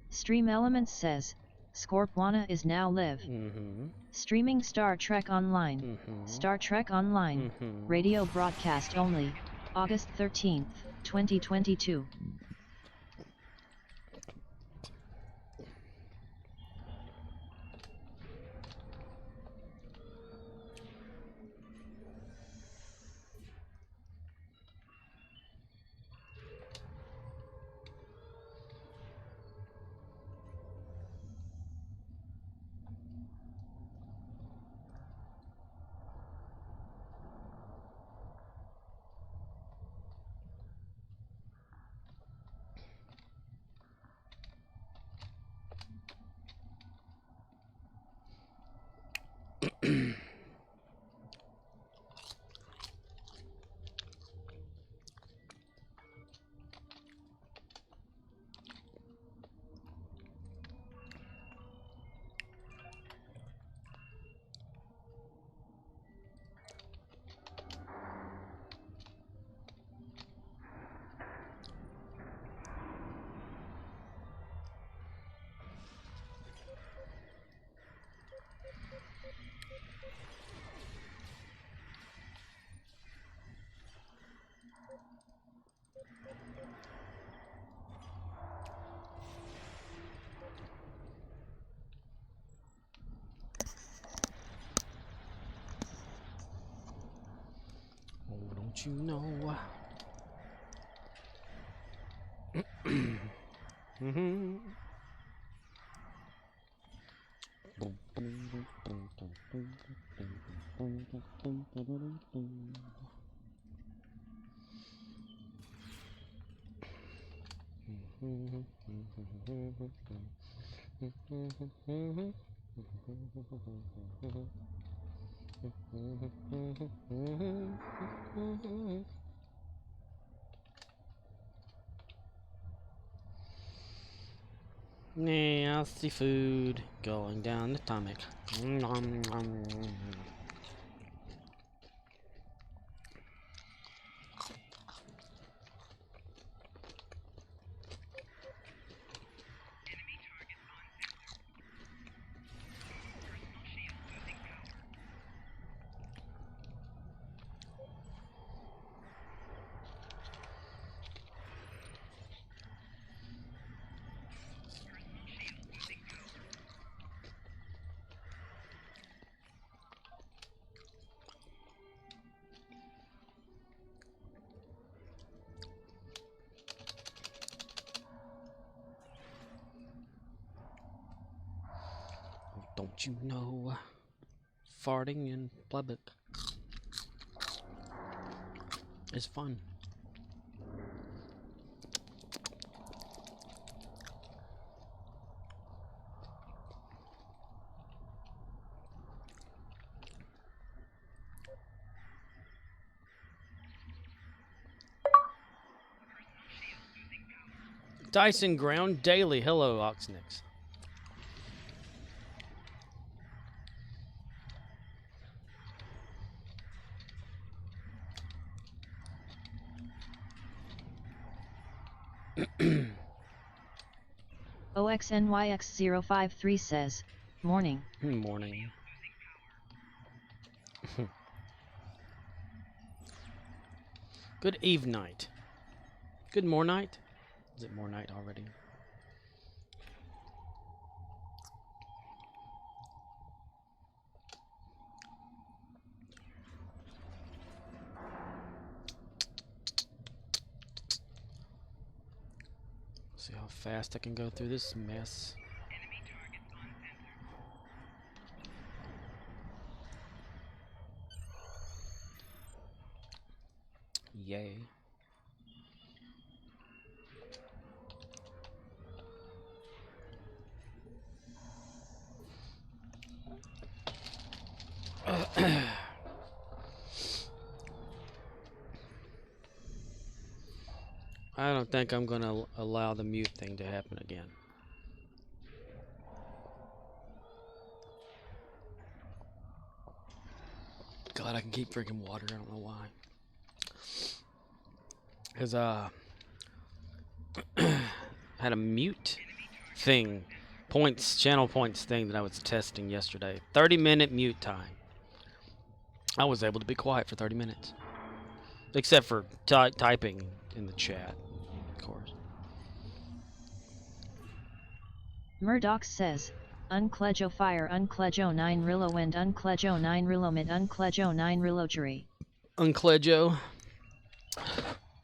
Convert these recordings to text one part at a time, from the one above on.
Stream Elements says, Scorpwana is now live. Streaming Star Trek Online. Star Trek Online, radio broadcast only, August 13th, 2022. Don't you know? Nasty food going down the stomach. Don't you know? farting in public is fun. Dyson Ground Daily. Hello, Oxnix. OXNYX053 says, morning. Morning. Good eve night. Good more night? Is it more night already? See how fast I can go through this mess. Yay. I don't think I'm going to allow the mute thing to happen again. God, I can keep drinking water. I don't know why. Because, had a mute thing, channel points thing that I was testing yesterday. 30-minute mute time. I was able to be quiet for 30 minutes. Except for typing in the chat, of course. Murdoch says, Unclejo fire Unclejo 9 Rilo and Unclejo 9 Rilo mid Unclejo 9 Rilo jury. Unclejo.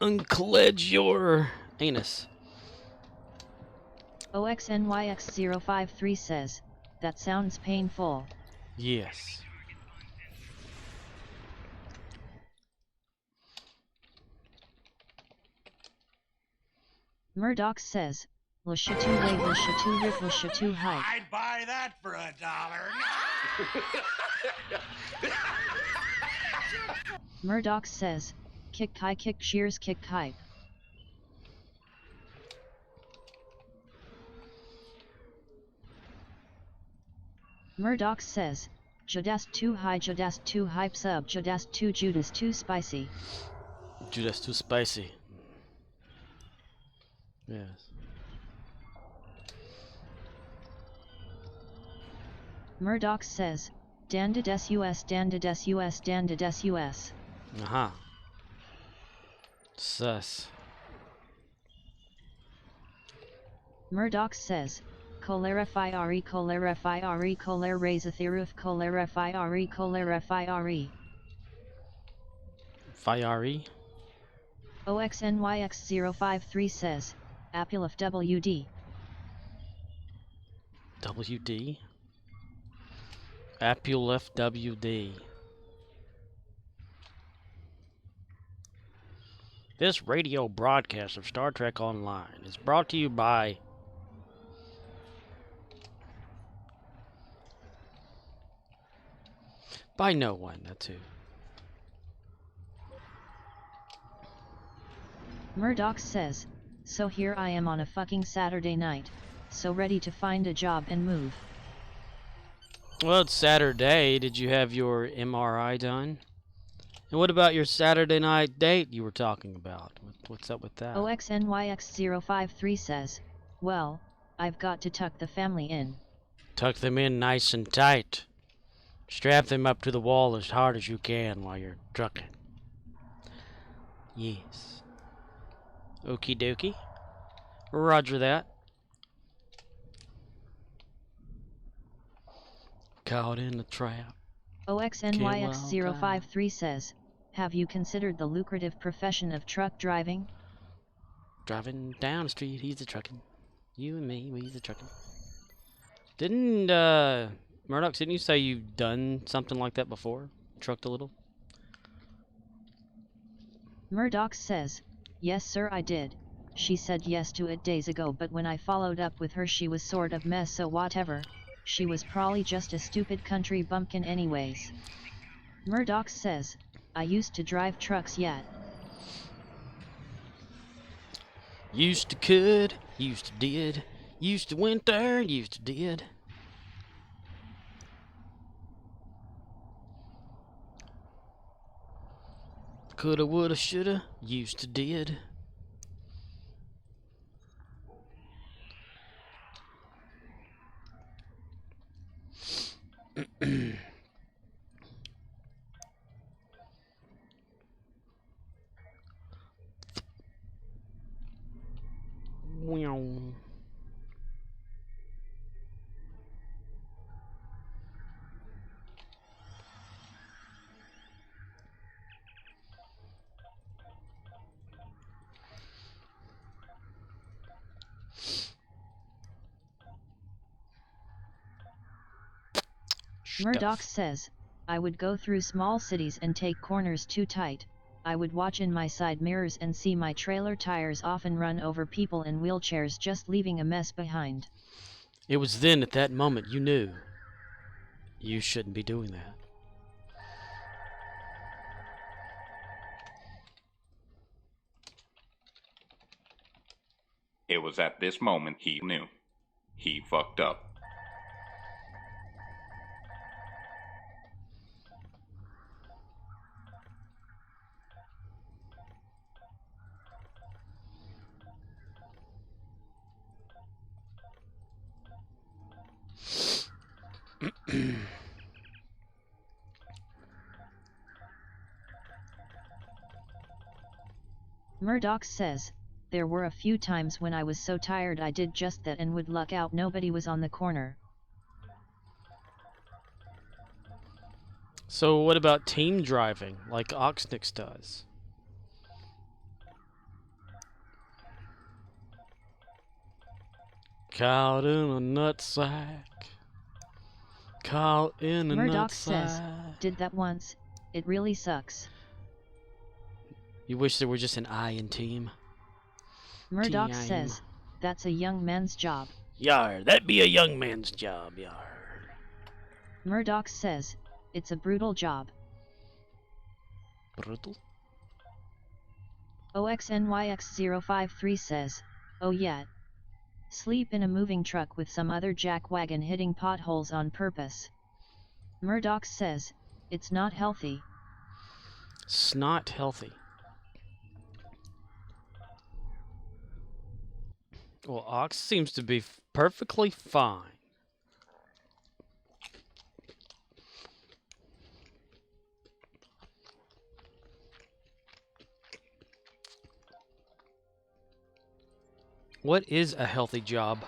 Uncledge your anus. OXNYX053 says, that sounds painful. Yes. Murdoch says, L'Chatu lay L'Chatu rip L'Chatu hike. I'd buy that for $1. Murdoch says, kick kai kick cheers kick kai. Murdoch says, Judas too high hype sub Judas too spicy. Judas too spicy. Yes. Murdoch says, Danda des US Danda des US Danda des US. Aha. Sus. Murdoch says, Cholera fire choler razatheruf cholera fire. Fire. OXNYX053 says, Apulif WD. WD? Apulif WD. This radio broadcast of Star Trek Online is brought to you by no one, that's who. Murdoch says, so here I am on a fucking Saturday night, so ready to find a job and move. Well, it's Saturday. Did you have your MRI done? And what about your Saturday night date you were talking about? What's up with that? OXNYX053 says, well, I've got to tuck the family in. Tuck them in nice and tight. Strap them up to the wall as hard as you can while you're trucking. Yes. Okie dokie. Roger that. Caught in the trap. OXNYX053 says, have you considered the lucrative profession of truck driving? Driving down the street, he's a trucking. You and me, we's a trucking. Didn't Murdoch, didn't you say you've done something like that before? Trucked a little? Murdoch says, yes sir I did. She said yes to it days ago, but when I followed up with her she was sort of mess, so whatever, she was probably just a stupid country bumpkin anyways. Murdoch says, I used to drive trucks yet. Used to could, used to did, used to went there, used to did. Coulda, woulda, shoulda, used to did. Wow. Murdoch says, I would go through small cities and take corners too tight. I would watch in my side mirrors and see my trailer tires often run over people in wheelchairs, just leaving a mess behind. It was then at that moment you knew you shouldn't be doing that. It was at this moment he knew. He fucked up. Murdoch says, there were a few times when I was so tired I did just that and would luck out nobody was on the corner. So what about team driving, like Oxnix does? Caught in a nutsack. Caught in a Murdoch nutsack. says, did that once, it really sucks. You wish there were just an I in team. Murdoch T-I-M. says, that's a young man's job. Yar, that be a young man's job, yar. Murdoch says, it's a brutal job. Brutal? OXNYX053 says, oh yeah. Sleep in a moving truck with some other jack wagon hitting potholes on purpose. Murdoch says, it's not healthy. It's not healthy. Well, Ox seems to be perfectly fine. What is a healthy job?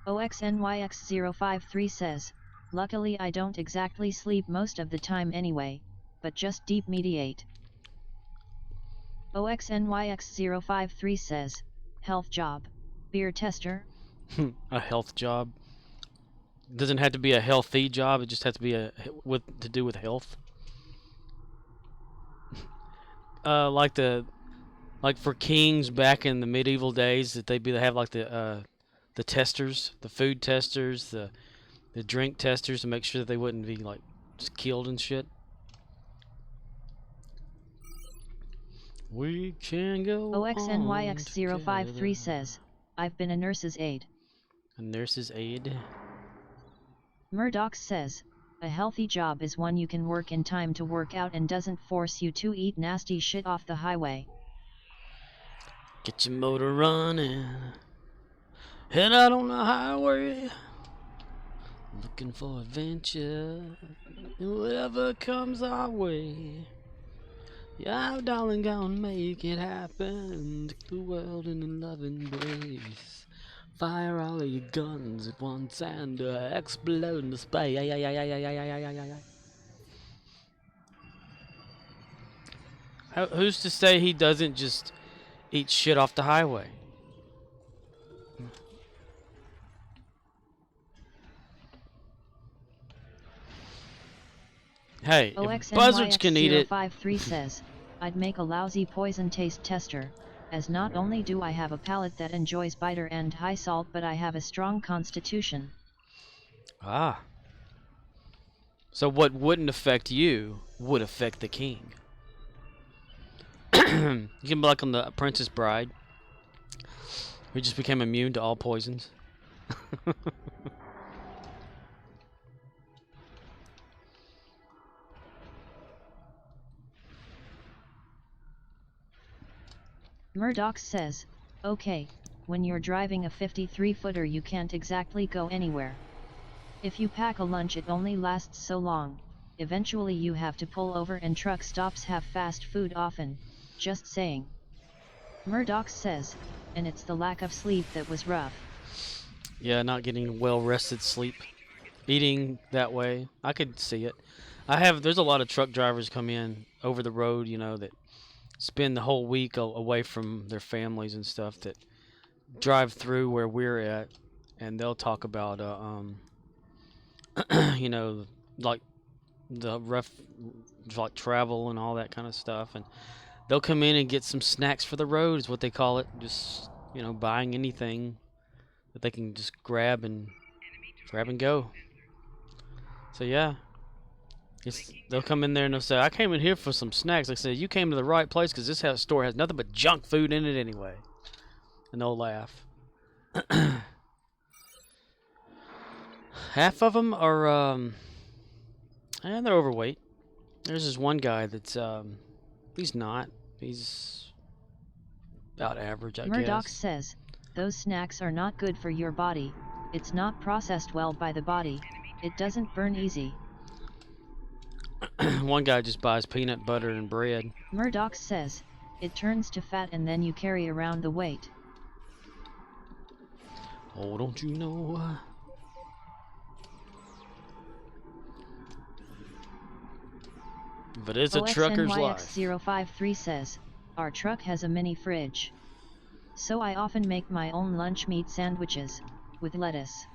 OXNYX053 says, luckily I don't exactly sleep most of the time anyway, but just deep mediate. OXNYX053 says, health job. Beer tester? A health job. Doesn't have to be a healthy job, it just has to be to do with health. Like for kings back in the medieval days, that they have like the testers, the food testers, the drink testers, to make sure that they wouldn't be like just killed and shit. We can go OXNYX053 says, I've been a nurse's aide. A nurse's aide? Murdoch says, a healthy job is one you can work in time to work out and doesn't force you to eat nasty shit off the highway. Get your motor running. Head out on the highway. Looking for adventure. And whatever comes our way. Yeah, darling, gonna make it happen. Take the world in a loving embrace. Fire all of your guns at once and explode in the space. Yeah, yeah, yeah, yeah, yeah, yeah, yeah, yeah, yeah, yeah. Who's to say he doesn't just eat shit off the highway? Hey, if buzzards can eat it. OXNYX053 says, I'd make a lousy poison taste tester, as not only do I have a palate that enjoys bitter and high salt, but I have a strong constitution. Ah. So what wouldn't affect you would affect the king. You can be like on the Princess Bride. We just became immune to all poisons. Murdoch says, okay, when you're driving a 53-footer you can't exactly go anywhere. If you pack a lunch it only lasts so long, eventually you have to pull over and truck stops have fast food often, just saying. Murdoch says, and it's the lack of sleep that was rough. Yeah, not getting well-rested sleep. Eating that way, I could see it. There's a lot of truck drivers come in over the road, you know, that spend the whole week away from their families and stuff, that drive through where we're at, and they'll talk about you know, like the rough, like travel and all that kind of stuff, and they'll come in and get some snacks for the road is what they call it. Just, you know, buying anything that they can just grab and go. So yeah, they'll come in there and they'll say, I came in here for some snacks. Like I said, you came to the right place because this store has nothing but junk food in it anyway. And they'll laugh. Half of them are, and they're overweight. There's this one guy that's, he's not. He's about average, I guess. Murdoch says, those snacks are not good for your body. It's not processed well by the body. It doesn't burn easy. One guy just buys peanut butter and bread. Murdoch says, it turns to fat and then you carry around the weight. Oh, don't you know? But it's a trucker's life. OXNYX053 says, our truck has a mini fridge. So I often make my own lunch meat sandwiches, with lettuce.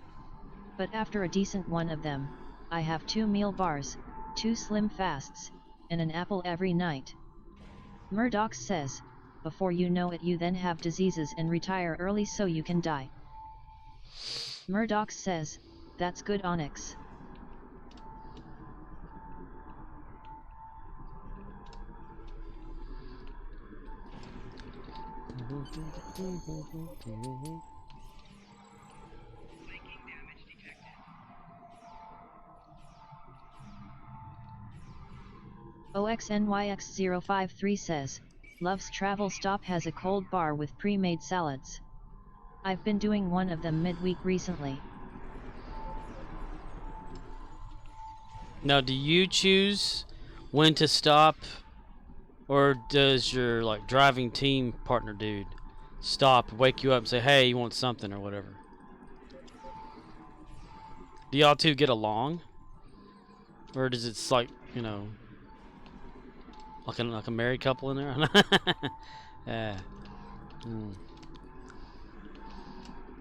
But after a decent one of them, I have 2 meal bars, 2 slim fasts, and an apple every night. Murdoch says, before you know it you then have diseases and retire early so you can die. Murdoch says, that's good Onyx. OXNYX053 says, Love's Travel Stop has a cold bar with pre-made salads. I've been doing one of them midweek recently. Now, do you choose when to stop, or does your like driving team partner dude stop, wake you up and say, hey, you want something or whatever? Do y'all two get along? Or does it like, you know, like a married couple in there? Yeah.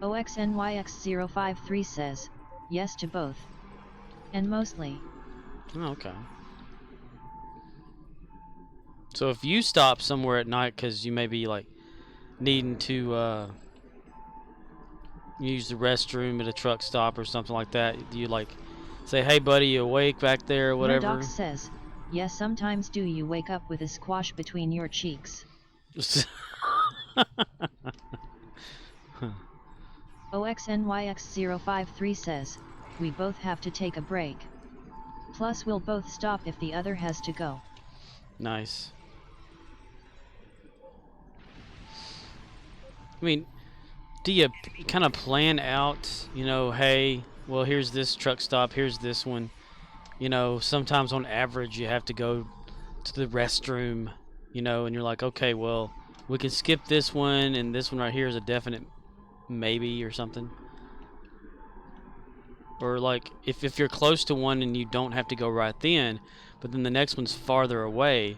OXNYX053 says, yes to both. And mostly. Oh, okay. So if you stop somewhere at night because you may be like needing to use the restroom at a truck stop or something like that, do you like say, hey buddy, you awake back there or whatever? Murdoch says, yes, sometimes do you wake up with a squash between your cheeks. OXNYX053 says, we both have to take a break. Plus we'll both stop if the other has to go. Nice. I mean, do you kind of plan out, you know, hey, well, here's this truck stop, here's this one. You know, sometimes on average you have to go to the restroom, you know, and you're like, okay, well, we can skip this one, and this one right here is a definite maybe, or something. Or like if you're close to one and you don't have to go right then, but then the next one's farther away,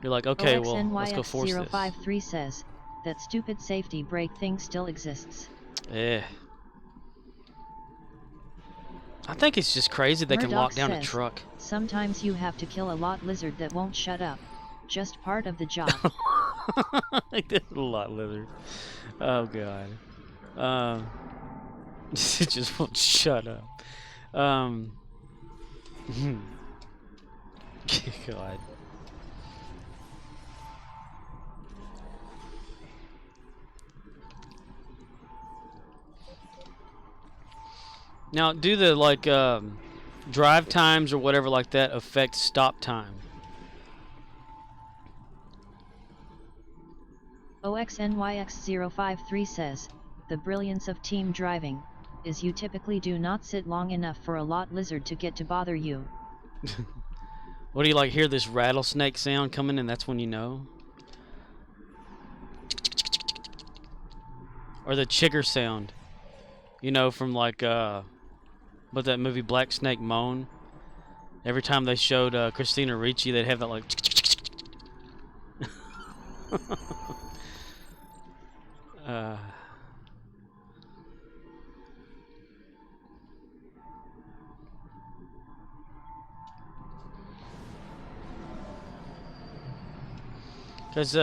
you're like, okay, well, let's go force this. OXNYX053 says, that stupid safety brake thing still exists. Eh. I think it's just crazy they can lock down a truck. Sometimes you have to kill a lot lizard that won't shut up. Just part of the job. There's a lot lizard. Oh god. It just won't shut up. God. Now, do the like drive times or whatever like that affect stop time? OXNYX053 says, the brilliance of team driving is you typically do not sit long enough for a lot lizard to get to bother you. What do you like, hear this rattlesnake sound coming and that's when you know? Or the chigger sound, you know, from like what that movie Black Snake Moan? Every time they showed Christina Ricci, they'd have that like because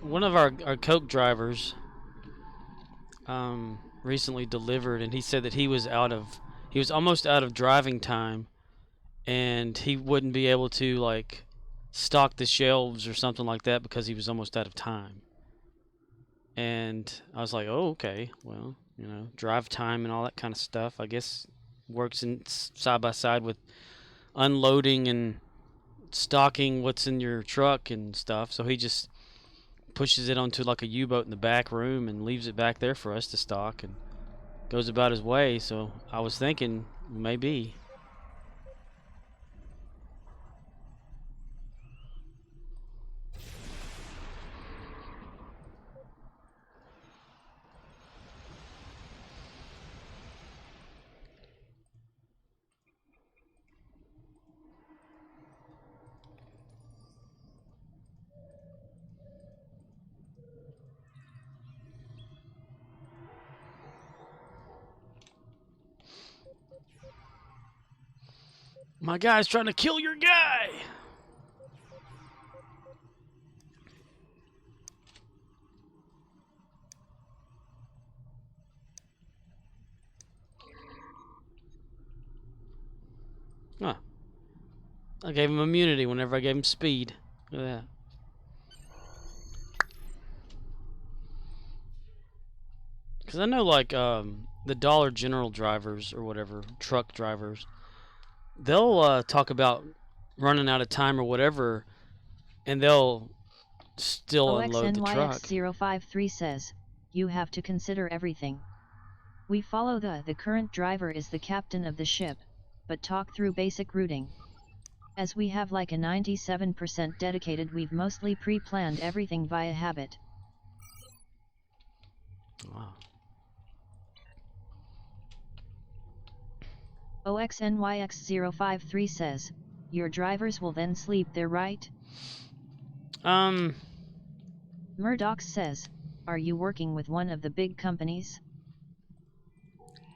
one of our Coke drivers recently delivered, and he said that he was almost out of driving time, and he wouldn't be able to like stock the shelves or something like that because he was almost out of time. And I was like, oh, okay, well, you know, drive time and all that kind of stuff, I guess, works in side by side with unloading and stocking what's in your truck and stuff. So he just pushes it onto like a U-boat in the back room and leaves it back there for us to stock and goes about his way. So I was thinking maybe. My guy's trying to kill your guy! Huh. I gave him immunity whenever I gave him speed. Look at that. Because I know, like, the Dollar General drivers or whatever, truck drivers, they'll talk about running out of time or whatever, and they'll still unload the truck. OXNYX053 says, you have to consider everything. We follow the current driver is the captain of the ship, but talk through basic routing. As we have like a 97% dedicated, we've mostly pre-planned everything via habit. Wow. OXNYX053 says, your drivers will then sleep there, right? Murdoch says, are you working with one of the big companies?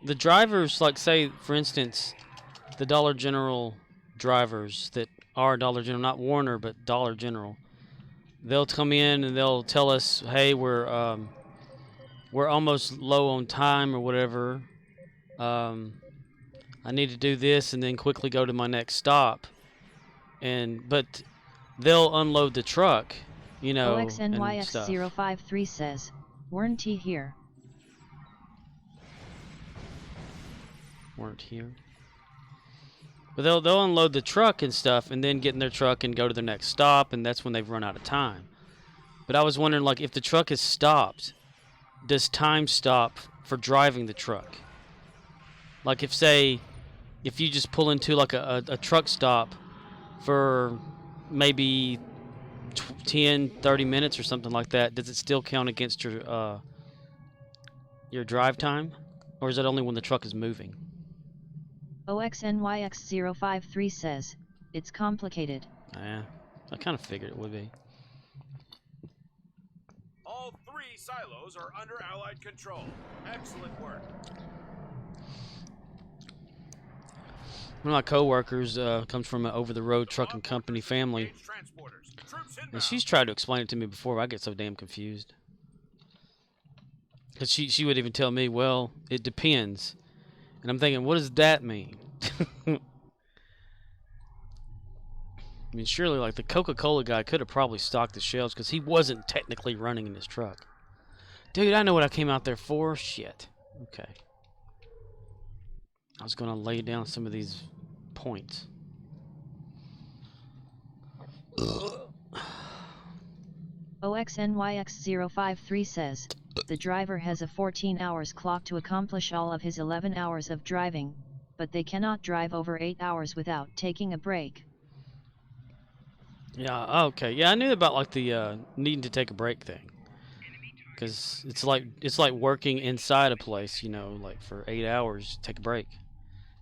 The drivers, like, say, for instance, the Dollar General drivers that are Dollar General, not Warner, but Dollar General, they'll come in and they'll tell us, hey, we're almost low on time or whatever. I need to do this and then quickly go to my next stop. But they'll unload the truck, you know, and stuff. OXNYX053 says, weren't here. Weren't here. But they'll unload the truck and stuff and then get in their truck and go to their next stop, and that's when they've run out of time. But I was wondering, like, if the truck is stopped, does time stop for driving the truck? Like, if you just pull into like a truck stop for maybe 10, 30 minutes or something like that, does it still count against your drive time? Or is it only when the truck is moving? OXNYX053 says, it's complicated. Yeah, I kind of figured it would be. All 3 silos are under Allied control. Excellent work. One of my coworkers comes from an over-the-road trucking company family, and she's tried to explain it to me before, but I get so damn confused. Because she would even tell me, well, it depends. And I'm thinking, what does that mean? I mean, surely, like, the Coca-Cola guy could have probably stocked the shelves because he wasn't technically running in his truck. Dude, I know what I came out there for. Shit. Okay. I was going to lay down some of these points. OXNYX053 says, the driver has a 14 hours clock to accomplish all of his 11 hours of driving, but they cannot drive over 8 hours without taking a break. Yeah, okay. Yeah, I knew about like the needing to take a break thing. Cuz it's like working inside a place, you know, like for 8 hours, take a break.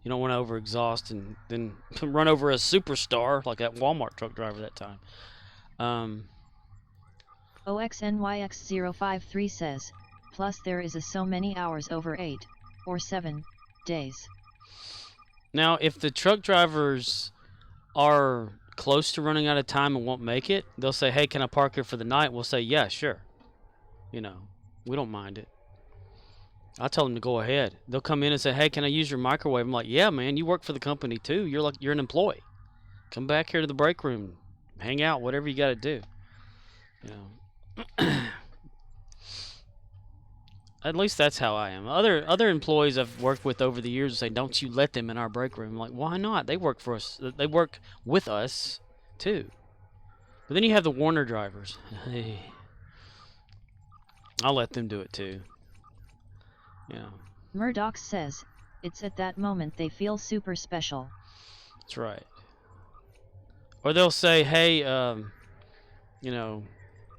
You don't want to overexhaust and then run over a superstar like that Walmart truck driver that time. OXNYX053 says, plus there is a so many hours over 8 or 7 days. Now, if the truck drivers are close to running out of time and won't make it, they'll say, hey, can I park here for the night? We'll say, yeah, sure. You know, we don't mind it. I'll tell them to go ahead. They'll come in and say, hey, can I use your microwave? I'm like, yeah, man, you work for the company too. You're an employee. Come back here to the break room. Hang out, whatever you got to do. You know. At least that's how I am. Other employees I've worked with over the years say, don't you let them in our break room. I'm like, why not? They work for us. They work with us too. But then you have the Warner drivers. Hey. I'll let them do it too. Yeah. Murdoch says, it's at that moment they feel super special. That's right. Or they'll say, hey, you know,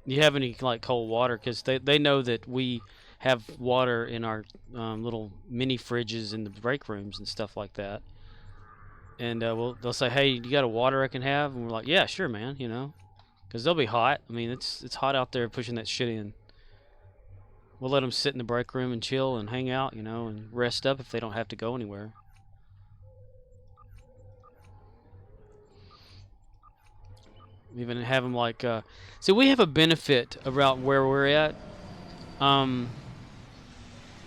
you have any like cold water? Because they know that we have water in our little mini fridges in the break rooms and stuff like that. And they'll say, hey, you got a water I can have? And we're like, yeah, sure, man, you know. Because they'll be hot. I mean, it's hot out there pushing that shit in. We'll let them sit in the break room and chill and hang out, you know, and rest up if they don't have to go anywhere. Even have them like, see, we have a benefit about where we're at.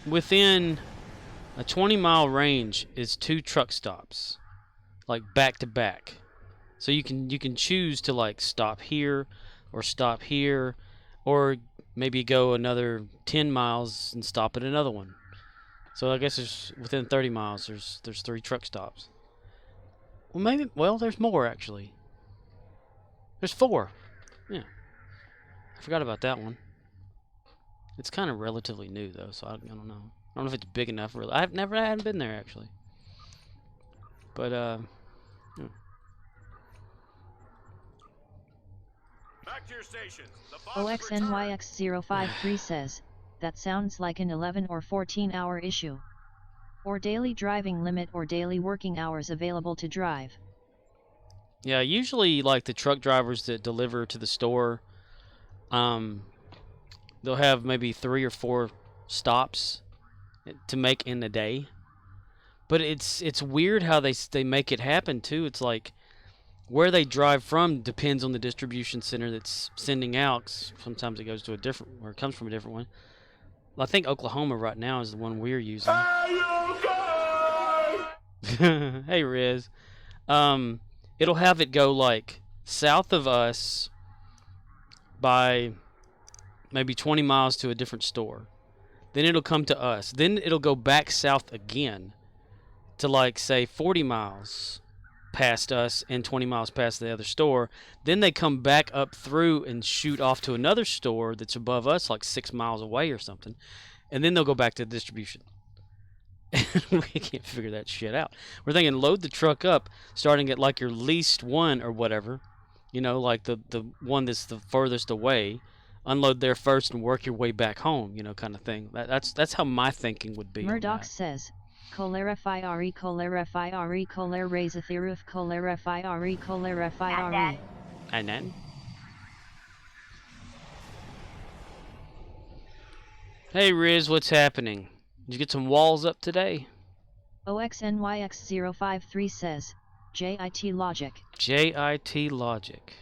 Within a 20-mile range is 2 truck stops, like back to back. So you can choose to like stop here, or maybe go another 10 miles and stop at another one. So I guess there's within 30 miles there's 3 truck stops. Well there's more actually. There's 4. Yeah. I forgot about that one. It's kind of relatively new though, so I don't know. I don't know if it's big enough really. I haven't been there actually. But yeah. Back to your stations. OXNYX053 says, that sounds like an 11 or 14 hour issue. Or daily driving limit or daily working hours available to drive. Yeah, usually like the truck drivers that deliver to the store, they'll have maybe 3 or 4 stops to make in a day. But it's weird how they make it happen too. It's like where they drive from depends on the distribution center that's sending out. Sometimes it goes to a different, or it comes from a different one. Well, I think Oklahoma right now is the one we're using. Hey Riz. It'll have it go like south of us by maybe 20 miles to a different store. Then it'll come to us. Then it'll go back south again to like say 40 miles past us and 20 miles past the other store. Then they come back up through and shoot off to another store that's above us like 6 miles away or something. And then they'll go back to distribution. We can't figure that shit out. We're thinking load the truck up starting at like your least one or whatever You know, like the one that's the furthest away, unload there first and work your way back home. You know, kind of thing. That's how my thinking would be. Murdoch says, Cholera fiari cholera fiari cholera razatheruf cholera fiari cholera fiari. And then. Hey Riz, what's happening? Did you get some walls up today? OXNYX053 says, JIT Logic. JIT Logic.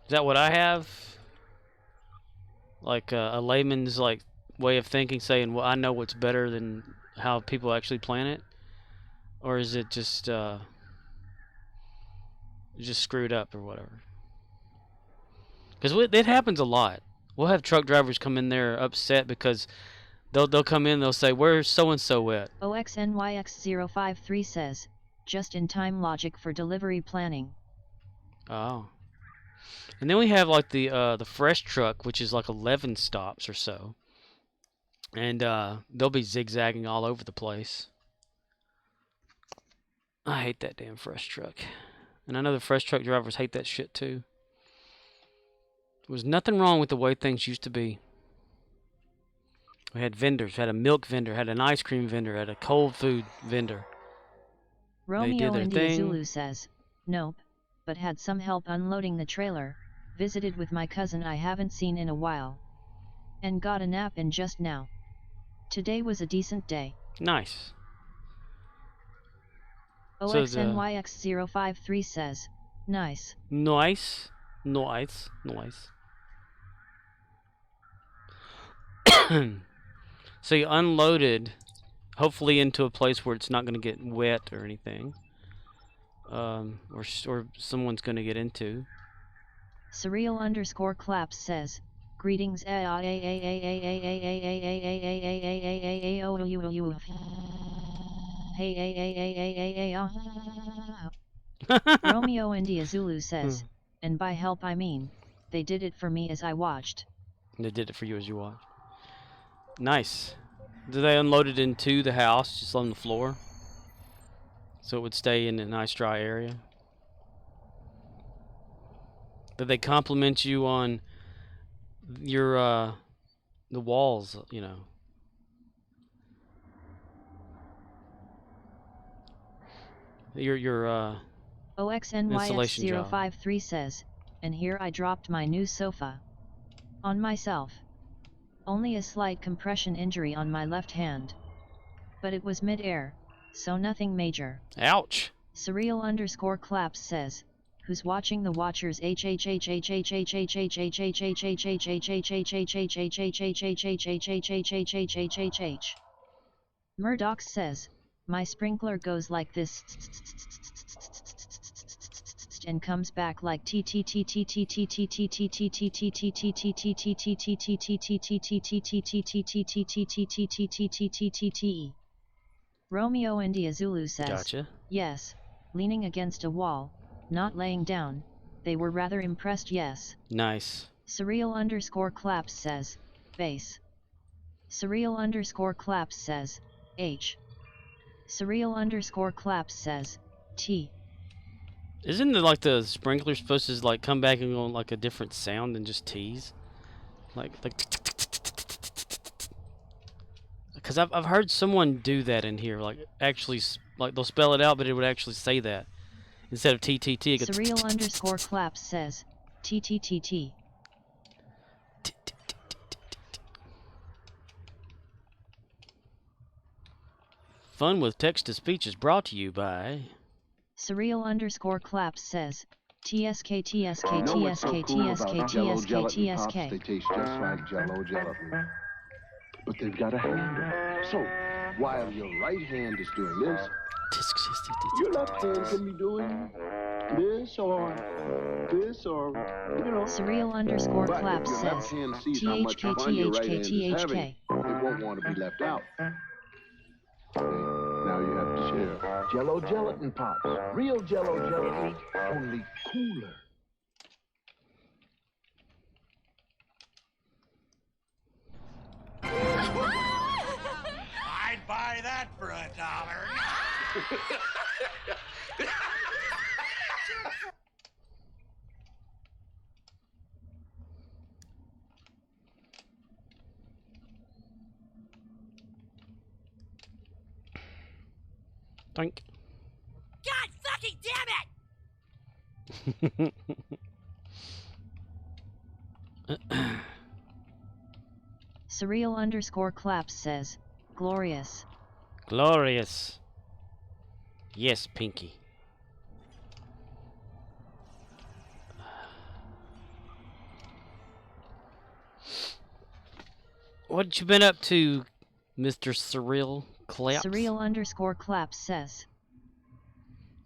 Is that what I have? Like a layman's like way of thinking, saying, well, I know what's better than how people actually plan it? Or is it just screwed up or whatever? Because it happens a lot. We'll have truck drivers come in there upset because they'll come in, they'll say, where's so-and-so at? OXNYX053 says, just-in-time logic for delivery planning. Oh. And then we have like the fresh truck, which is like 11 stops or so. And they'll be zigzagging all over the place. I hate that damn fresh truck. And I know the fresh truck drivers hate that shit too. There was nothing wrong with the way things used to be. We had vendors, had a milk vendor, had an ice cream vendor, had a cold food vendor. Romeo India Zulu says, nope, but had some help unloading the trailer, visited with my cousin I haven't seen in a while. And got a nap in just now. Today was a decent day. Nice. OXNYX053 says, nice. Nice. Nice. Nice. So you unloaded, hopefully into a place where it's not going to get wet or anything, or someone's going to get into. Surreal_claps says, greetings. Romeo India Zulu says, and by help I mean, they did it for me as I watched. They did it for you as you watched. Nice. Did they unload it into the house, just on the floor? So it would stay in a nice dry area? Did they compliment you on your, the walls, you know? Your OXNYX053 says, and here I dropped my new sofa. On myself. Only a slight compression injury on my left hand. But it was mid-air, so nothing major. Ouch! Surreal_claps says, who's watching the watchers Murdoch says, my sprinkler goes like this and comes back like Romeo India Zulu says, gotcha. Yes, leaning against a wall, not laying down, they were rather impressed, yes. Nice. Surreal_claps says, bass. Surreal_claps says, H. Surreal_claps says, T. Isn't it like the sprinkler supposed to like come back and go on like a different sound than just T's? Like because I've heard someone do that in here, like actually like they'll spell it out, but it would actually say that instead of TTT. It goes Surreal_claps says TTTT. Fun with text to speech is brought to you by Surreal_claps says TSK TSK You know what's TSK so cool TSK about Jell-O TSK gelatin pops? TSK. They taste just like Jell-O gelatin, but they've got a handle. So while your right hand is doing this, your left hand can be doing this or you know. Surreal_claps But if your left says hand sees how much fun your right hand is THK. having, it won't want to be left out. Okay, now you have to share. Jell-O gelatin pops. Real Jell-O gelatin, only cooler. I'd buy that for $1. Think. God fucking damn it! Surreal_claps says, glorious. Glorious. Yes, Pinky. What you been up to, Mr. Surreal Claps? Surreal_claps says,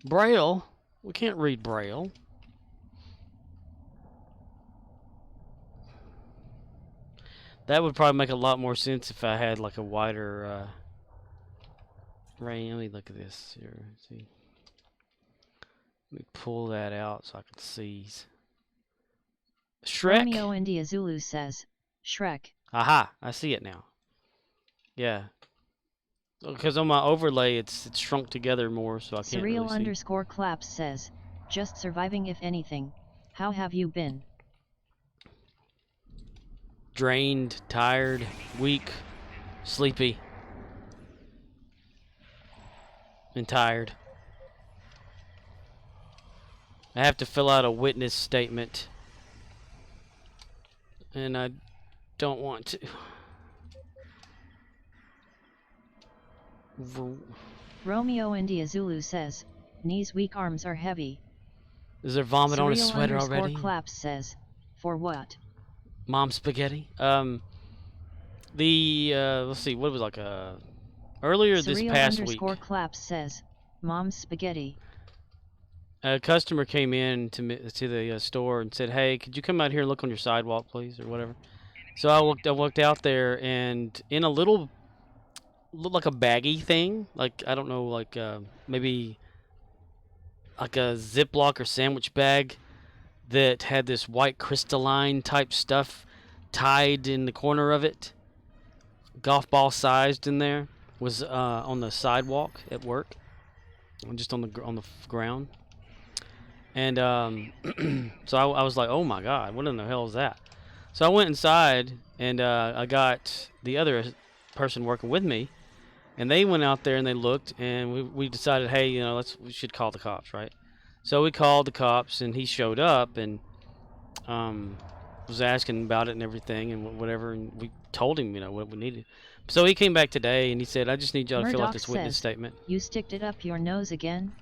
Braille? We can't read Braille. That would probably make a lot more sense if I had like a wider range. Let me look at this here. See. Let me pull that out so I can see. Shrek? Romeo India Zulu says, Shrek. Aha, I see it now. Yeah. Because on my overlay it's shrunk together more, so I can't really see. Surreal_claps says, just surviving if anything. How have you been? Drained, tired, weak, sleepy, and tired. I have to fill out a witness statement, and I don't want to. Romeo India Zulu says, knees weak, arms are heavy. Is there vomit on his sweater already? Surreal_claps says, for what? Mom spaghetti. Let's see, what was like earlier this past week. Surreal_claps says, Mom's spaghetti. A customer came in to the store and said, "Hey, could you come out here and look on your sidewalk, please, or whatever?" So I walked out there, and in a little, looked like a baggy thing, like I don't know, like maybe like a Ziploc or sandwich bag that had this white crystalline type stuff tied in the corner of it, golf ball sized in there, was on the sidewalk at work, just on the ground. And so I was like, oh my God, what in the hell is that? So I went inside, and I got the other person working with me, and they went out there and they looked, and we decided, hey, you know, we should call the cops, right? So we called the cops, and he showed up and was asking about it and everything and whatever, and we told him, you know, what we needed. So he came back today, and he said, I just need y'all to fill out this witness statement. You sticked it up your nose again?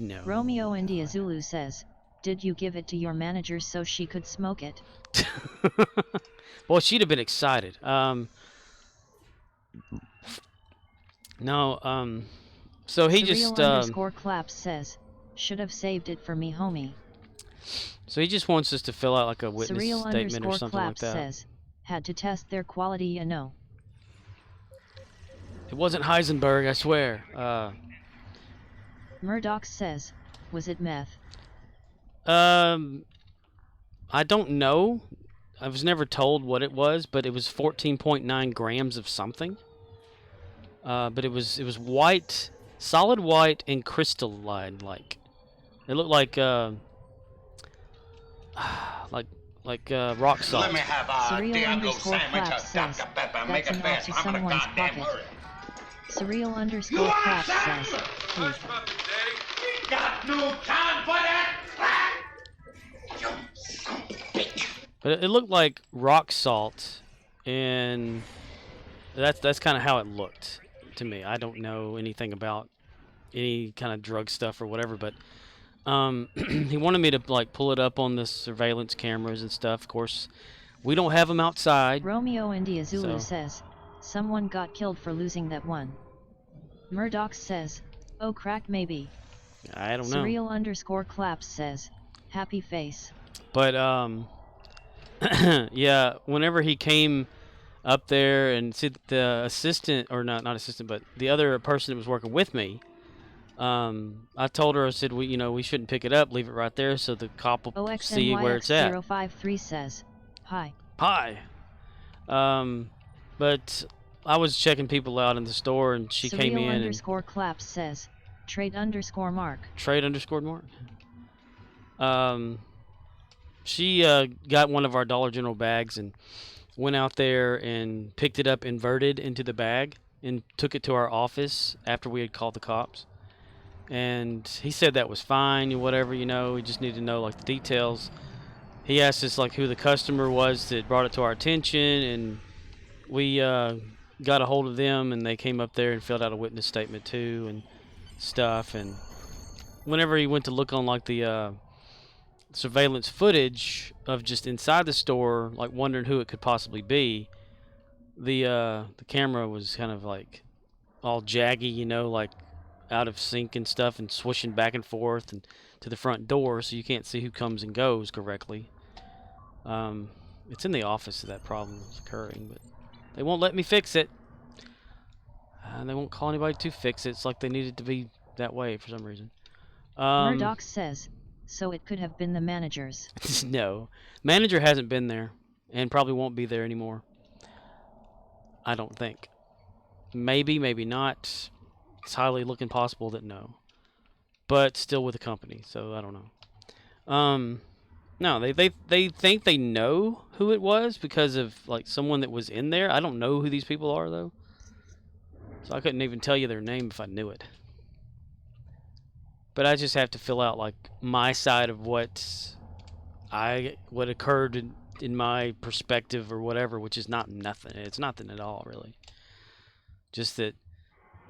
No. Romeo India Zulu says, did you give it to your manager so she could smoke it? Well, she'd have been excited. No, so he just Surreal_claps says, should have saved it for me, homie. So he just wants us to fill out like a witness statement or something like that. Says, had to test their quality, you know. It wasn't Heisenberg, I swear. Murdoch says, was it meth? I don't know. I was never told what it was, but it was 14.9 grams of something. But it was white, solid white, and crystalline like. It looked like rock salt. Let me have a Diablo sandwich, a Dr. Pepper, make it fast. I'm in a goddamn hurry. Surreal_claps says, please. We got no time for that crap! You son of a bitch. But it looked like rock salt, and that's kind of how it looked to me. I don't know anything about any kind of drug stuff or whatever, but he wanted me to like pull it up on the surveillance cameras and stuff. Of course, we don't have them outside. Romeo India Zulu says, someone got killed for losing that one. Murdoch says, oh crack maybe. I don't know. Surreal_claps says, happy face. But yeah, whenever he came up there and see the assistant, or not assistant, but the other person that was working with me, I told her, I said, we shouldn't pick it up, leave it right there so the cop will see where it's at. OXNYX053 says, hi. Hi. But I was checking people out in the store, and she came in. Surreal_claps says, trade_mark. Trade_mark. She got one of our Dollar General bags and went out there and picked it up inverted into the bag and took it to our office after we had called the cops. And he said that was fine, or whatever, you know. We just need to know like the details. He asked us like who the customer was that brought it to our attention, and we got a hold of them, and they came up there and filled out a witness statement too and stuff. And whenever he went to look on like the surveillance footage of just inside the store, like wondering who it could possibly be, the camera was kind of like all jaggy, you know, like out of sync and stuff, and swooshing back and forth and to the front door, so you can't see who comes and goes correctly. It's in the office that problem is occurring, but they won't let me fix it. And they won't call anybody to fix it. It's like they need it to be that way for some reason. Murdoch says, so it could have been the managers. No. Manager hasn't been there, and probably won't be there anymore. I don't think. Maybe, maybe not. It's highly looking possible that no. But still with the company, so I don't know. No, they think they know who it was because of like someone that was in there. I don't know who these people are though. So I couldn't even tell you their name if I knew it. But I just have to fill out like my side of what occurred in my perspective or whatever, which is not nothing. It's nothing at all really. Just that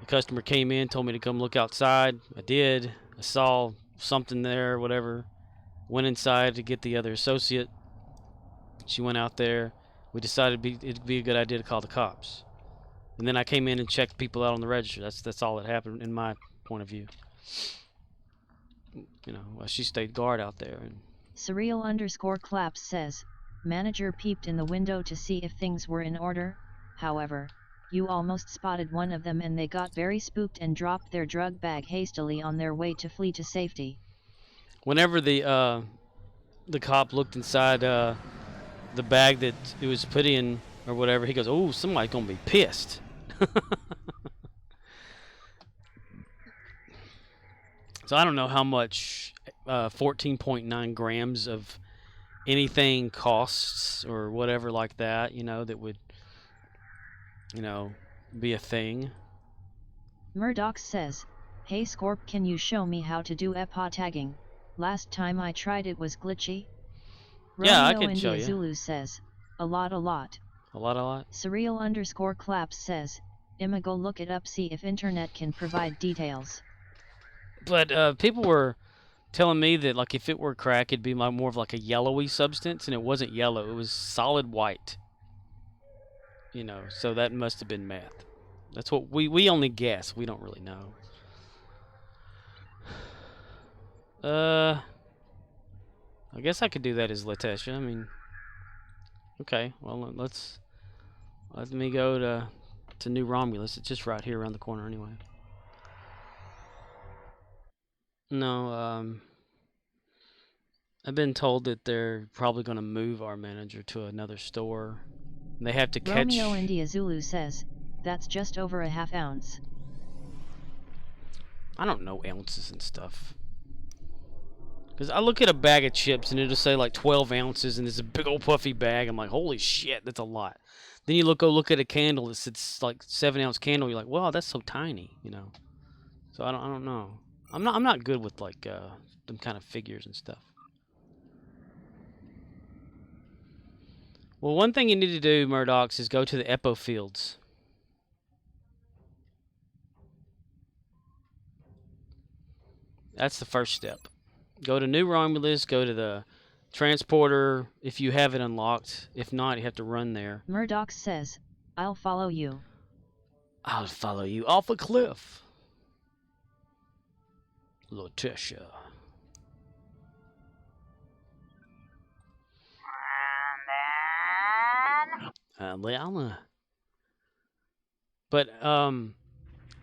the customer came in, told me to come look outside. I did. I saw something there, whatever. Went inside to get the other associate. She went out there. We decided it'd be a good idea to call the cops. And then I came in and checked people out on the register. That's all that happened in my point of view. You know, well, she stayed guard out there. And Surreal_claps says, manager peeped in the window to see if things were in order. However, you almost spotted one of them and they got very spooked and dropped their drug bag hastily on their way to flee to safety. Whenever the cop looked inside the bag that it was put in or whatever, he goes, "Oh, somebody's gonna be pissed." So I don't know how much 14.9 grams of anything costs or whatever like that, you know, that would, you know, be a thing. Murdoch says, hey Scorp, can you show me how to do EPA tagging? Last time I tried it was glitchy. Yeah, I Romeo can show you. Zulu says, a lot. A lot. Surreal_claps says, Emma, go look it up, see if internet can provide details. But people were telling me that like if it were crack, it'd be more of like a yellowy substance, and it wasn't yellow. It was solid white. You know, so that must have been meth. That's what we only guess. We don't really know. I guess I could do that as Latesha. I mean, okay. Well, let me go to New Romulus. It's just right here around the corner anyway. No, I've been told that they're probably going to move our manager to another store. They have to catch... Romeo India Zulu says, that's just over a half ounce. I don't know ounces and stuff. Because I look at a bag of chips and it'll say like 12 ounces and it's a big old puffy bag. I'm like, holy shit, that's a lot. Then you go look at a candle, it's like 7-ounce candle. You're like, wow, that's so tiny, you know. So I don't know. I'm not good with like them kind of figures and stuff. Well, one thing you need to do, Murdochs, is go to the EPO fields. That's the first step. Go to New Romulus, go to the transporter if you have it unlocked. If not, you have to run there. Murdoch says, I'll follow you. I'll follow you off a cliff. Latesha. Leala. But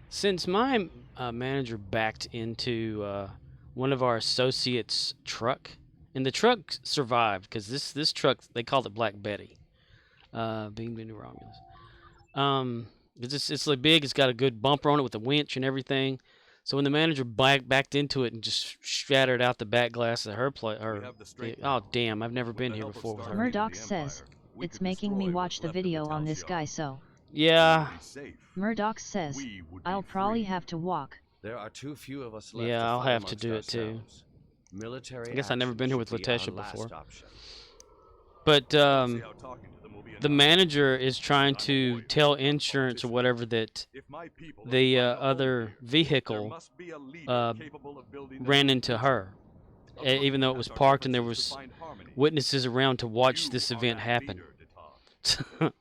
since my manager backed into one of our associates' truck, and the truck survived because this truck, they called it Black Betty, being New Romulus. It's like big. It's got a good bumper on it with a winch and everything. So when the manager backed into it and just shattered out the back glass of her oh damn! I've never been here before with her. Murdoch says, it's making me watch the video on this guy, so. Yeah. Murdoch says, I'll probably have to walk, There are too few of us left. Yeah, to I'll fight have to amongst do it too. ourselves. Military I guess I've never action been here should with be our Latesha last before. option. But See how talking to them will be the enough. manager is trying I'm to avoiding tell that insurance or whatever that If my people are the to find a home other here, there vehicle must be a leader capable of building the ran new into future. her, A look even though it at was our parked and there differences was to find harmony. witnesses around to watch You this are event that happen. leader, Data.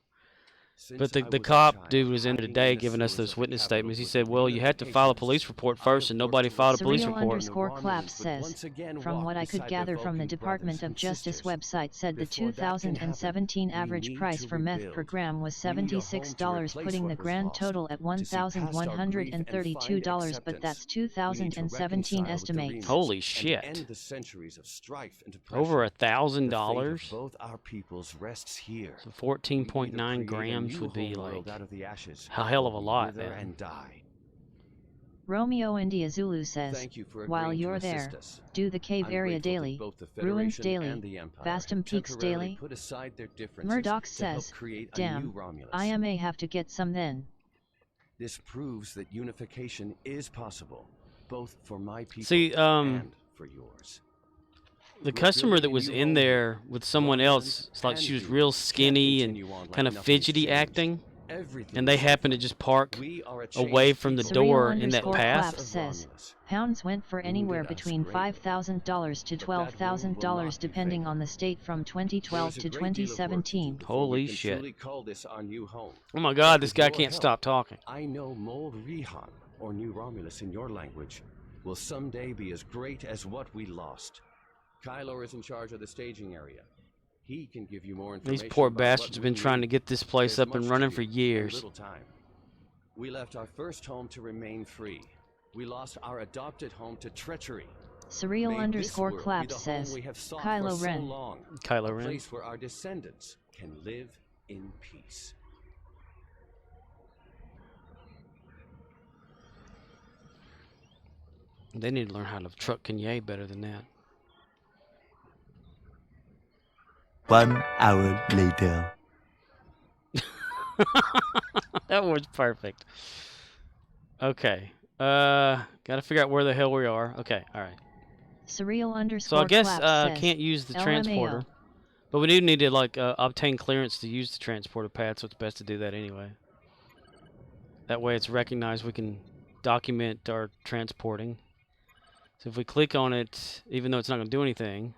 Since But I the was a cop child, dude was in hiding today the giving us sewers those of the witness capital statements. He was said, the well, you had to file a unification police report I first, was and forced nobody to filed a resist police Surreal report. underscore Romulans clap would says, once again from walk what I could beside their gather from the Vulcan Department brothers of and Justice sisters. website said the Before that can 2017 happen, we average need price to for meth per rebuild. gram was We need a home to $76, replace putting the what was grand lost, total at to see past our grief and find $1,132, but acceptance. that's We need to 2017 reconcile with the estimates. remnants Holy and shit. end the centuries of strife and depression. Over The fate of $1,000? both our peoples rests here. So We either 14.9 create a grams new would be homeworld like out of the ashes, a hell or of a we lot, wither man. and die. Romeo India Zulu says, Thank you for while agreeing to you're assist there, us. do the Cave I'm Area grateful that Daily, both the Ruins Federation Daily, and the Empire Vastum Peaks temporarily Daily. put aside their differences Murdoch to help says, create a new damn, Romulus. I may have to get some then. This proves that unification is possible, both for my people See, and for yours. the We're customer that building a was new in home there here. with someone Romulans else, it's like and she was humans real can't skinny and continue on like kind of nothing's fidgety changed. acting, Everything and they is happened to different. just park We are a away changed from the people. door Surreal in that underscore path. clap says, pounds went for Wounded anywhere us between greatly. $5,000 to But that wound will $12,000 not be depending fatal. on the state from 2012 There's to a great deal of work to do 2017. before Holy we can shit. truly call this our new home. Oh my god, But this with guy your can't help, stop talking. I know Mol Rihan, or New Romulus in your language, will someday be as great as what we lost. Kylo is in charge of the staging area. He can give you more These information poor about bastards what have we been trying to need. get this place There's up and much running to for do and years. little time. We left our first home to remain free. We lost our adopted home to treachery. Surreal May this underscore world be clap the home says, we have sought Kylo for so Ren. long. Kylo A Ren. place where our descendants can live in peace. They need to learn how to truck Kanye better than that. 1 hour later. That was perfect. Okay. Gotta figure out where the hell we are. Okay, alright. Surreal So underscore I guess clap says, can't use the LMAO. transporter. But we do need to like obtain clearance to use the transporter pad, so it's best to do that anyway. That way it's recognized we can document our transporting. So if we click on it, even though it's not going to do anything,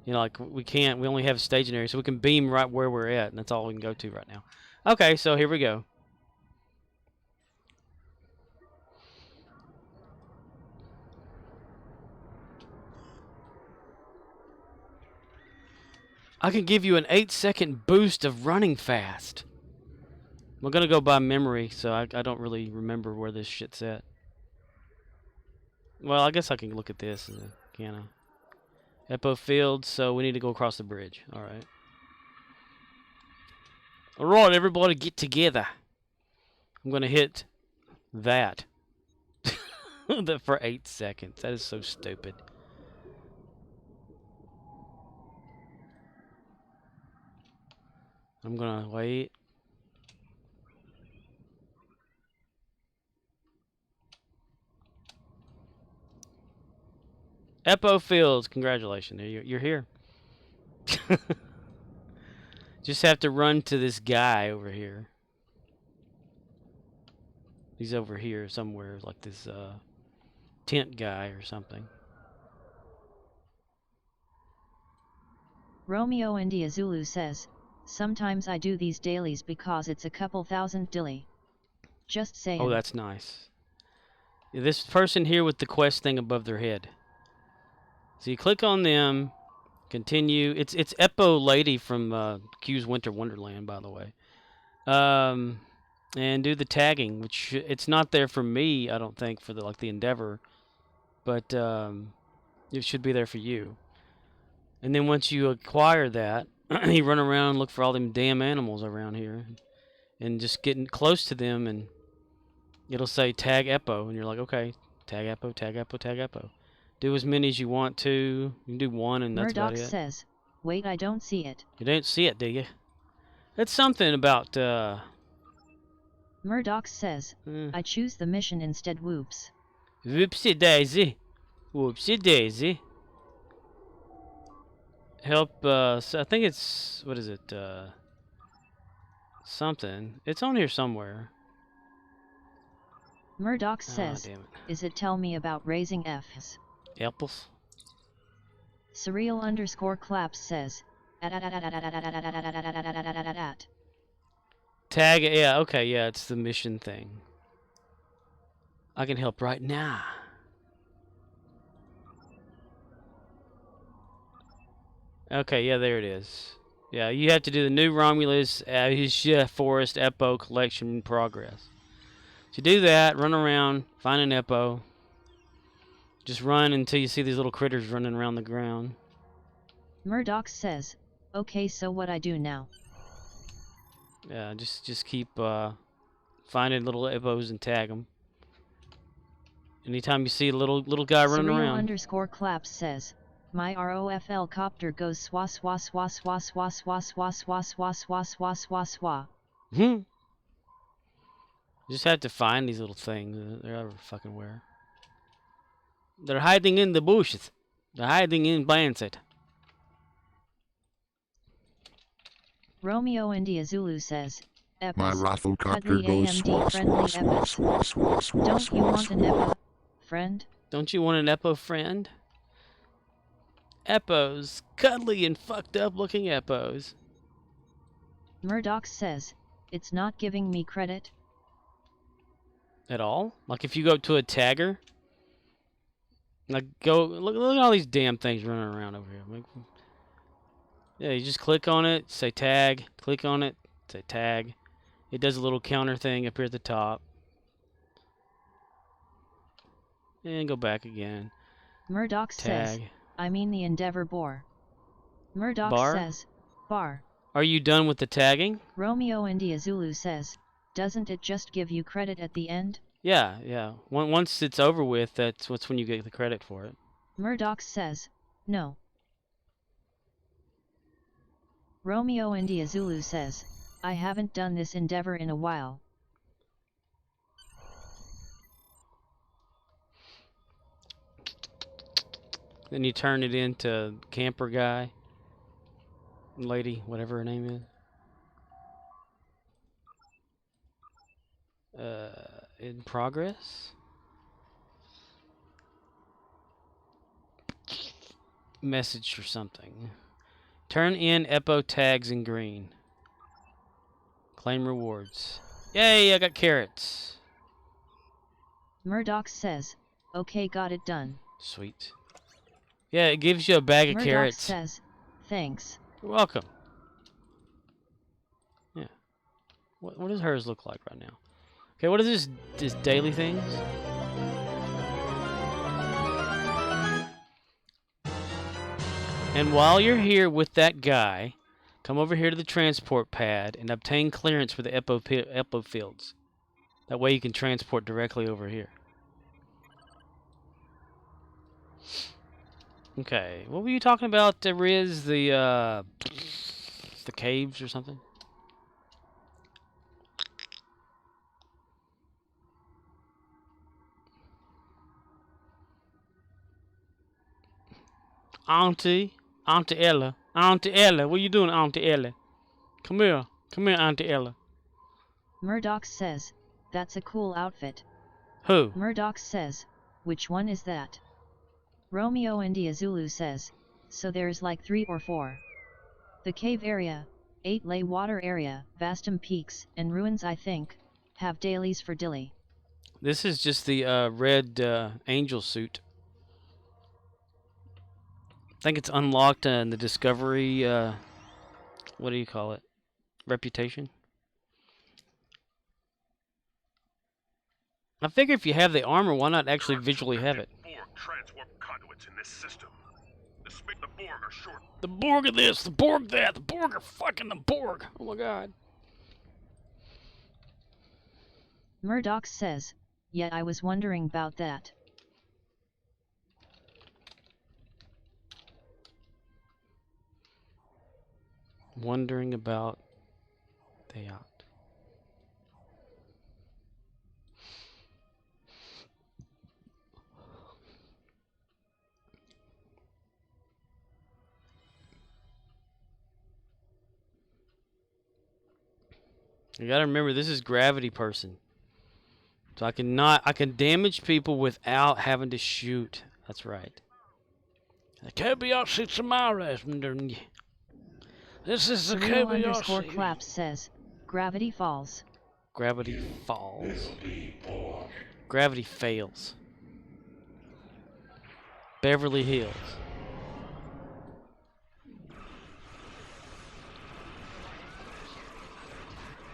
you know, like we only have a staging area, so we can beam right where we're at, and that's all we can go to right now. Okay, so here we go. I can give you an 8-second boost of running fast. I'm going to go by memory, so I don't really remember where this shit's at. Well, I guess I can look at this, can I? Epo Field, so we need to go across the bridge. Alright. Alright, everybody get together. I'm going to hit that. For 8 seconds. That is so stupid. I'm going to wait. Epo Fields, congratulations. You're here. Just have to run to this guy over here. He's over here somewhere, like this tent guy or something. Romeo India Zulu says, sometimes I do these dailies because it's a couple thousand dilly. Just saying. Oh, that's nice. This person here with the quest thing above their head. So you click on them, continue. It's Epo Lady from Q's Winter Wonderland, by the way. And do the tagging, which it's not there for me, I don't think, for the Endeavor, but it should be there for you. And then once you acquire that, you run around and look for all them damn animals around here, and just getting close to them, and it'll say tag Epo, and you're like, okay, tag Epo, tag Epo, tag Epo. Do as many as you want to. You can do one, and that's Murdoch about it. says, wait, I don't see it. You don't see it, do you? That's something about Murdoch says, I choose the mission instead. Whoops. Whoopsie daisy. Whoopsie daisy. Help, so I think it's, what is it, something. It's on here somewhere. Murdoch says, damn it. is it tell me about raising Fs? Apples. Surreal_claps says, Tag, yeah, okay, yeah, it's the mission thing. I can help right now. Okay, yeah, there it is. Yeah, you have to do the new Romulus Forest Epo collection in progress. To do that, run around, find an Epo. Just run until you see these little critters running around the ground. Murdoch says, okay, so what I do now? Yeah, just keep finding little Epos and tag them. Anytime you see a little guy running around. Surreal_claps says, my ROFL copter goes swa swa swa swa swa swa swa swa swa swa swa swa swa. You just have to find these little things. They're ever fucking where. They're hiding in the bushes. They're hiding in Blanset. Romeo India Zulu says, Epis, My rifle copter cuddly goes AMD swa friendly swa swa Epis. swa swa swa Don't you swa want an swa. Epa, friend? Don't you want an Epo friend? Epos. Cuddly and fucked up looking Epos. Murdoch says, it's not giving me credit. At all? Like if you go to a tagger? Like go look at all these damn things running around over here. Like, yeah, you just click on it, say tag, click on it, say tag. It does a little counter thing up here at the top. And go back again. Murdoch says, Tag. I mean the Endeavor Boar. Murdoch Bar? says, bar. Are you done with the tagging? Romeo India Zulu says, doesn't it just give you credit at the end? Yeah, yeah. Once it's over with, that's when you get the credit for it. Murdoch says, no. Romeo India Zulu says, I haven't done this endeavor in a while. Then you turn it into camper guy, lady, whatever her name is. In progress. Message or something. Turn in Epo tags in green. Claim rewards. Yay, I got carrots. Murdoch says, okay, got it done. Sweet. Yeah, it gives you a bag of Murdoch carrots. says, thanks. You're welcome. Yeah. What does hers look like right now? Okay, what is this daily things? And while you're here with that guy, come over here to the transport pad and obtain clearance for the Epo fields. That way you can transport directly over here. Okay, what were you talking about, Riz? The caves or something? Auntie Ella, what you doing, Auntie Ella? Come here, Auntie Ella. Murdoch says, that's a cool outfit. Who? Murdoch says, which one is that? Romeo India Zulu says, so there's like 3 or 4. The cave area, 8 lay water area, Vastum peaks, and ruins I think, have dailies for Dilly. This is just the red angel suit. I think it's unlocked in the discovery, what do you call it? Reputation? I figure if you have the armor, why not actually visually have it? Borg transwarp conduits in this system. The Borg are short. The Borg of this, the Borg that, the Borg are fucking the Borg. Oh my god. Murdoch says, yeah, I was wondering about that. Wondering about the yacht. You gotta remember, this is gravity person. So I can damage people without having to shoot. That's right. Kobayashi tomorrow. This is the Surreal Kobayashi. _claps says, Gravity Falls. Gravity falls. Gravity fails. Beverly Hills.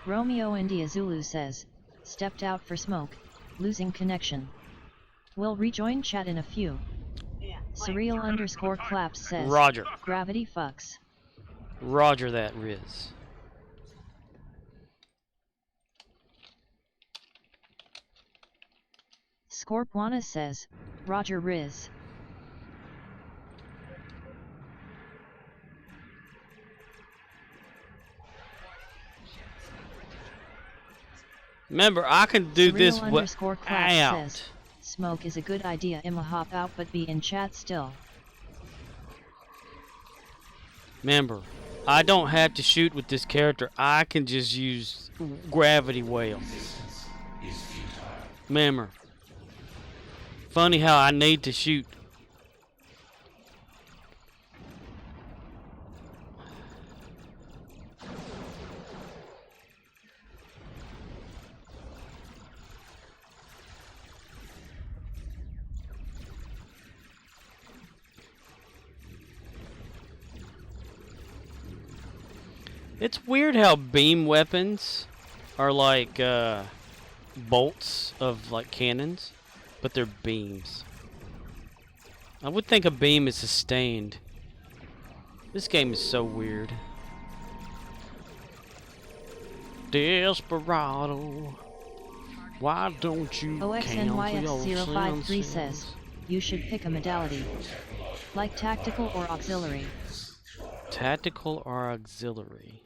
Romeo India Zulu says, stepped out for smoke, losing connection. Will rejoin chat in a few. Surreal _claps says, Roger. Gravity fucks. Roger that, Riz. Scorpwana says, Roger Riz. Remember, I can do this _claps out. says, smoke is a good idea. I'ma hop out but be in chat still. Remember, I don't have to shoot with this character. I can just use gravity whale. Remember. Funny how I need to shoot. It's weird how beam weapons are like bolts of like cannons, but they're beams. I would think a beam is sustained. This game is so weird. Desperado, why don't you OXNYX053 says, you should pick a modality. Like tactical or auxiliary. Tactical or auxiliary?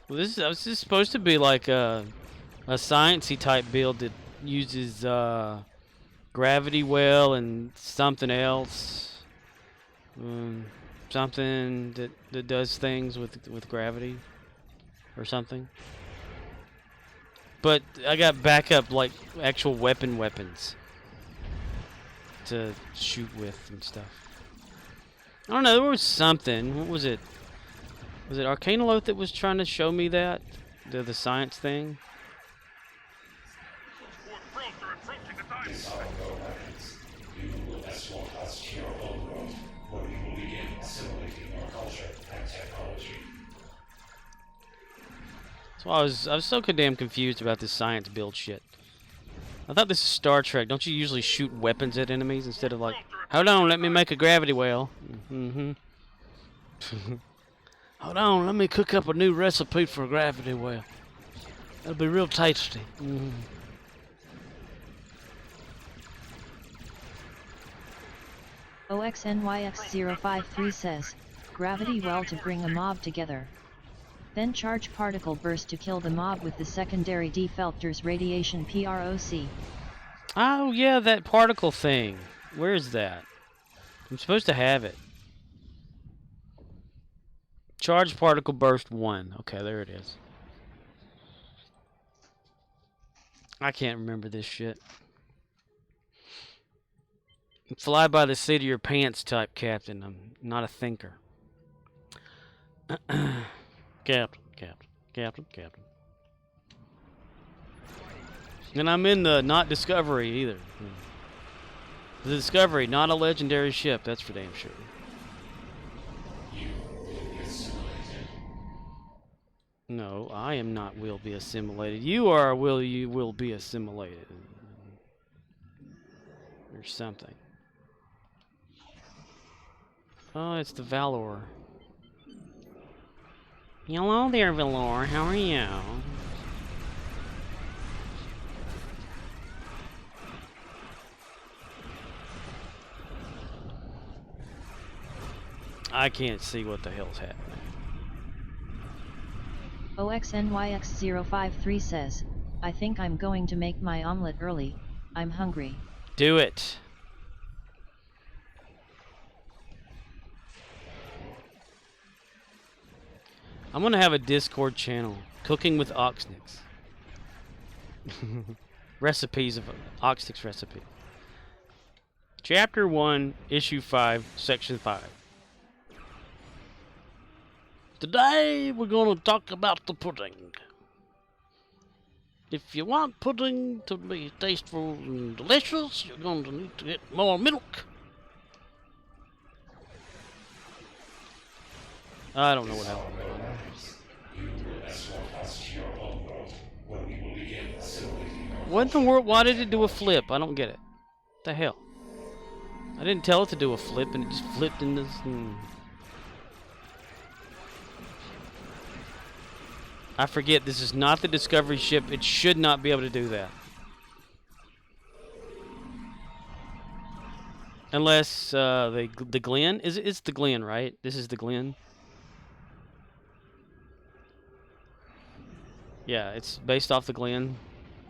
Well, this is supposed to be like a sciencey type build that uses gravity well and something else, something that does things with gravity or something. But I got backup like actual weapons to shoot with and stuff. I don't know, there was something. What was it? Was it Arcanaloth that was trying to show me that? The science thing? So I was so damn confused about this science build shit. I thought this is Star Trek. Don't you usually shoot weapons at enemies instead of like, hold on, let me make a gravity well. Hold on, let me cook up a new recipe for a gravity well. That'll be real tasty. OXNYX053 says, gravity well to bring a mob together. Then charge particle burst to kill the mob with the secondary deflector's radiation PROC. Oh yeah, that particle thing. Where is that? I'm supposed to have it. Charge particle burst 1. Okay, there it is. I can't remember this shit. Fly by the seat of your pants type captain. I'm not a thinker. Captain. And I'm in the not Discovery either. The Discovery, not a legendary ship, that's for damn sure. No, I am not will be assimilated. You are you will be assimilated. Or something. Oh, it's the Valor. Hello there, Valor. How are you? I can't see what the hell's happening. OXNYX053 says, I think I'm going to make my omelet early. I'm hungry. Do it. I'm gonna have a Discord channel Cooking with Oxnix. Recipes of Oxnix recipe. Chapter 1, Issue 5, Section 5. Today we're going to talk about the pudding. If you want pudding to be tasteful and delicious, you're going to need to get more milk. I don't know what happened. What in the world? Why did it do a flip? I don't get it. What the hell? I didn't tell it to do a flip, and it just flipped in this. I forget, this is not the Discovery ship. It should not be able to do that. Unless the Glen. It's the Glen, right? This is the Glen. Yeah, it's based off the Glen.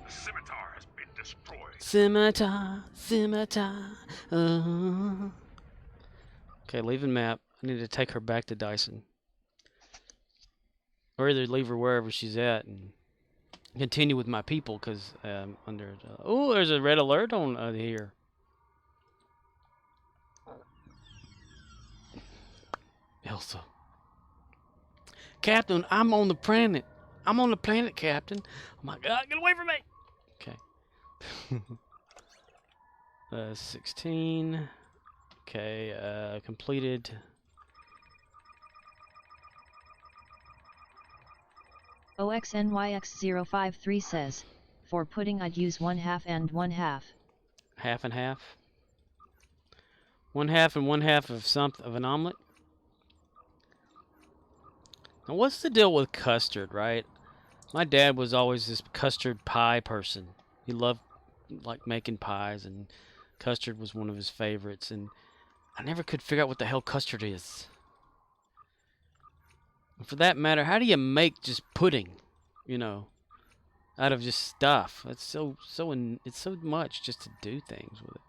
The scimitar has been destroyed. Scimitar, scimitar. Okay, leaving map. I need to take her back to Dyson. Or either leave her wherever she's at and continue with my people, because under... oh, there's a red alert on here. Elsa. Captain, I'm on the planet. I'm on the planet, Captain. Oh my God, get away from me! Okay. 16. Okay, completed... OXNYX053 says, for pudding I'd use 1/2 and 1/2. Half and half? 1/2 and 1/2 of something, of an omelet? Now what's the deal with custard, right? My dad was always this custard pie person. He loved like making pies, and custard was one of his favorites, and I never could figure out what the hell custard is. And for that matter, how do you make just pudding, you know, out of just stuff? It's it's so much just to do things with it.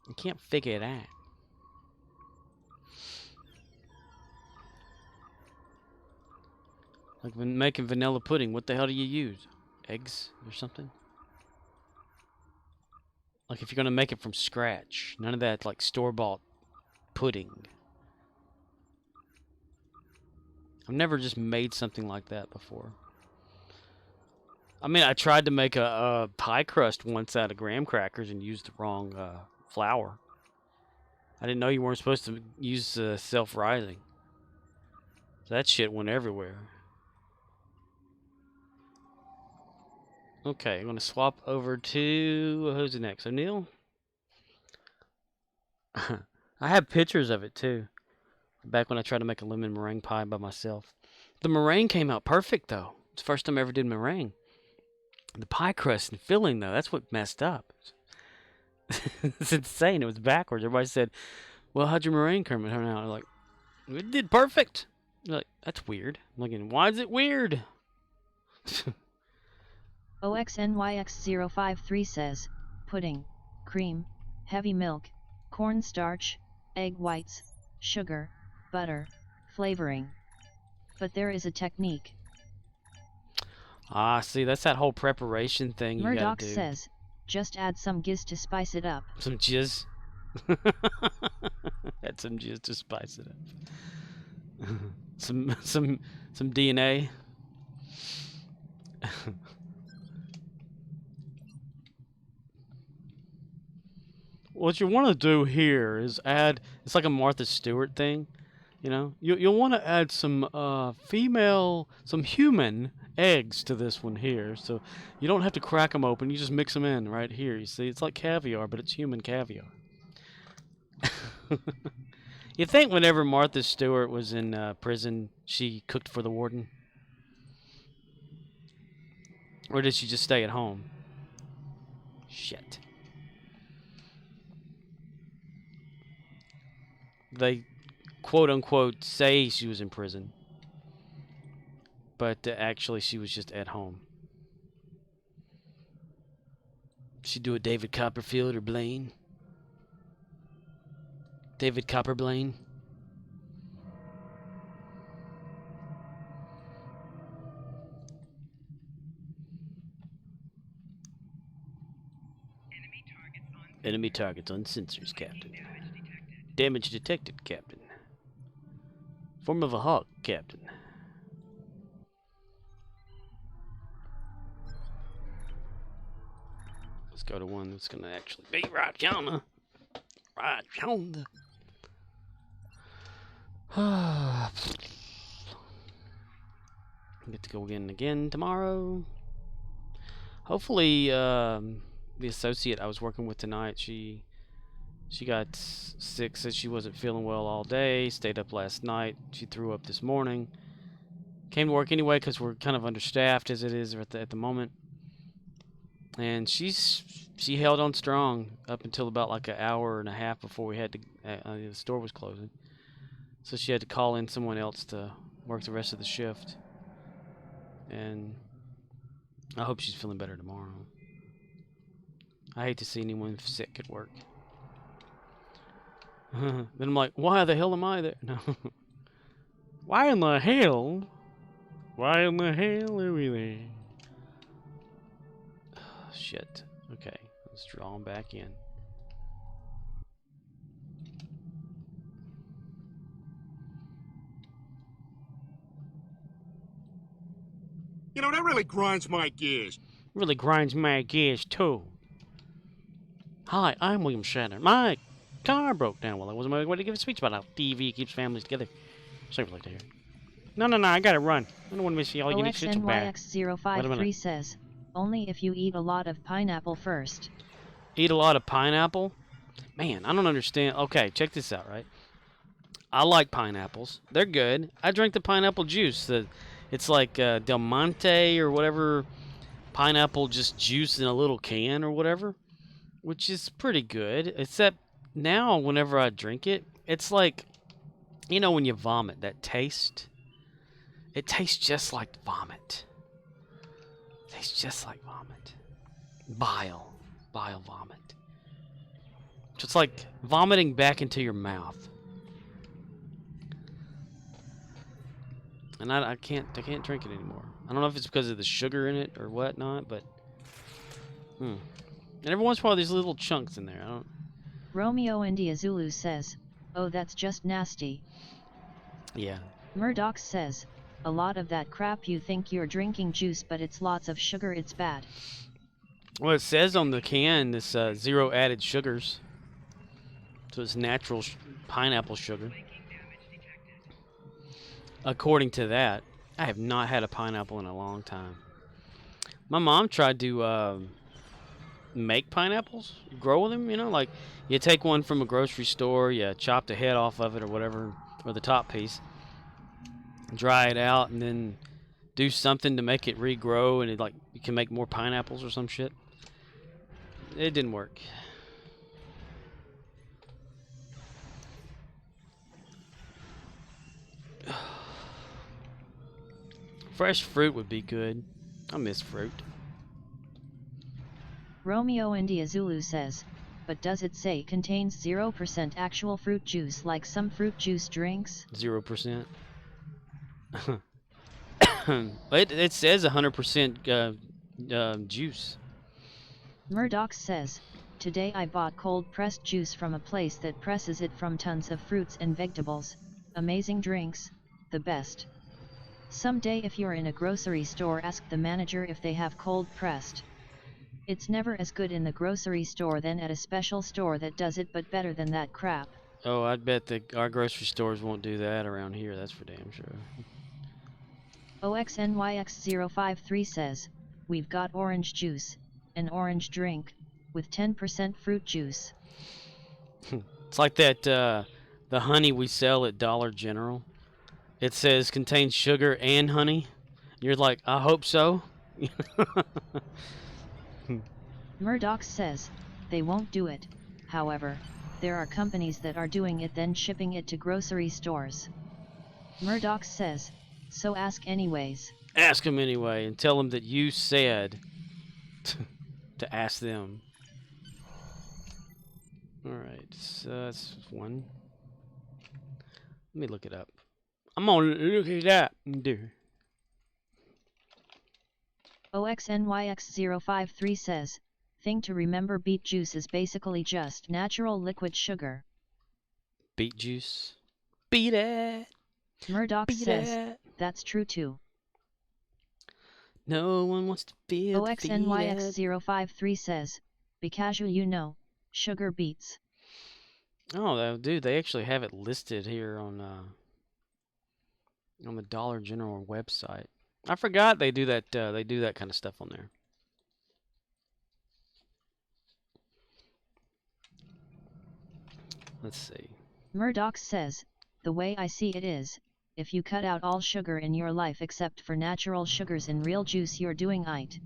You can't figure it out. Like when making vanilla pudding, what the hell do you use? Eggs or something? Like if you're gonna make it from scratch, none of that like store-bought pudding. I've never just made something like that before. I mean, I tried to make a pie crust once out of graham crackers and used the wrong flour. I didn't know you weren't supposed to use self-rising. So that shit went everywhere. Okay, I'm going to swap over to... who's next? O'Neill? I have pictures of it, too. Back when I tried to make a lemon meringue pie by myself. The meringue came out perfect, though. It's the first time I ever did meringue. The pie crust and filling, though, that's what messed up. It's insane. It was backwards. Everybody said, well, how'd your meringue turn out? I'm like, it did perfect. They're like, that's weird. I'm like, why is it weird? OXNYX053 says, pudding, cream, heavy milk, cornstarch, egg whites, sugar, butter, flavoring. But there is a technique. Ah, see, that's that whole preparation thing you Murdoch gotta do. says, just add some giz to spice it up. Some jizz. Add some jizz to spice it up. some DNA. What you want to do here is add, it's like a Martha Stewart thing, you know? You'll want to add some some human eggs to this one here, so you don't have to crack them open, you just mix them in right here, you see? It's like caviar, but it's human caviar. You think whenever Martha Stewart was in prison, she cooked for the warden? Or did she just stay at home? Shit. They quote-unquote say she was in prison, but actually she was just at home. She'd do a David Copperfield or Blaine. David Copperblaine. Enemy targets on sensors, Captain. Damage detected, Captain. Form of a hawk, Captain. Let's go to one that's gonna actually be right yonder. Right yonder. Get to go again tomorrow. Hopefully, the associate I was working with tonight, she got sick, said she wasn't feeling well all day, stayed up last night. She threw up this morning. Came to work anyway because we're kind of understaffed as it is at the moment. And she held on strong up until about like an hour and a half before we had to the store was closing. So she had to call in someone else to work the rest of the shift. And I hope she's feeling better tomorrow. I hate to see anyone sick at work. Then I'm like, why the hell am I there? No. Why in the hell? Why in the hell are we there? Shit. Okay, let's draw them back in. You know, that really grinds my gears. Really grinds my gears too. Hi, I'm William Shatner. My car broke down while I was on my way to give a speech about how TV keeps families together. Sorry, like to hear. No, I gotta run. I don't want to miss you all. You need shit so bad. OXNYX053 says, only if you eat a lot of pineapple first. Eat a lot of pineapple? Man, I don't understand. Okay, check this out, right? I like pineapples. They're good. I drink the pineapple juice. It's like Del Monte or whatever pineapple just juice in a little can or whatever, which is pretty good. Except now whenever I drink it, it's like, you know when you vomit, that taste? It tastes just like vomit. It tastes just like vomit. Bile vomit. So it's like vomiting back into your mouth. And I can't drink it anymore. I don't know if it's because of the sugar in it or whatnot, but and every once in a while there's little chunks in there. I don't. Romeo India Zulu says, oh, that's just nasty. Yeah. Murdoch says, a lot of that crap, you think you're drinking juice but it's lots of sugar, it's bad. Well, it says on the can this 0 added sugars. So it's natural pineapple sugar. According to that, I have not had a pineapple in a long time. My mom tried to make pineapples, grow them, you know, like you take one from a grocery store, you chop the head off of it or whatever, or the top piece, dry it out, and then do something to make it regrow, and it like you can make more pineapples or some shit. It didn't work. Fresh fruit would be good. I miss fruit. Romeo India Zulu says, but does it say contains 0% actual fruit juice like some fruit juice drinks? 0%. It says 100% juice. Murdoch says, today I bought cold pressed juice from a place that presses it from tons of fruits and vegetables. Amazing drinks, the best. Someday if you're in a grocery store, ask the manager if they have cold pressed. It's never as good in the grocery store than at a special store that does it, but better than that crap. Oh, I'd bet our grocery stores won't do that around here, that's for damn sure. OXNYX053 says, we've got orange juice, an orange drink, with 10% fruit juice. It's like that, the honey we sell at Dollar General. It says contains sugar and honey. You're like, I hope so. Murdoch says, they won't do it. However, there are companies that are doing it then shipping it to grocery stores. Murdoch says, so ask anyways. Ask them anyway and tell them that you said to ask them. Alright, so that's one. Let me look it up. I'm gonna look it up, dude. OXNYX053 says, Thing to remember: beet juice is basically just natural liquid sugar. Beet juice. Beat it. Murdoch Beat says, it. that's true too. No one wants to feel OXNYX053 says, because you know, sugar beets. Oh, dude, they actually have it listed here on the Dollar General website. I forgot they do that. They do that kind of stuff on there. Let's see. Murdoch says, the way I see it is, if you cut out all sugar in your life except for natural sugars in real juice, you're doing it.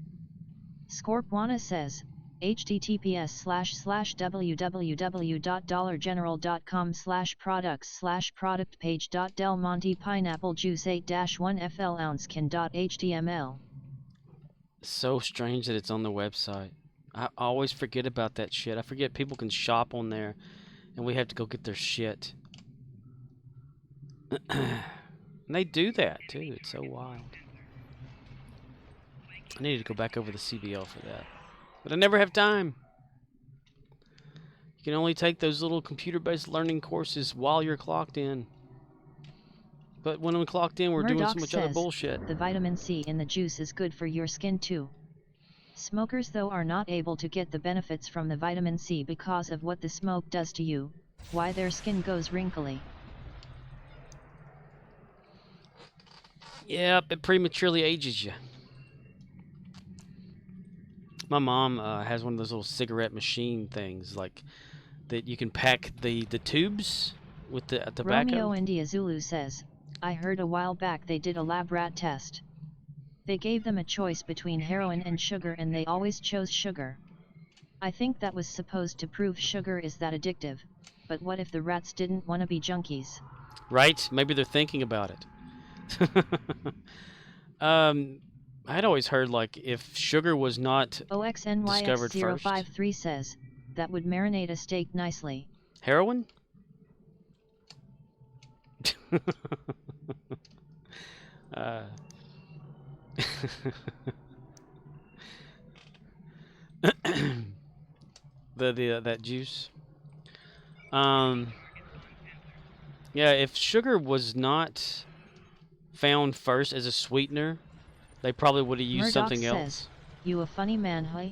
Scorpwana says, https://www.dollargeneral.com/products/product page.del Monte pineapple juice 8-1 FL ounce can.html. So strange that it's on the website. I always forget about that shit. I forget people can shop on there, and we have to go get their shit. And they do that too. It's so wild. I need to go back over the CBL for that, but I never have time. You can only take those little computer-based learning courses while you're clocked in. But when I'm clocked in, we're doing so much other bullshit. The vitamin C in the juice is good for your skin too. Smokers, though, are not able to get the benefits from the vitamin C because of what the smoke does to you, why their skin goes wrinkly. Yep, it prematurely ages you. My mom has one of those little cigarette machine things, like that you can pack the tubes with the tobacco. Romeo India Zulu says, I heard a while back they did a lab rat test. They gave them a choice between heroin and sugar, and they always chose sugar. I think that was supposed to prove sugar is that addictive, but what if the rats didn't want to be junkies? Right? Maybe they're thinking about it. I'd always heard, like, if sugar was not discovered first. OXNYX053 says, that would marinate a steak nicely. Heroin? That juice. Yeah, if sugar was not found first as a sweetener, they probably would have used Murdoch something says, else. You a funny man, huh?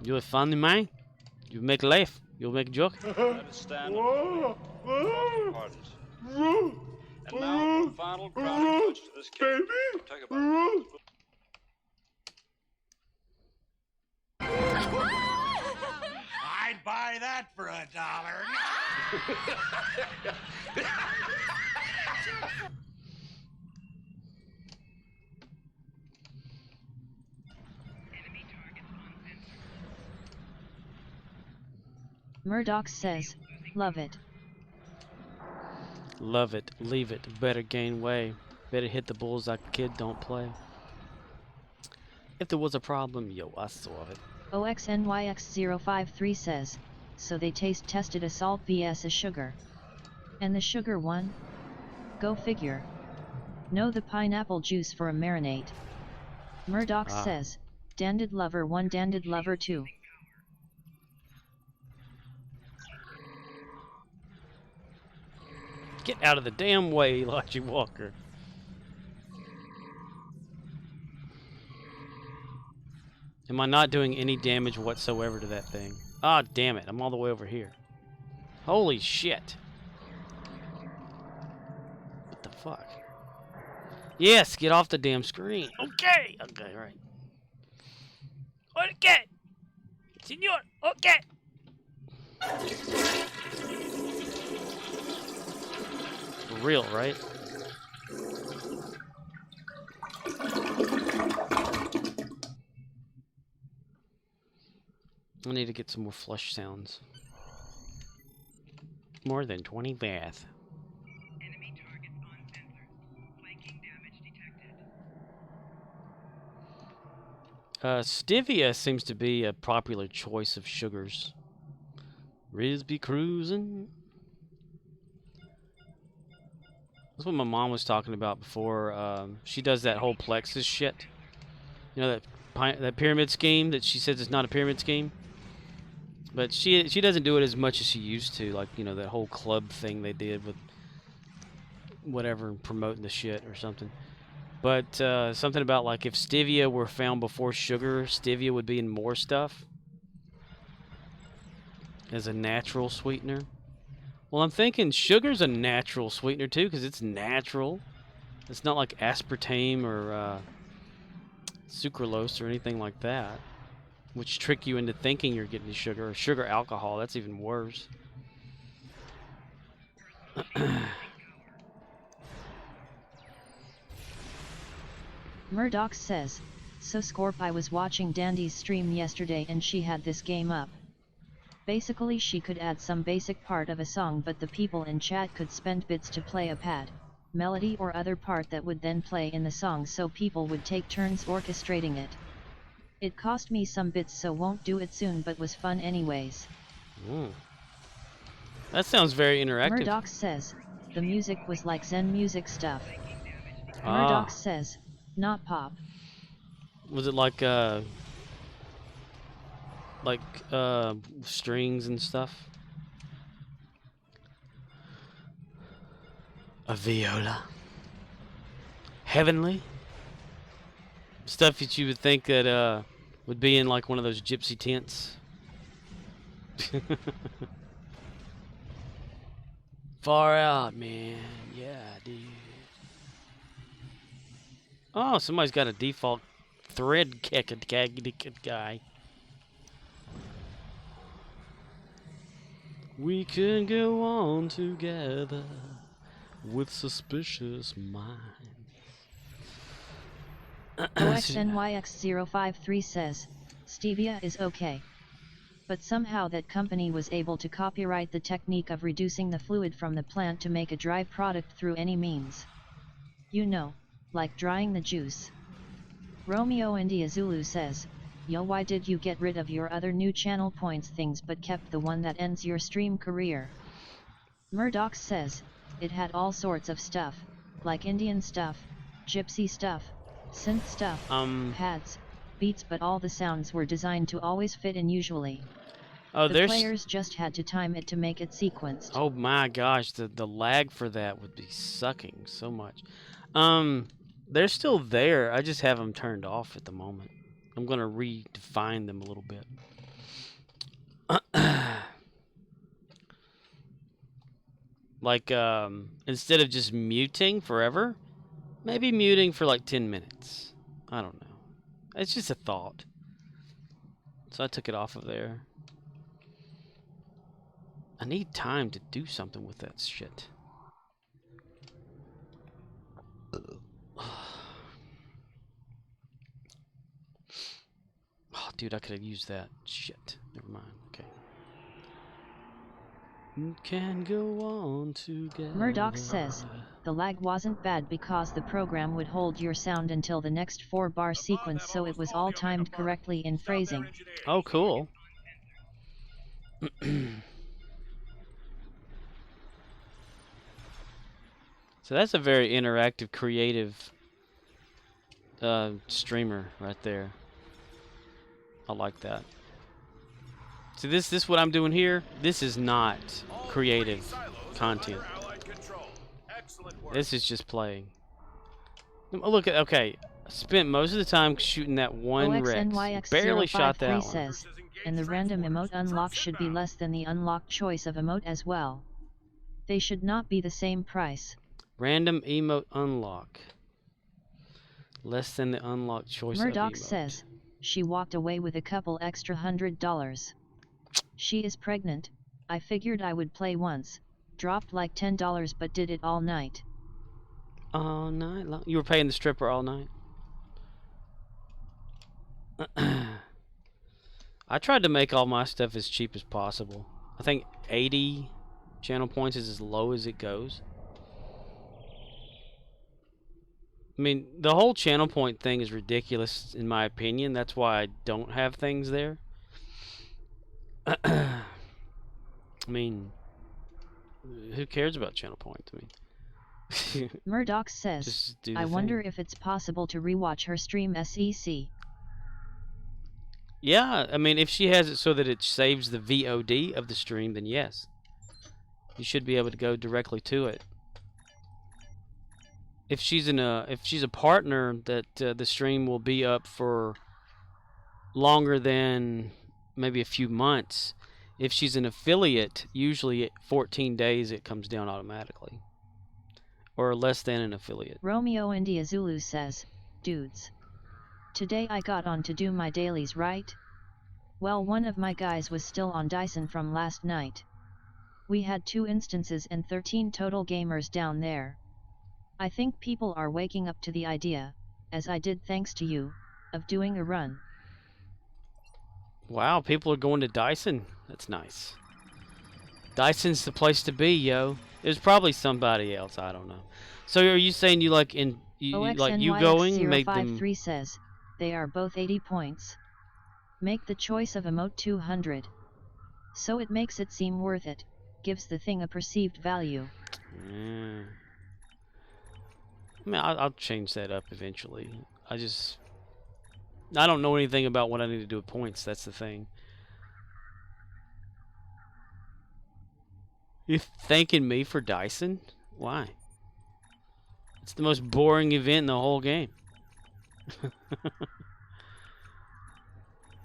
You a funny man? You make laugh. You make joke. Understandable. Pardons. And now for a final crowning touch to this case. Take a bite. I'd buy that for $1. Murdoch says, love it. Love it. Leave it. Better gain weight. Better hit the bullseye. Kid, don't play. If there was a problem, yo, I solve it. OXNYX053 says, so they taste tested a salt vs a sugar. And the sugar won? Go figure. No, the pineapple juice for a marinade. Murdoch says, Danded Lover 1, Danded Lover 2. Get out of the damn way, Elijah Walker. Am I not doing any damage whatsoever to that thing? Ah, damn it. I'm all the way over here. Holy shit. What the fuck? Yes, get off the damn screen. Okay. Okay, right. Okay. Senor, okay. For real, right? I need to get some more flush sounds. More than 20 bath. Enemy targets on sensors. Flanking damage detected. Stevia seems to be a popular choice of sugars. Riz be cruising. That's what my mom was talking about before. She does that whole Plexus shit. You know, that that pyramid scheme that she says is not a pyramid scheme. But she doesn't do it as much as she used to, like, you know, that whole club thing they did with whatever, promoting the shit or something. But something about, like, if stevia were found before sugar, stevia would be in more stuff as a natural sweetener. Well, I'm thinking sugar's a natural sweetener too, because it's natural. It's not like aspartame or sucralose or anything like that, which trick you into thinking you're getting sugar, or sugar alcohol. That's even worse. Murdoch says, so Scorp, I was watching Dandy's stream yesterday and she had this game up. Basically she could add some basic part of a song, but the people in chat could spend bits to play a pad, melody or other part that would then play in the song, so people would take turns orchestrating it. It cost me some bits, so won't do it soon, but was fun anyways. That sounds very interactive. Murdoch says, the music was like Zen music stuff. Murdoch says, not pop. Was it like strings and stuff? A viola. Heavenly? Stuff that you would think that would be in like one of those gypsy tents. Far out, man. Yeah, dude. Oh, somebody's got a default thread guy. We can go on together with suspicious minds. OXNYX053 says, stevia is okay. But somehow that company was able to copyright the technique of reducing the fluid from the plant to make a dry product through any means. You know, like drying the juice. Romeo India Zulu says, yo, why did you get rid of your other new channel points things but kept the one that ends your stream career? Murdoch says, it had all sorts of stuff, like Indian stuff, gypsy stuff, synth stuff, pads, beats, but all the sounds were designed to always fit in usually. Oh, the players just had to time it to make it sequenced. Oh my gosh, the lag for that would be sucking so much. They're still there. I just have them turned off at the moment. I'm gonna redefine them a little bit. Like, instead of just muting forever, maybe muting for like 10 minutes. I don't know. It's just a thought. So I took it off of there. I need time to do something with that shit. Oh, dude, I could have used that. Shit. Never mind. Okay. Can go on together. Murdoch says, the lag wasn't bad because the program would hold your sound until the next 4-bar sequence, so it was all timed correctly in phrasing. Oh, cool. So that's a very interactive, creative streamer right there. I like that. So this what I'm doing here, this is not creative content. This is just playing. Look at, okay, I spent most of the time shooting that one Rex. Barely shot that one. Says, and the random emote unlock should be less than the unlocked choice of emote as well. They should not be the same price. Random emote unlock. Less than the unlocked choice of emote. Murdoch says, she walked away with a couple extra $100. She is pregnant. I figured I would play once. Dropped like $10 but did it all night. All night long? You were paying the stripper all night? I tried to make all my stuff as cheap as possible. I think 80 channel points is as low as it goes. I mean, the whole channel point thing is ridiculous in my opinion. That's why I don't have things there. I mean, who cares about channel points? I mean, Murdoch says, I wonder if it's possible to rewatch her stream SEC. Yeah, I mean, if she has it so that it saves the VOD of the stream, then yes. You should be able to go directly to it. If she's a partner, that the stream will be up for longer than maybe a few months. If she's an affiliate, usually 14 days it comes down automatically. Or less than an affiliate. Romeo India Zulu says, dudes. Today I got on to do my dailies, right? Well, one of my guys was still on Dyson from last night. We had 2 instances and 13 total gamers down there. I think people are waking up to the idea, as I did thanks to you, of doing a run. Wow, people are going to Dyson. That's nice. Dyson's the place to be, yo. There's probably somebody else, I don't know. So are you saying you like you going make them 053 says, they are both 80 points. Make the choice of emote 200. So it makes it seem worth it, gives the thing a perceived value. Yeah. I mean, I'll change that up eventually. I don't know anything about what I need to do with points. That's the thing. You thanking me for Dyson? Why? It's the most boring event in the whole game.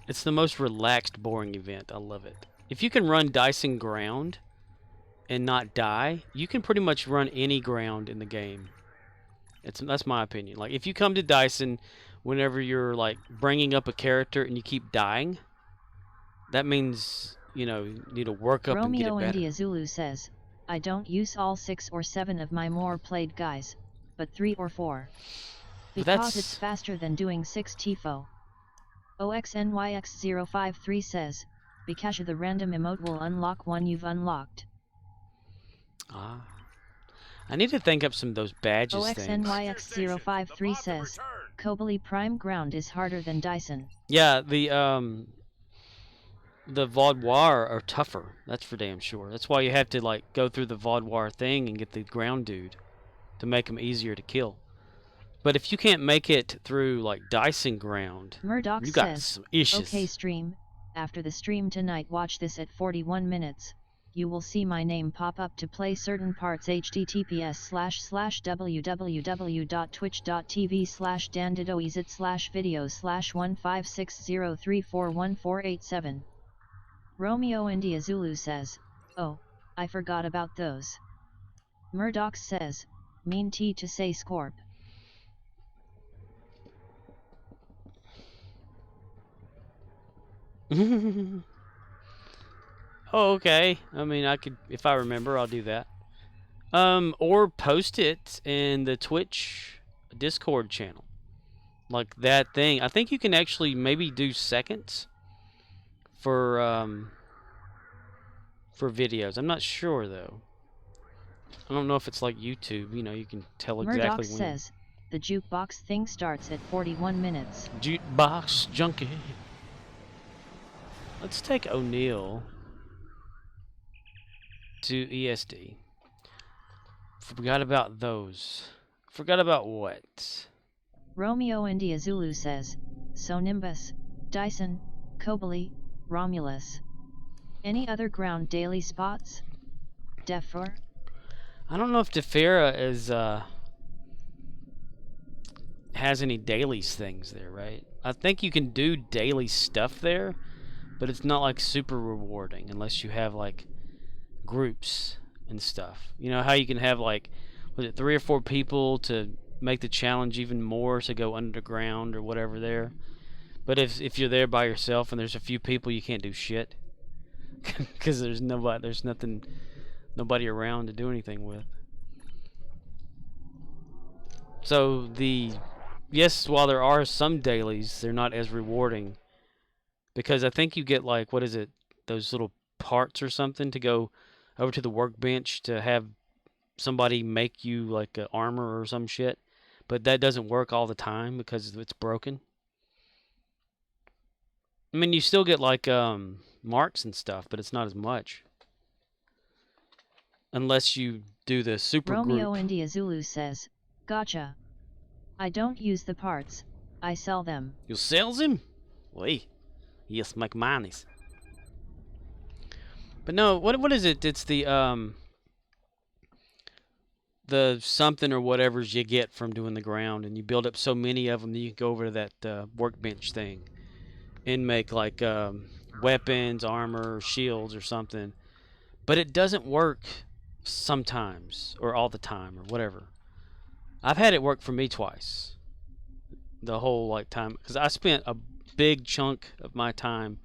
It's the most relaxed, boring event. I love it. If you can run Dyson ground and not die, you can pretty much run any ground in the game. That's my opinion. Like, if you come to Dyson whenever you're like bringing up a character and you keep dying, that means, you know, you need to work up and get it Romeo better. India Zulu says, I don't use all 6 or 7 of my more played guys, but 3 or 4. Because it's faster than doing 6 TIFO. OXNYX053 says, because the random emote will unlock one you've unlocked. Ah. I need to think up some of those badges things. OXNYX053 says, Kobali Prime Ground is harder than Dyson. Yeah, the Vaudoir are tougher. That's for damn sure. That's why you have to like go through the Vaudoir thing and get the ground dude to make them easier to kill. But if you can't make it through like Dyson ground, Murdoch you got says, some issues. Okay stream, after the stream tonight watch this at 41 minutes. You will see my name pop up to play certain parts. https://www.twitch.tv/dandidoizit/videos/15603414887. Romeo India Zulu says, oh, I forgot about those. Murdoch says, mean tea to say Scorp. Oh, okay. I mean, I could, if I remember, I'll do that. Or post it in the Twitch Discord channel. Like that thing. I think you can actually maybe do seconds for videos. I'm not sure though. I don't know if it's like YouTube, you know, you can tell exactly Murdoch when. says, the jukebox thing starts at 41 minutes. Jukebox junkie. Let's take O'Neill to ESD. Forgot about those. Forgot about what? Romeo India Zulu says, so Nimbus, Dyson, Kobali, Romulus. Any other ground daily spots? Defer? I don't know if Defera is has any dailies things there, right? I think you can do daily stuff there, but it's not like super rewarding unless you have like groups and stuff. You know how you can have like, was it 3 or 4 people to make the challenge even more, to go underground or whatever there. But if you're there by yourself and there's a few people, you can't do shit because there's nobody around to do anything with. So yes, while there are some dailies, they're not as rewarding because I think you get like, what is it, those little parts or something to go over to the workbench to have somebody make you like an armor or some shit, but that doesn't work all the time because it's broken. I mean, you still get like marks and stuff, but it's not as much unless you do the super Romeo group. India Zulu says, gotcha. I don't use the parts, I sell them. You sells him? Wait, Yes, McManus. But no, what is it? It's the something or whatever's you get from doing the ground, and you build up so many of them that you can go over to that workbench thing and make like weapons, armor, shields, or something. But it doesn't work sometimes or all the time or whatever. I've had it work for me twice. The whole like time, because I spent a big chunk of my time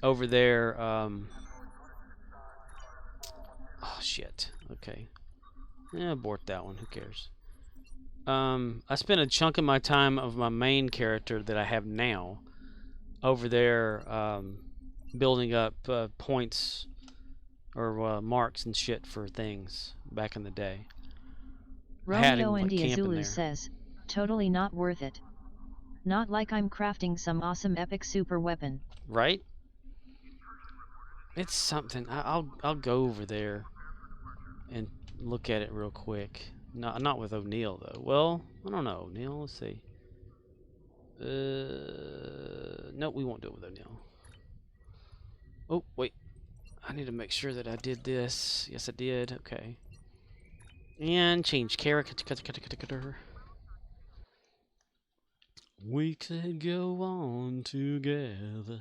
over there. Oh shit. Okay. Yeah, abort that one. Who cares? I spent a chunk of my time of my main character that I have now over there building up points or marks and shit for things back in the day. Romeo India Zulu says, totally not worth it. Not like I'm crafting some awesome epic super weapon. Right? It's something. I'll go over there and look at it real quick. Not with O'Neill though. Well, I don't know. O'Neill, let's see. No, we won't do it with O'Neill. Oh, wait. I need to make sure that I did this. Yes, I did. Okay. And change character. We could go on together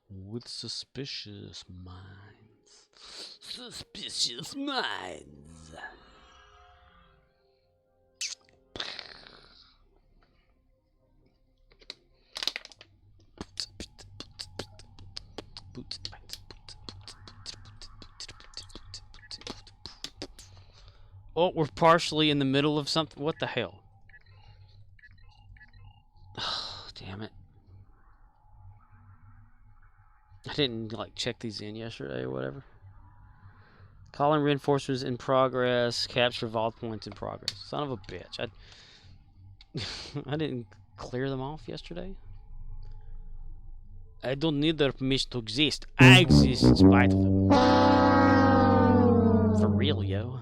with suspicious minds. Suspicious minds. Oh, we're partially in the middle of something. What the hell? Oh, damn it. I didn't, like, check these in yesterday or whatever. Calling reinforcements in progress. Capture vault points in progress. Son of a bitch. I didn't clear them off yesterday. I don't need their permission to exist. I exist in spite of them. For real, yo.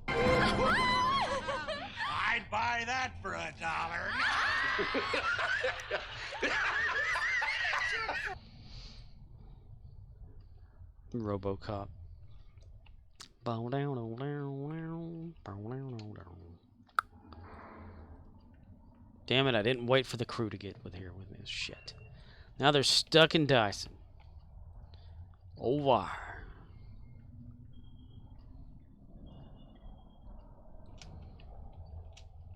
I'd buy that for $1. RoboCop. Damn it, I didn't wait for the crew to get here with me. Shit. Now they're stuck in Dyson. Over.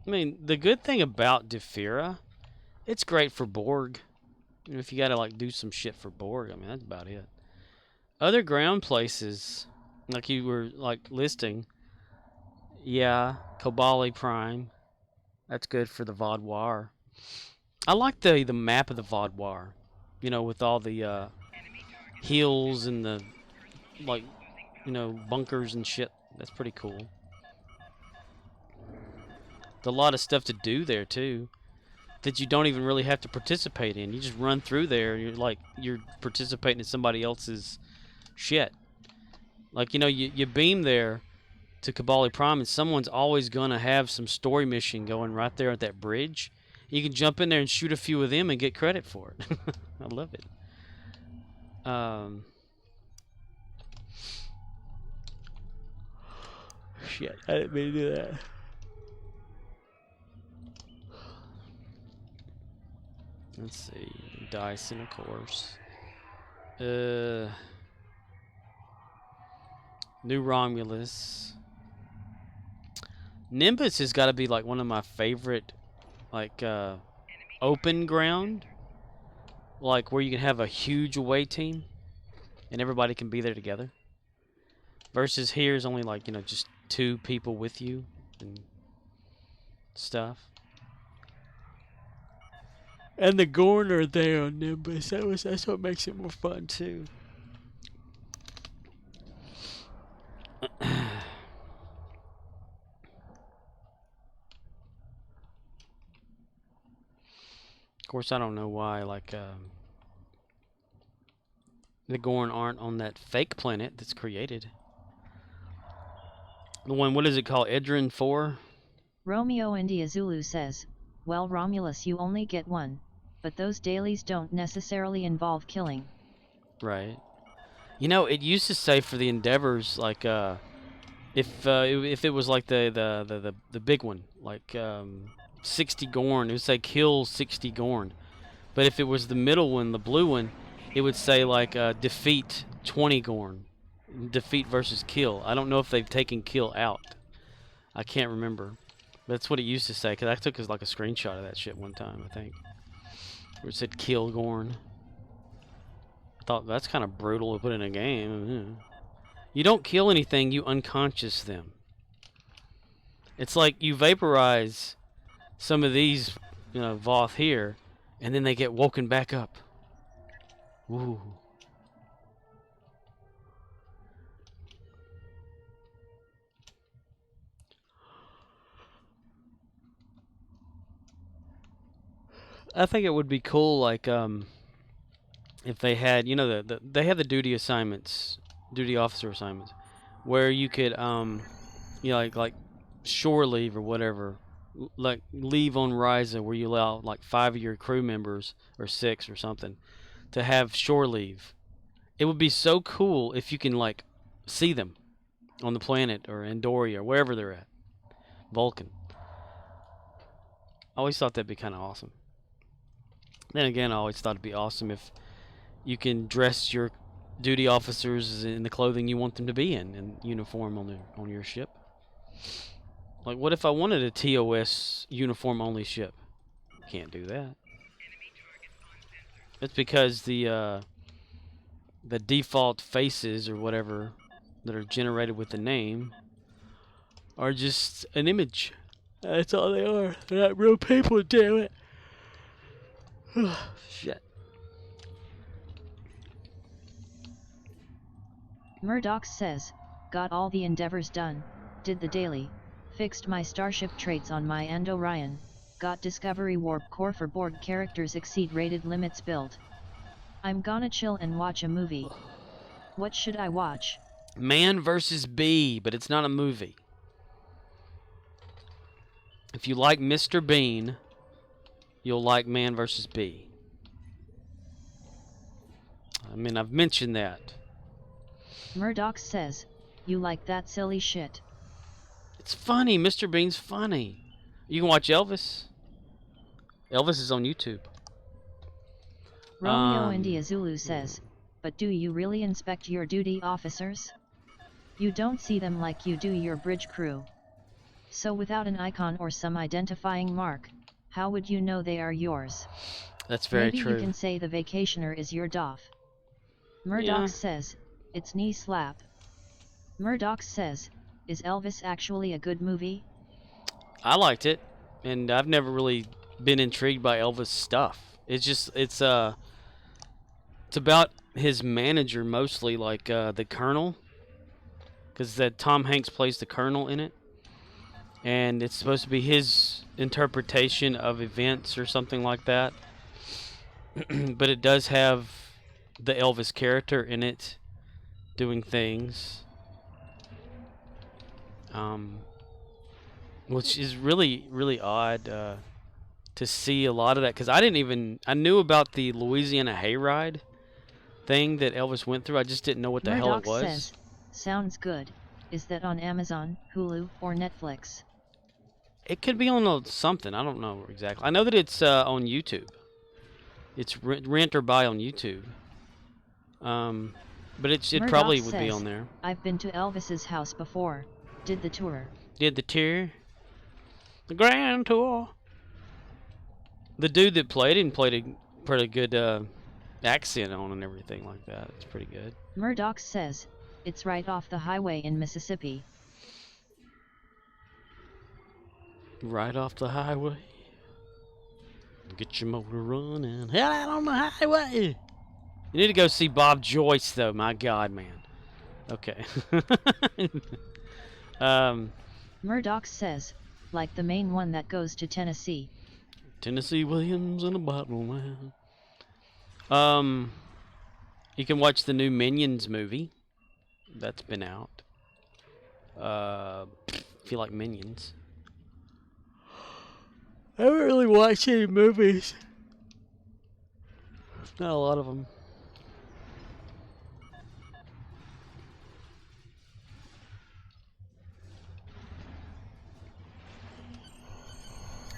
I mean, the good thing about Defira, it's great for Borg. You know, if you gotta like do some shit for Borg, I mean that's about it. Other ground places, like you were like listing, yeah, Kobali Prime. That's good for the Vodwar. I like the map of the Vodwar. You know, with all the hills and the like, you know, bunkers and shit. That's pretty cool. There's a lot of stuff to do there too that you don't even really have to participate in. You just run through there and you're participating in somebody else's shit. Like, you know, you beam there to Kobali Prime and someone's always gonna have some story mission going right there at that bridge. You can jump in there and shoot a few of them and get credit for it. I love it. Shit, I didn't mean to do that. Let's see. Dyson, of course. New Romulus. Nimbus has got to be like one of my favorite, like, open ground. Like where you can have a huge away team and everybody can be there together. Versus here is only like, you know, just 2 people with you and stuff. And the Gorn are there on Nimbus. That's what makes it more fun too. Of course, I don't know why, like, the Gorn aren't on that fake planet that's created. The one, what is it called? Edrin 4? Romeo India Zulu says, well Romulus you only get one, but those dailies don't necessarily involve killing. Right. You know, it used to say for the Endeavors, like, if it was like the big one, like 60 Gorn, it would say kill 60 Gorn. But if it was the middle one, the blue one, it would say like defeat 20 Gorn. Defeat versus kill. I don't know if they've taken kill out. I can't remember. That's what it used to say, because I took like a screenshot of that shit one time, I think. Where it said kill Gorn. I thought that's kind of brutal to put in a game. You don't kill anything, you unconscious them. It's like you vaporize some of these, Voth here, and then they get woken back up. Ooh. I think it would be cool, like, if they had, they have the duty assignments, duty officer assignments, where you could, like shore leave or whatever, like leave on Ryza, where you allow like 5 of your crew members or 6 or something to have shore leave. It would be so cool if you can like see them on the planet or Andoria or wherever they're at, Vulcan. I always thought that'd be kind of awesome. Then again, I always thought it'd be awesome if you can dress your duty officers in the clothing you want them to be in uniform on your ship. Like, what if I wanted a TOS uniform-only ship? Can't do that. It's because the default faces or whatever that are generated with the name are just an image. That's all they are. They're not real people, damn it. Shit. Murdoch says, got all the endeavors done, did the daily, fixed my starship traits on my Andorian, got Discovery Warp Core for board characters exceed rated limits build. I'm gonna chill and watch a movie. What should I watch? Man vs. Bee, but it's not a movie. If you like Mr. Bean, you'll like Man vs. Bee. I mean, I've mentioned that. Murdoch says, you like that silly shit. It's funny. Mr. Bean's funny. You can watch Elvis. Elvis is on YouTube. Romeo India Zulu says, but do you really inspect your duty officers? You don't see them like you do your bridge crew. So without an icon or some identifying mark, how would you know they are yours? That's very Maybe true. Maybe you can say the vacationer is your DOF. Murdoch says, it's knee slap. Murdoch says, is Elvis actually a good movie? I liked it, and I've never really been intrigued by Elvis stuff. It's about his manager mostly, like the Colonel, because Tom Hanks plays the Colonel in it, and it's supposed to be his interpretation of events or something like that. But it does have the Elvis character in it doing things, which is really, really odd to see a lot of that, because I knew about the Louisiana Hayride thing that Elvis went through. I just didn't know what the hell it was. Says, sounds good. Is that on Amazon, Hulu, or Netflix? It could be on something. I don't know exactly. I know that it's on YouTube. It's rent or buy on YouTube. But it probably would be on there. I've been to Elvis's house before. Did the tour. Did the tour? The grand tour. The dude that played him played a pretty good accent on and everything like that. It's pretty good. Murdoch says, it's right off the highway in Mississippi. Right off the highway. Get your motor running. Hell out on the highway. You need to go see Bob Joyce, though. My God, man. Okay. Murdoch says, like the main one that goes to Tennessee. Tennessee Williams in a bottle, man. You can watch the new Minions movie. That's been out. If you like Minions. I haven't really watched any movies. Not a lot of them.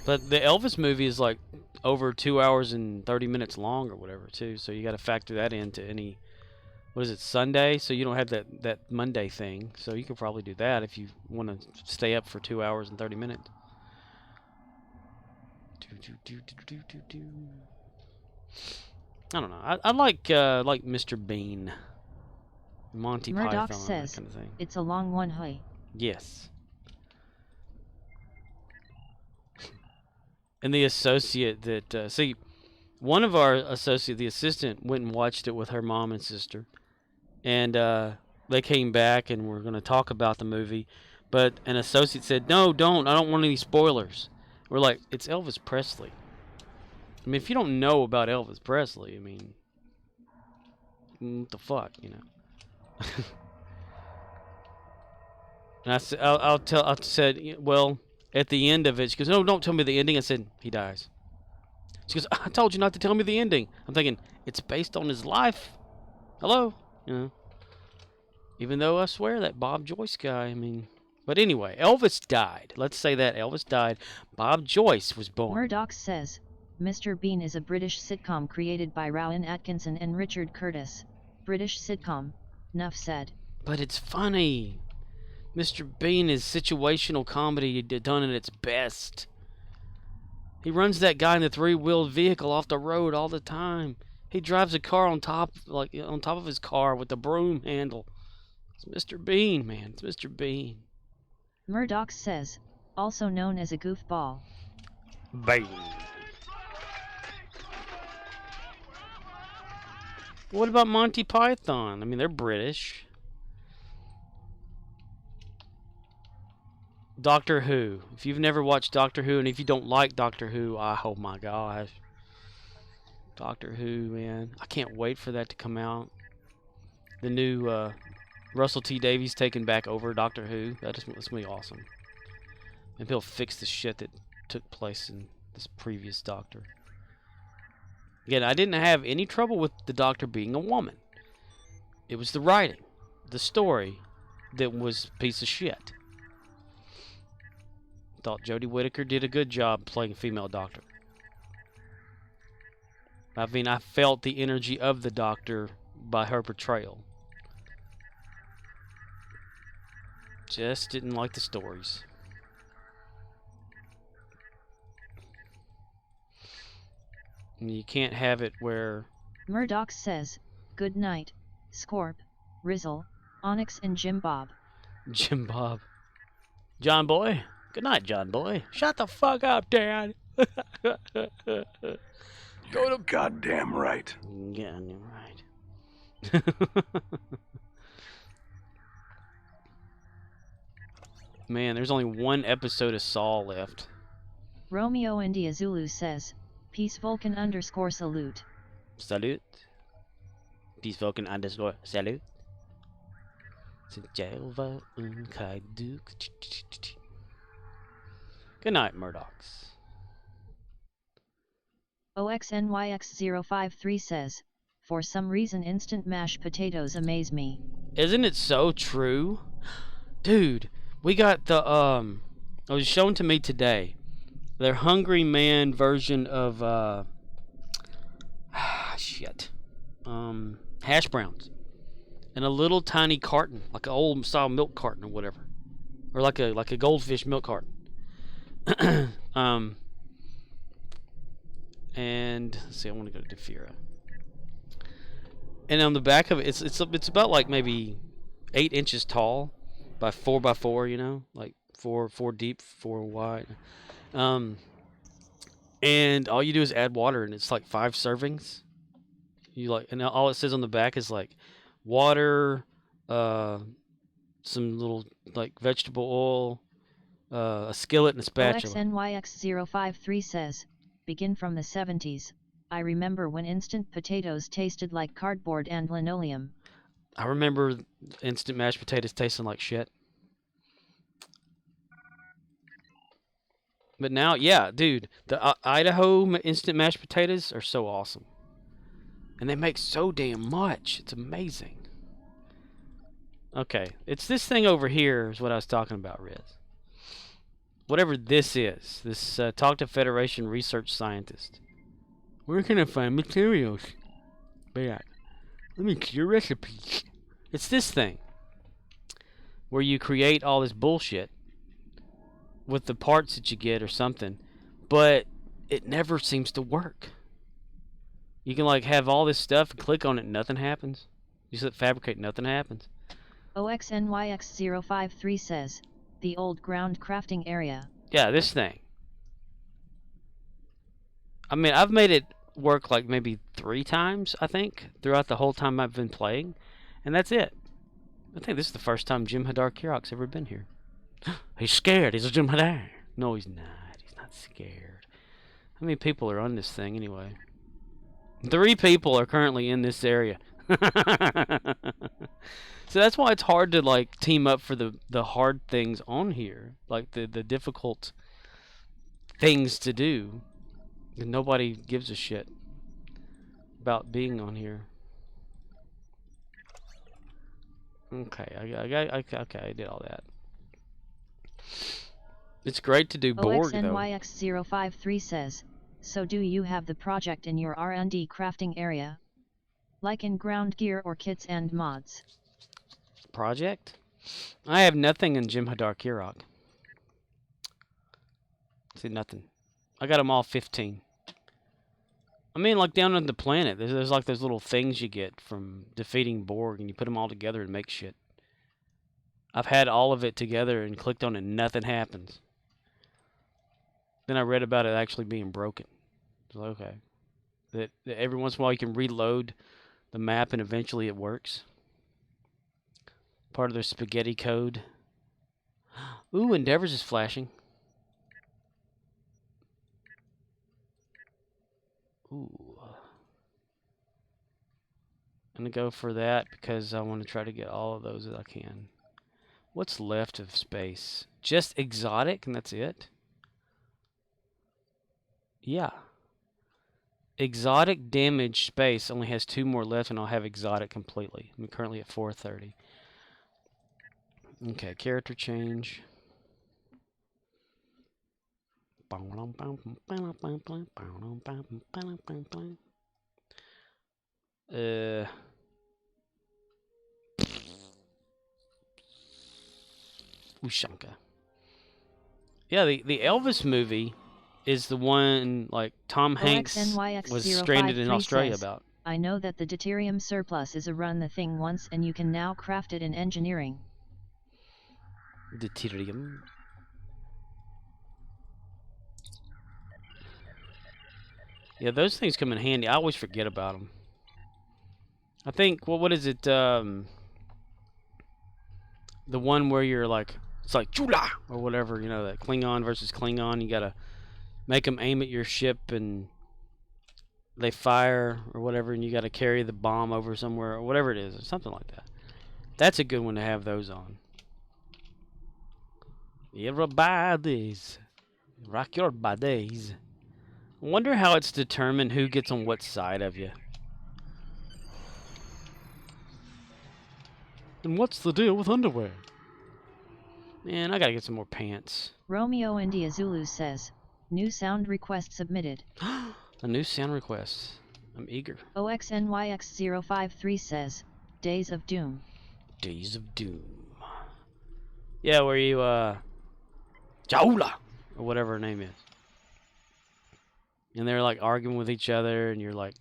But the Elvis movie is like over 2 hours and 30 minutes long or whatever too. So you got to factor that into any. What is it, Sunday? So you don't have that Monday thing. So you could probably do that if you want to stay up for 2 hours and 30 minutes. I don't know. I like Mr. Bean, Monty Murdoch Python, says, that kind of thing. it's a long one, hey. Yes. And the associate that see, one of our associate, the assistant, went and watched it with her mom and sister, and they came back and were going to talk about the movie, but an associate said, "No, don't. I don't want any spoilers." We're like, "It's Elvis Presley." I mean, if you don't know about Elvis Presley, I mean, what the fuck, you know? And I said, I said, well, at the end of it, she goes, "No, don't tell me the ending." I said, "He dies." She goes, "I told you not to tell me the ending." I'm thinking, it's based on his life. Hello? You know. Even though I swear that Bob Joyce guy, I mean. But anyway, Elvis died. Let's say that. Elvis died. Bob Joyce was born. Murdoch says, Mr. Bean is a British sitcom created by Rowan Atkinson and Richard Curtis. British sitcom. Nuff said. But it's funny. Mr. Bean is situational comedy done at its best. He runs that guy in the three-wheeled vehicle off the road all the time. He drives a car on top of his car with the broom handle. It's Mr. Bean, man. It's Mr. Bean. Murdoch says, also known as a goofball. Bean. What about Monty Python? I mean, they're British. Doctor Who. If you've never watched Doctor Who, and if you don't like Doctor Who, oh my gosh. Doctor Who, man. I can't wait for that to come out. The new Russell T Davies taking back over Doctor Who. That's going to be awesome. And he'll fix the shit that took place in this previous Doctor. Again, I didn't have any trouble with the Doctor being a woman. It was the writing, the story, that was a piece of shit. Thought Jodie Whittaker did a good job playing a female Doctor. I mean, I felt the energy of the Doctor by her portrayal. Just didn't like the stories. And you can't have it where... Murdoch says, good night, Scorp, Rizzle, Onyx and Jim Bob. Jim Bob. John Boy? Good night, John Boy. Shut the fuck up, Dad. Go to goddamn right. Yeah, you're right. Man, there's only one episode of Saw left. Romeo India Zulu says, Peace Vulcan _ salute. Salute. Peace Vulcan _ salute. Jehovah Kaidu. Good night, Murdochs. OXNYX053 says, for some reason instant mashed potatoes amaze me. Isn't it so true? Dude, we got the, it was shown to me today. Their Hungry Man version of, hash browns. In a little tiny carton, like an old style milk carton or whatever. Or like a goldfish milk carton. And let's see, I want to go to Defira. And on the back of it, it's about like maybe 8 inches tall by 4 by 4, you know, like four deep, 4 wide. And all you do is add water, and it's like 5 servings. And all it says on the back is like water, some little like vegetable oil, a skillet and a spatula. OXNYX053 says, begin from the 70s. I remember when instant potatoes tasted like cardboard and linoleum. I remember instant mashed potatoes tasting like shit. But now, yeah, dude, the Idaho instant mashed potatoes are so awesome. And they make so damn much. It's amazing. Okay, it's this thing over here is what I was talking about, Riz. Whatever this is. This Talk to Federation research scientist. Where can I find materials? Back. Let me see your recipes. It's this thing. Where you create all this bullshit. With the parts that you get or something. But it never seems to work. You can like have all this stuff and click on it and nothing happens. You hit fabricate, nothing happens. OXNYX053 says, the old ground crafting area. Yeah, this thing. I mean, I've made it work like maybe 3 times, I think, throughout the whole time I've been playing. And that's it. I think this is the first time Jim Hadar Kirok's ever been here. He's scared. He's a Jim Hadar. No, he's not. He's not scared. How many people are on this thing anyway? 3 people are currently in this area. So that's why it's hard to like team up for the hard things on here, like the difficult things to do. And nobody gives a shit about being on here. Okay, I did all that. It's great to do Borg though. OXNYX053 says, so do you have the project in your R&D crafting area? Like in ground gear or kits and mods? Project? I have nothing in Jim Hadar Kirok. See, nothing. I got them all 15. I mean, like down on the planet, there's like those little things you get from defeating Borg, and you put them all together and make shit. I've had all of it together and clicked on it, and nothing happens. Then I read about it actually being broken. So okay, that every once in a while you can reload the map, and eventually it works. Part of their spaghetti code. Ooh, Endeavors is flashing. Ooh. I'm going to go for that because I want to try to get all of those that I can. What's left of space? Just exotic and that's it? Yeah. Exotic damage space only has 2 more left and I'll have exotic completely. I'm currently at 430. Okay, character change. Ushanka. Yeah, the Elvis movie is the one like Tom Hanks was stranded in Australia says, about. I know that the deuterium surplus is a run the thing once and you can now craft it in engineering. Deuterium. Yeah, those things come in handy. I always forget about them. I think, well, what is it? The one where you're like, it's like Chula or whatever, you know, that Klingon versus Klingon. You gotta make them aim at your ship and they fire or whatever, and you gotta carry the bomb over somewhere or whatever it is, or something like that. That's a good one to have those on. Everybody's rock your bodies. I wonder how it's determined who gets on what side of you. And what's the deal with underwear? Man, I gotta get some more pants. Romeo India Zulu says, new sound request submitted. A new sound request. I'm eager. OXNYX053 says, Days of Doom. Days of Doom. Yeah, where you, Jaula! Or whatever her name is. And they're like arguing with each other, and you're like,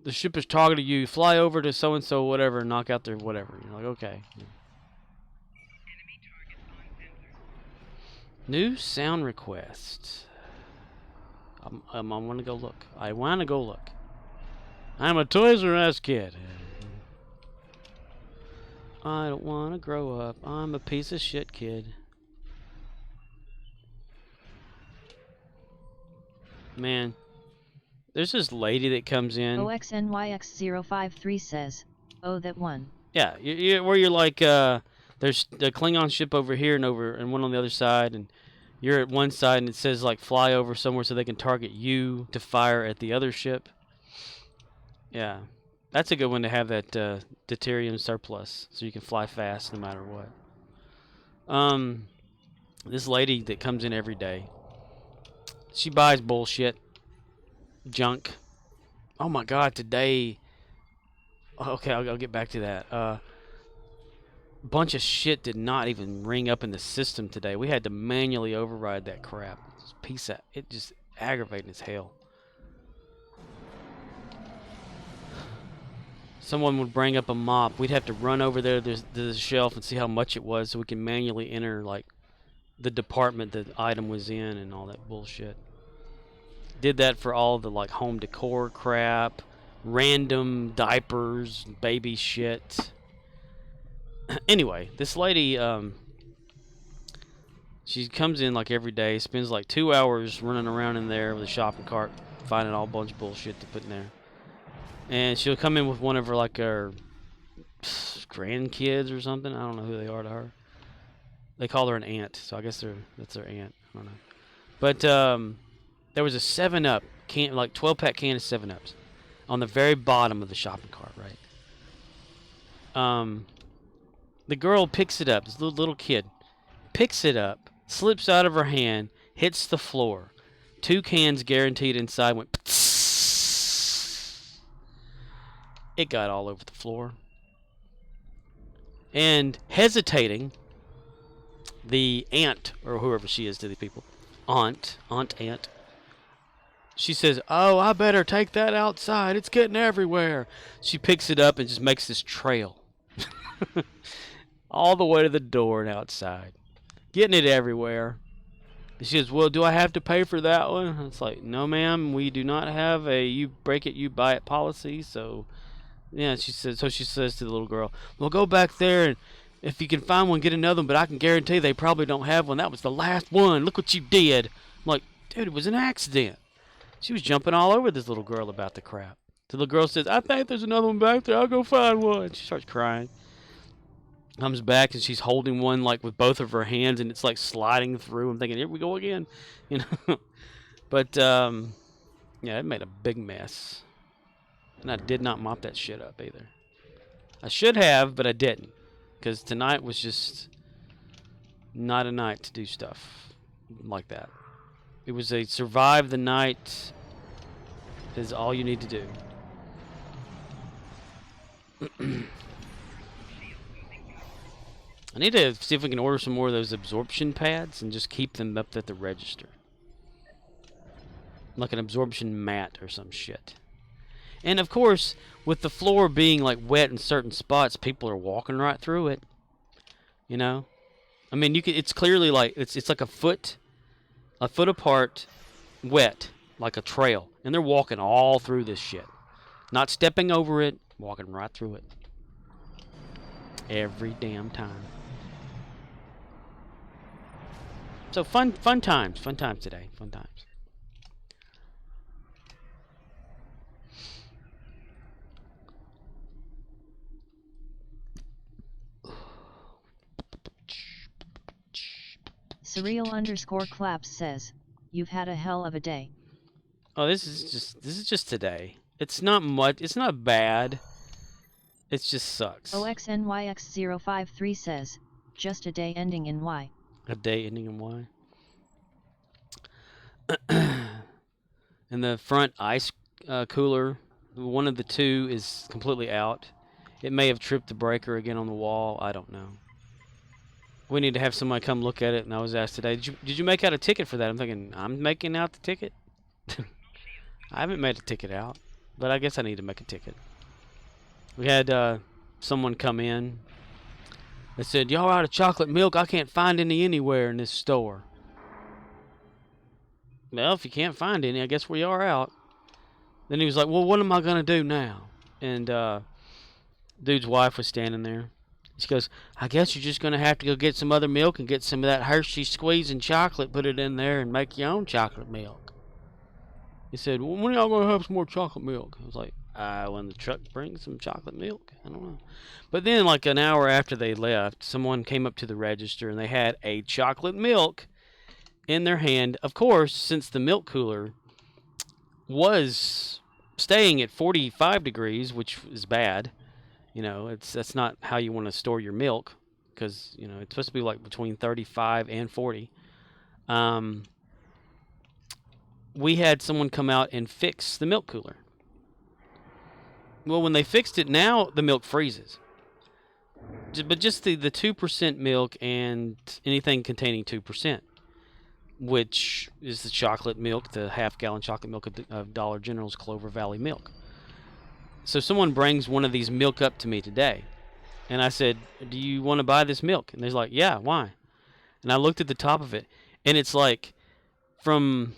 the ship is targeting you. Fly over to so and so, whatever, and knock out their whatever. You're like, okay. New sound request. I want to go look. I want to go look. I'm a Toys R Us kid. I don't want to grow up. I'm a piece of shit kid. Man, there's this lady that comes in. OXNYX053 says, oh, that one. Yeah, where you're like, there's the Klingon ship over here and one on the other side, and You're at one side and it says like fly over somewhere so they can target you to fire at the other ship. Yeah, that's a good one to have, that deuterium surplus, so you can fly fast no matter what. This lady that comes in every day, she buys bullshit, junk. Oh my God, today. Okay, I'll get back to that. Bunch of shit did not even ring up in the system today. We had to manually override that crap. It just aggravating as hell. Someone would bring up a mop. We'd have to run over there to the shelf and see how much it was so we can manually enter like the department the item was in and all that bullshit. Did that for all the like home decor crap, random diapers, baby shit. Anyway, this lady, she comes in like every day, spends like 2 hours running around in there with a shopping cart, finding all bunch of bullshit to put in there. And she'll come in with one of her like her grandkids or something. I don't know who they are to her. They call her an aunt, so I guess that's their aunt. I don't know. But there was a 7-Up can, like 12-pack can of 7-Ups, on the very bottom of the shopping cart, right? The girl picks it up. This little kid picks it up, slips out of her hand, hits the floor. 2 cans guaranteed inside went. It got all over the floor. And hesitating, the aunt, or whoever she is to the people, aunt, she says, "Oh, I better take that outside. It's getting everywhere." She picks it up and just makes this trail. All the way to the door and outside. Getting it everywhere. She says, "Well, do I have to pay for that one?" It's like, "No, ma'am. We do not have a you break it, you buy it policy." So, yeah, she says to the little girl, "Well, go back there and if you can find one, get another one, but I can guarantee they probably don't have one. That was the last one. Look what you did." I'm like, "Dude, it was an accident." She was jumping all over this little girl about the crap. The little girl says, "I think there's another one back there. I'll go find one." She starts crying. Comes back and she's holding one like with both of her hands and it's like sliding through. I'm thinking, here we go again, you know. But yeah, it made a big mess, and I did not mop that shit up either. I should have, but I didn't, because tonight was just not a night to do stuff like that. It was a survive the night is all you need to do. I need to see if we can order some more of those absorption pads and just keep them up at the register. Like an absorption mat or some shit. And of course, with the floor being like wet in certain spots, people are walking right through it. You know? I mean, you can, it's clearly like, it's like a foot apart, wet, like a trail. And they're walking all through this shit. Not stepping over it, walking right through it. Every damn time. So fun times today, fun times. Surreal_claps says, "You've had a hell of a day." Oh, this is just today. It's not much. It's not bad. It just sucks. OXNYX053 says, "Just a day ending in Y." A day ending in Y. And the front ice cooler, one of the two is completely out. It may have tripped the breaker again on the wall. I don't know. We need to have somebody come look at it. And I was asked today, did you make out a ticket for that? I'm thinking, I'm making out the ticket? I haven't made a ticket out, but I guess I need to make a ticket. We had someone come in. They said, "Y'all out of chocolate milk? I can't find any anywhere in this store." Well, if you can't find any, I guess we are out. Then he was like, "Well, what am I going to do now?" And dude's wife was standing there. She goes, "I guess you're just going to have to go get some other milk and get some of that Hershey squeezing chocolate, put it in there, and make your own chocolate milk." He said, "Well, when are y'all going to have some more chocolate milk?" I was like, when the truck brings some chocolate milk. I don't know. But then, like an hour after they left, someone came up to the register, and they had a chocolate milk in their hand. Of course, since the milk cooler was staying at 45 degrees, which is bad, you know, that's not how you want to store your milk, because, you know, it's supposed to be like between 35 and 40. We had someone come out and fix the milk cooler. Well, when they fixed it, now the milk freezes. But just the 2% milk and anything containing 2%, which is the chocolate milk, the half-gallon chocolate milk of Dollar General's Clover Valley milk. So someone brings one of these milk up to me today, and I said, do you want to buy this milk? And they're like, yeah, why? And I looked at the top of it, and it's like from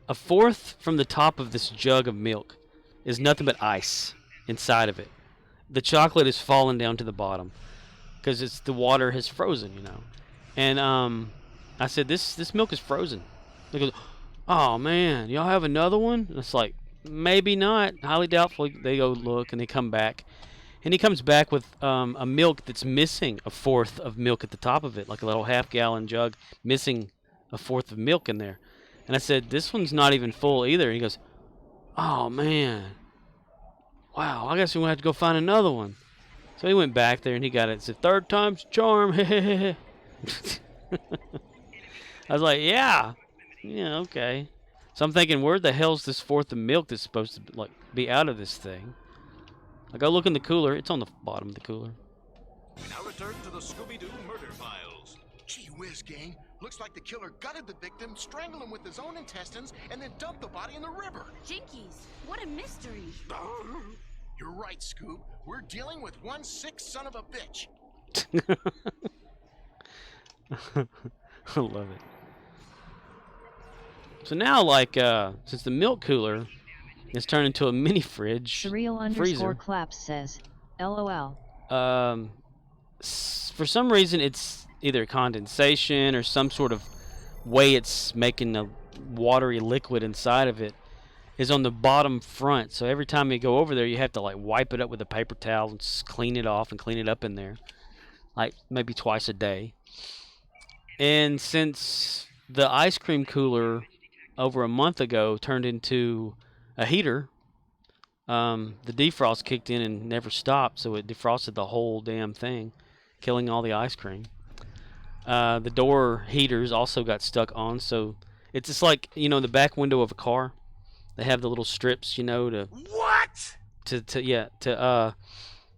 a fourth from the top of this jug of milk is nothing but ice inside of it. The chocolate is falling down to the bottom because the water has frozen, you know. And I said, this milk is frozen. They go, oh man, y'all have another one? And it's like, maybe not, highly doubtful. They go look, and they come back, and he comes back with a milk that's missing a fourth of milk at the top of it, like a little half-gallon jug missing a fourth of milk in there. And I said, this one's not even full either. And he goes, oh man, wow, I guess we're going to have to go find another one. So he went back there and he got it. It said, third time's a charm. I was like, yeah, okay. So I'm thinking, where the hell's this fourth of milk that's supposed to like be out of this thing? I go look in the cooler. It's on the bottom of the cooler. We now return to the Scooby-Doo murder files. Gee whiz, gang. Looks like the killer gutted the victim, strangled him with his own intestines, and then dumped the body in the river. Jinkies, what a mystery. You're right, Scoob. We're dealing with one sick son of a bitch. I love it. So now, like, since the milk cooler is turned into a mini fridge, freezer. _claps says, LOL. For some reason, it's either condensation or some sort of way it's making a watery liquid inside of it is on the bottom front. So every time you go over there, you have to like wipe it up with a paper towel and clean it off and clean it up in there, like maybe twice a day. And since the ice cream cooler over a month ago turned into a heater, the defrost kicked in and never stopped, so it defrosted the whole damn thing, killing all the ice cream. The door heaters also got stuck on, so it's just like, you know, the back window of a car. They have the little strips, you know, to what? Surreal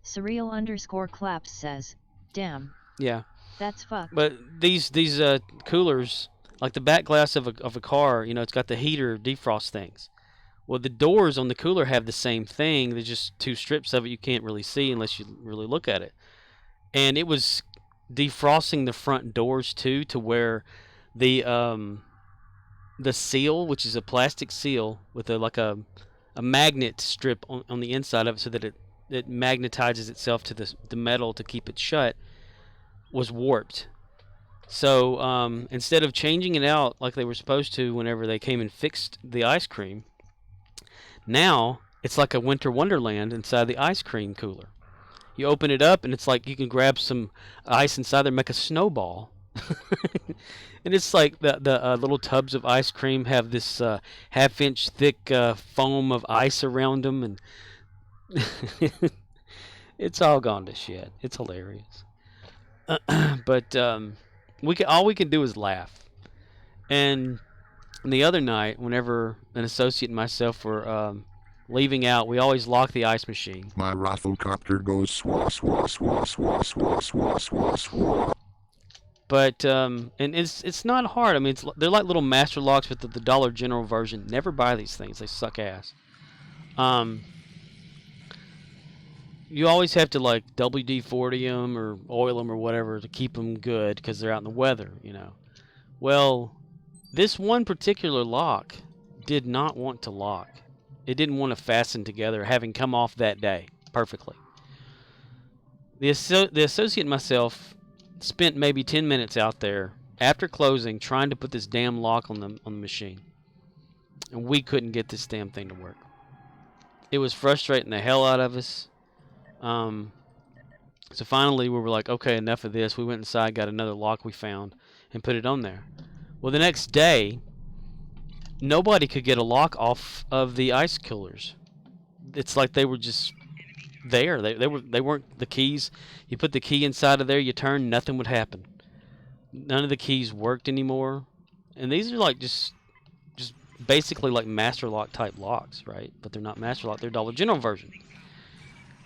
_claps says, damn. Yeah. That's fucked. But these coolers, like the back glass of a car, you know, it's got the heater defrost things. Well, the doors on the cooler have the same thing. There's just two strips of it you can't really see unless you really look at it. And it was defrosting the front doors too, to where the seal, which is a plastic seal with a magnet strip on the inside of it, so that it magnetizes itself to the metal to keep it shut, was warped. So instead of changing it out like they were supposed to whenever they came and fixed the ice cream, now it's like a winter wonderland inside the ice cream cooler. You open it up and it's like you can grab some ice inside there and make a snowball. And it's like the little tubs of ice cream have this half-inch thick foam of ice around them, and it's all gone to shit. It's hilarious. But all we can do is laugh. And the other night, whenever an associate and myself were leaving out, we always lock the ice machine. My Rafflecopter goes swah, swah, swah, swah, swah, swah, swah, swah. But and it's not hard. I mean, they're like little master locks, but the Dollar General version. Never buy these things; they suck ass. You always have to like WD-40 them or oil them or whatever to keep them good because they're out in the weather, you know. Well, this one particular lock did not want to lock. It didn't want to fasten together, having come off that day perfectly. The associate and myself spent maybe 10 minutes out there after closing trying to put this damn lock on the machine, and we couldn't get this damn thing to work. It was frustrating the hell out of us. So finally we were like, okay, enough of this. We went inside, got another lock we found, and put it on there. Well, the next day, nobody could get a lock off of the ice coolers. It's like they were just there. They weren't the keys. You put the key inside of there, you turn, nothing would happen. None of the keys worked anymore. And these are like just basically like master lock type locks, right? But they're not master lock, they're Dollar General version.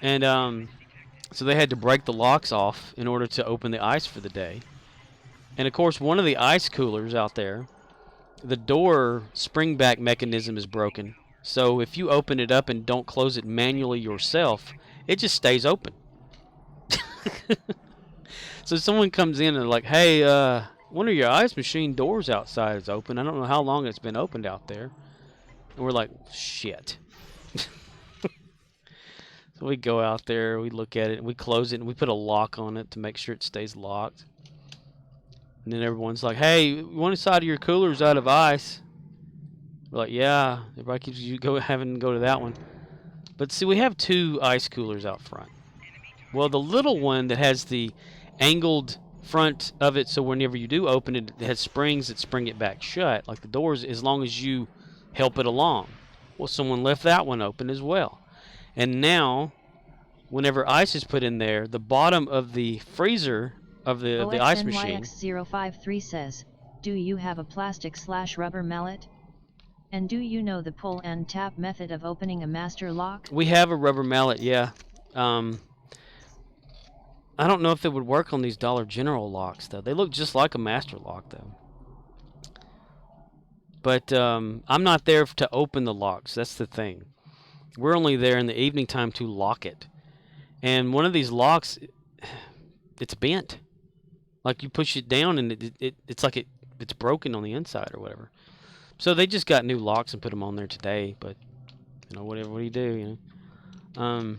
And so they had to break the locks off in order to open the ice for the day. And of course, one of the ice coolers out there, the door spring back mechanism is broken. So if you open it up and don't close it manually yourself, it just stays open. So someone comes in and like, hey, one of your ice machine doors outside is open. I don't know how long it's been opened out there. And we're like, shit. So we go out there, we look at it, and we close it, and we put a lock on it to make sure it stays locked. And then everyone's like, hey, one side of your cooler's out of ice. We're like, yeah, everybody keeps having to go to that one. But see, we have two ice coolers out front. Well, the little one that has the angled front of it, so whenever you do open it, it has springs that spring it back shut, like the doors, as long as you help it along. Well, someone left that one open as well. And now, whenever ice is put in there, the bottom of the freezer of the ice machine... OXNYX053 says, do you have a plastic/rubber mallet? And do you know the pull and tap method of opening a master lock? We have a rubber mallet, yeah. I don't know if it would work on these Dollar General locks, though. They look just like a master lock, though. But I'm not there to open the locks. That's the thing. We're only there in the evening time to lock it. And one of these locks, it's bent. Like you push it down and it's like it's broken on the inside or whatever. So they just got new locks and put them on there today. But, you know, whatever, what do you do, you know?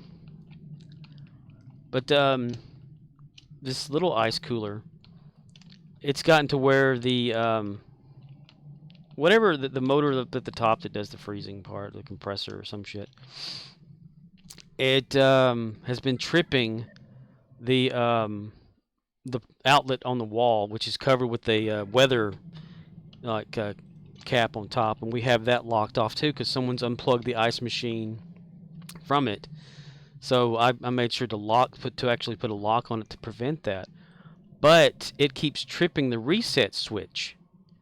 This little ice cooler, it's gotten to where the whatever the motor at the top that does the freezing part, the compressor or some shit, it has been tripping the outlet on the wall, which is covered with a weather cap on top, and we have that locked off too because someone's unplugged the ice machine from it. So I made sure to actually put a lock on it to prevent that. But it keeps tripping the reset switch.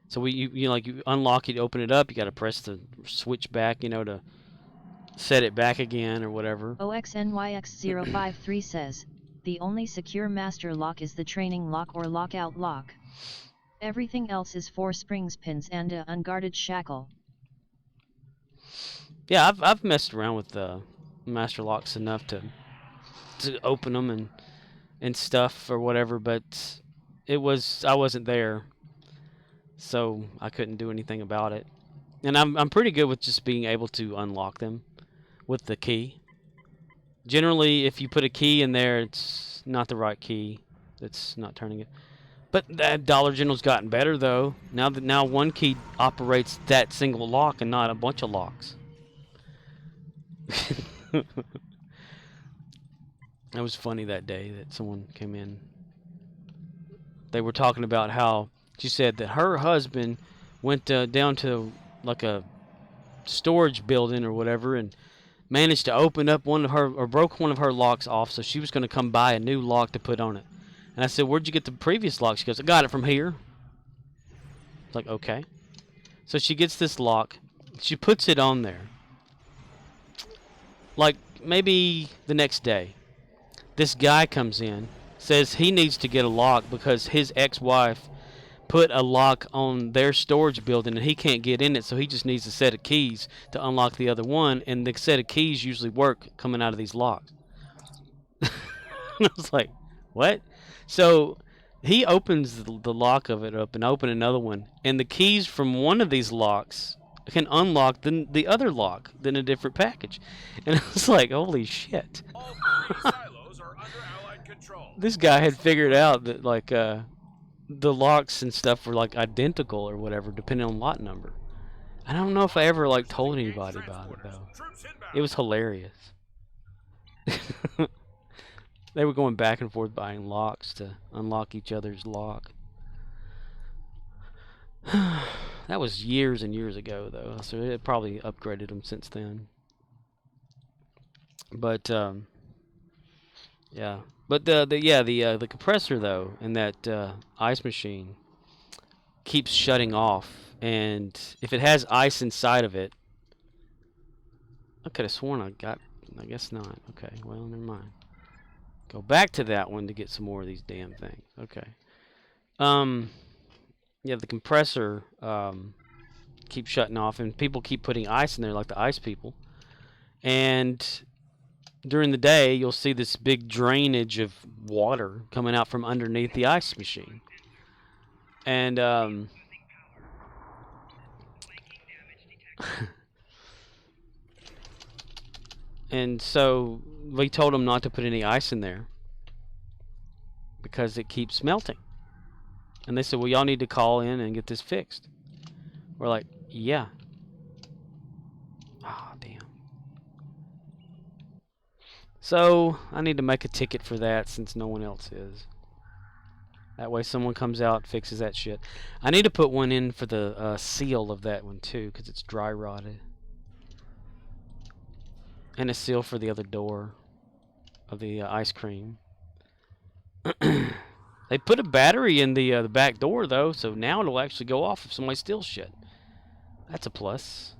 So you unlock it, open it up, you got to press the switch back, you know, to set it back again or whatever. OXNYX053 says, the only secure master lock is the training lock or lockout lock. Everything else is 4 springs, pins, and a unguarded shackle. Yeah, I've messed around with master locks enough to open them and stuff or whatever, but I wasn't there, so I couldn't do anything about it. And I'm pretty good with just being able to unlock them with the key. Generally, if you put a key in there, it's not the right key. It's not turning it. But that Dollar General's gotten better though. Now one key operates that single lock and not a bunch of locks. That was funny that day that someone came in. They were talking about how she said that her husband went down to like a storage building or whatever and managed to open up broke one of her locks off, so she was going to come buy a new lock to put on it. And I said, where'd you get the previous lock? She goes, I got it from here. It's like, okay. So she gets this lock. She puts it on there. Like, maybe the next day, this guy comes in, says he needs to get a lock because his ex-wife put a lock on their storage building and he can't get in it, so he just needs a set of keys to unlock the other one, and the set of keys usually work coming out of these locks. And I was like, what? So he opens the lock of it up and open another one, and the keys from one of these locks can unlock the other lock in a different package. And I was like, holy shit. All 3 silos are under Allied control. This guy had figured out that like the locks and stuff were like identical or whatever depending on lot number. I don't know if I ever like told anybody about it though. It was hilarious. They were going back and forth buying locks to unlock each other's lock. That was years and years ago, though, so it probably upgraded them since then. But yeah, but the compressor though in that ice machine keeps shutting off, and if it has ice inside of it, I could have sworn I guess not. Okay, well, never mind. Go back to that one to get some more of these damn things. Okay. Yeah, the compressor keeps shutting off, and people keep putting ice in there, like the ice people. And during the day, you'll see this big drainage of water coming out from underneath the ice machine. And and so we told them not to put any ice in there because it keeps melting. And they said, well, y'all need to call in and get this fixed. We're like, yeah. Oh, damn. So I need to make a ticket for that since no one else is. That way someone comes out, fixes that shit. I need to put one in for the seal of that one too, because it's dry rotted. And a seal for the other door of the ice cream. They put a battery in the back door though, so now it'll actually go off if somebody steals shit. That's a plus.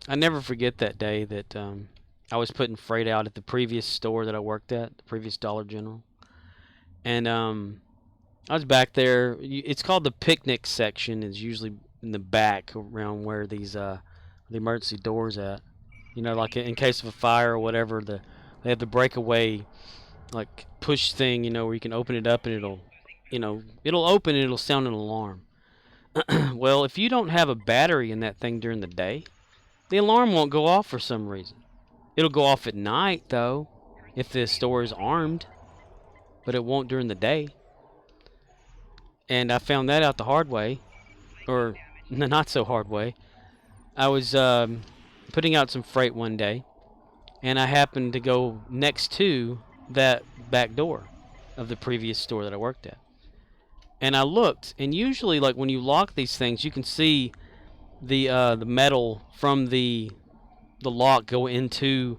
I never forget that day that I was putting freight out at the previous store that I worked at, the previous Dollar General. And I was back there. It's called the picnic section. It's usually in the back around where these the emergency doors at. You know, like in case of a fire or whatever, they have the breakaway like push thing, you know, where you can open it up and it'll open and it'll sound an alarm. Well, if you don't have a battery in that thing during the day, the alarm won't go off for some reason. It'll go off at night though, if the store is armed, but it won't during the day. And I found that out the hard way, or not so hard way. I was putting out some freight one day, and I happened to go next to that back door of the previous store that I worked at. And I looked, and usually, like when you lock these things, you can see the metal from the lock go into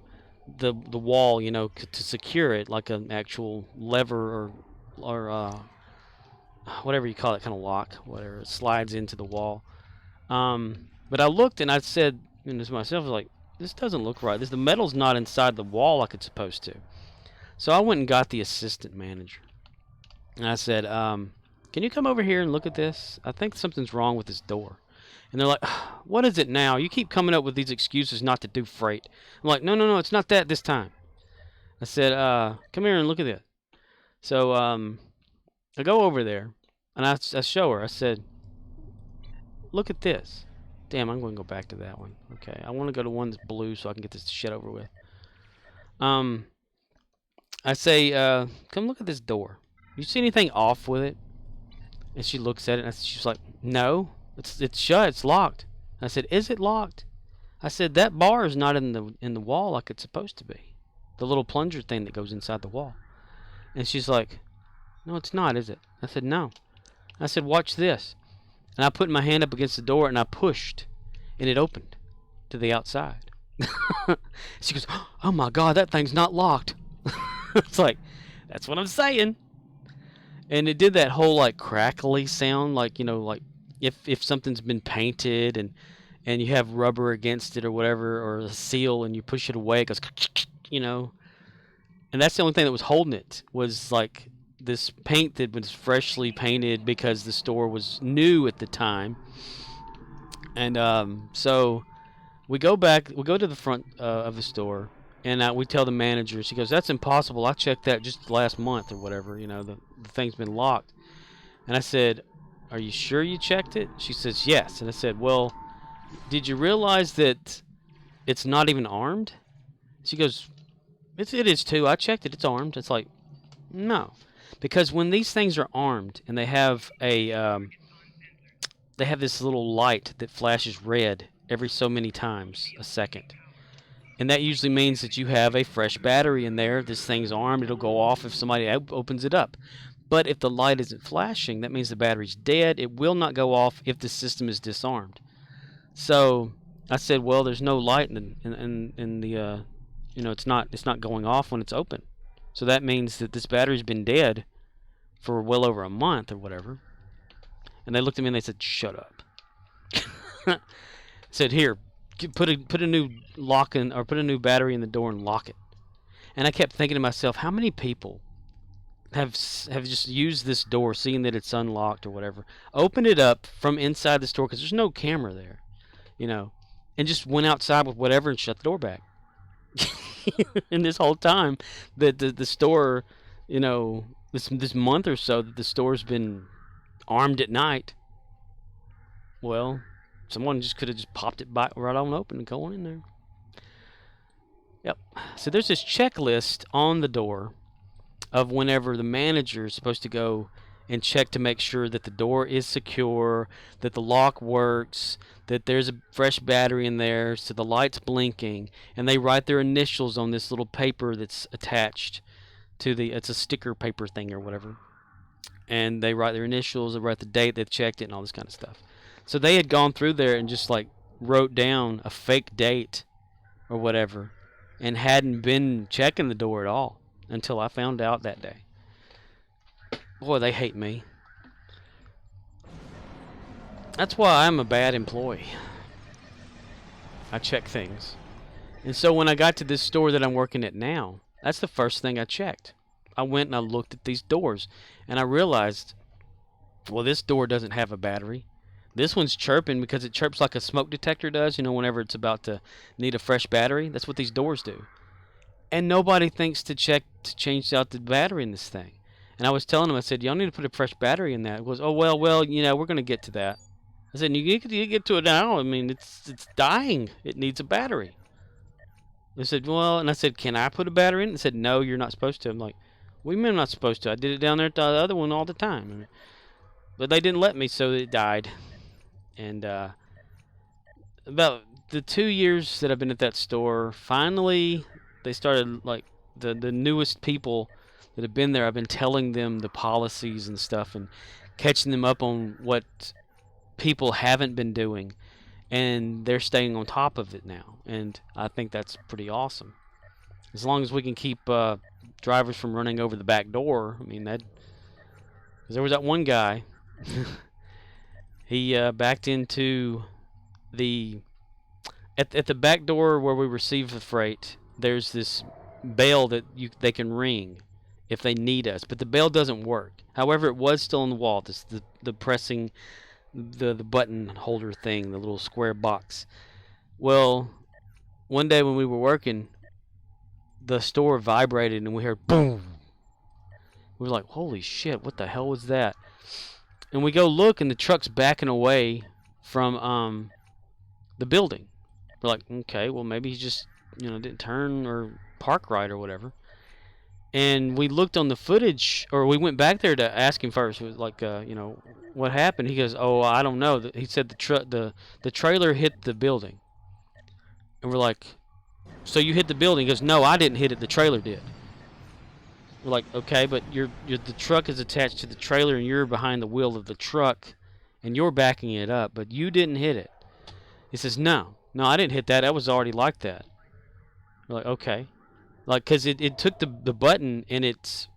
the wall, you know, to secure it, like an actual lever or whatever you call it, kind of lock, whatever, it slides into the wall. But I looked and I said, to myself, I was like, this doesn't look right. The metal's not inside the wall like it's supposed to. So I went and got the assistant manager. And I said, can you come over here and look at this? I think something's wrong with this door. And they're like, what is it now? You keep coming up with these excuses not to do freight. I'm like, no, it's not that this time. I said, come here and look at this. So I go over there, and I show her. I said, look at this. Damn, I'm going to go back to that one. Okay, I want to go to one that's blue so I can get this shit over with. I say, come look at this door. You see anything off with it? And she looks at it, and she's like, no, it's shut, it's locked. I said, is it locked? I said, that bar is not in the wall like it's supposed to be. The little plunger thing that goes inside the wall. And she's like, no, it's not, is it? I said, no. I said, watch this. And I put my hand up against the door and I pushed, and it opened to the outside. She goes, oh my God, that thing's not locked. It's like, that's what I'm saying. And it did that whole like crackly sound, like, you know, like if something's been painted and you have rubber against it or whatever, or a seal, and you push it away, it goes, you know. And that's the only thing that was holding it, was like this paint that was freshly painted because the store was new at the time. And so we go to the front of the store, and we tell the manager. She goes, that's impossible. I checked that just last month or whatever, you know, the thing's been locked. And I said, are you sure you checked it? She says, yes. And I said, well, did you realize that it's not even armed? She goes, it is too. I checked it. It's armed. It's like, no. Because when these things are armed and they have this little light that flashes red every so many times a second, And that usually means that you have a fresh battery in there. This thing's armed. It'll go off if somebody opens it up. But if the light isn't flashing, that means the battery's dead. It will not go off if the system is disarmed. So I said, well, there's no light in the it's not going off when it's open. So that means that this battery's been dead for well over a month or whatever. And they looked at me and they said, shut up. Said, here, put a new lock in, or put a new battery in the door and lock it. And I kept thinking to myself, how many people have just used this door, seeing that it's unlocked or whatever, opened it up from inside the store because there's no camera there, and just went outside with whatever and shut the door back. And this whole time that the store, this month or so that the store's been armed at night, well, someone just could have just popped it right on open and going in there. Yep. So there's this checklist on the door of whenever the manager is supposed to go and check to make sure that the door is secure, that the lock works, that there's a fresh battery in there, so the light's blinking, and they write their initials on this little paper that's attached to it's a sticker paper thing or whatever. And they write their initials, they write the date they've checked it, and all this kind of stuff. So they had gone through there and just like wrote down a fake date or whatever and hadn't been checking the door at all until I found out that day. Boy, they hate me. That's why I'm a bad employee. I check things. And so when I got to this store that I'm working at now, that's the first thing I checked. I went and I looked at these doors and I realized, well, this door doesn't have a battery. This one's chirping because it chirps like a smoke detector does, whenever it's about to need a fresh battery. That's what these doors do. And nobody thinks to check to change out the battery in this thing. And I was telling them, I said, y'all need to put a fresh battery in that. It goes, oh, well, we're going to get to that. I said, you get to it now. I mean, it's dying. It needs a battery. They said, well, and I said, can I put a battery in it? They said, no, you're not supposed to. I'm like, what do you mean I'm not supposed to? I did it down there at the other one all the time. But they didn't let me, so it died. And about the 2 years that I've been at that store, finally they started, like, the newest people that have been there, I've been telling them the policies and stuff and catching them up on what people haven't been doing, and they're staying on top of it now, and I think that's pretty awesome. As long as we can keep drivers from running over the back door. I mean, because there was that one guy he backed into at the back door where we receive the freight. There's this bell that they can ring if they need us, but the bell doesn't work. However, it was still on the wall. This the pressing the button holder thing, the little square box. Well, one day when we were working, the store vibrated and we heard boom. We were like, holy shit, what the hell was that? And we go look and the truck's backing away from the building. We're like, okay, well maybe he just didn't turn or park right or whatever. And we looked on the footage, or we went back there to ask him first. It was like, what happened? He goes, oh, I don't know. He said the trailer hit the building. And we're like, so you hit the building? He goes, no, I didn't hit it. The trailer did. We're like, okay, but the truck is attached to the trailer, and you're behind the wheel of the truck, and you're backing it up, but you didn't hit it. He says, no, I didn't hit that. That was already like that. We're like, okay. Like, because it took the button and it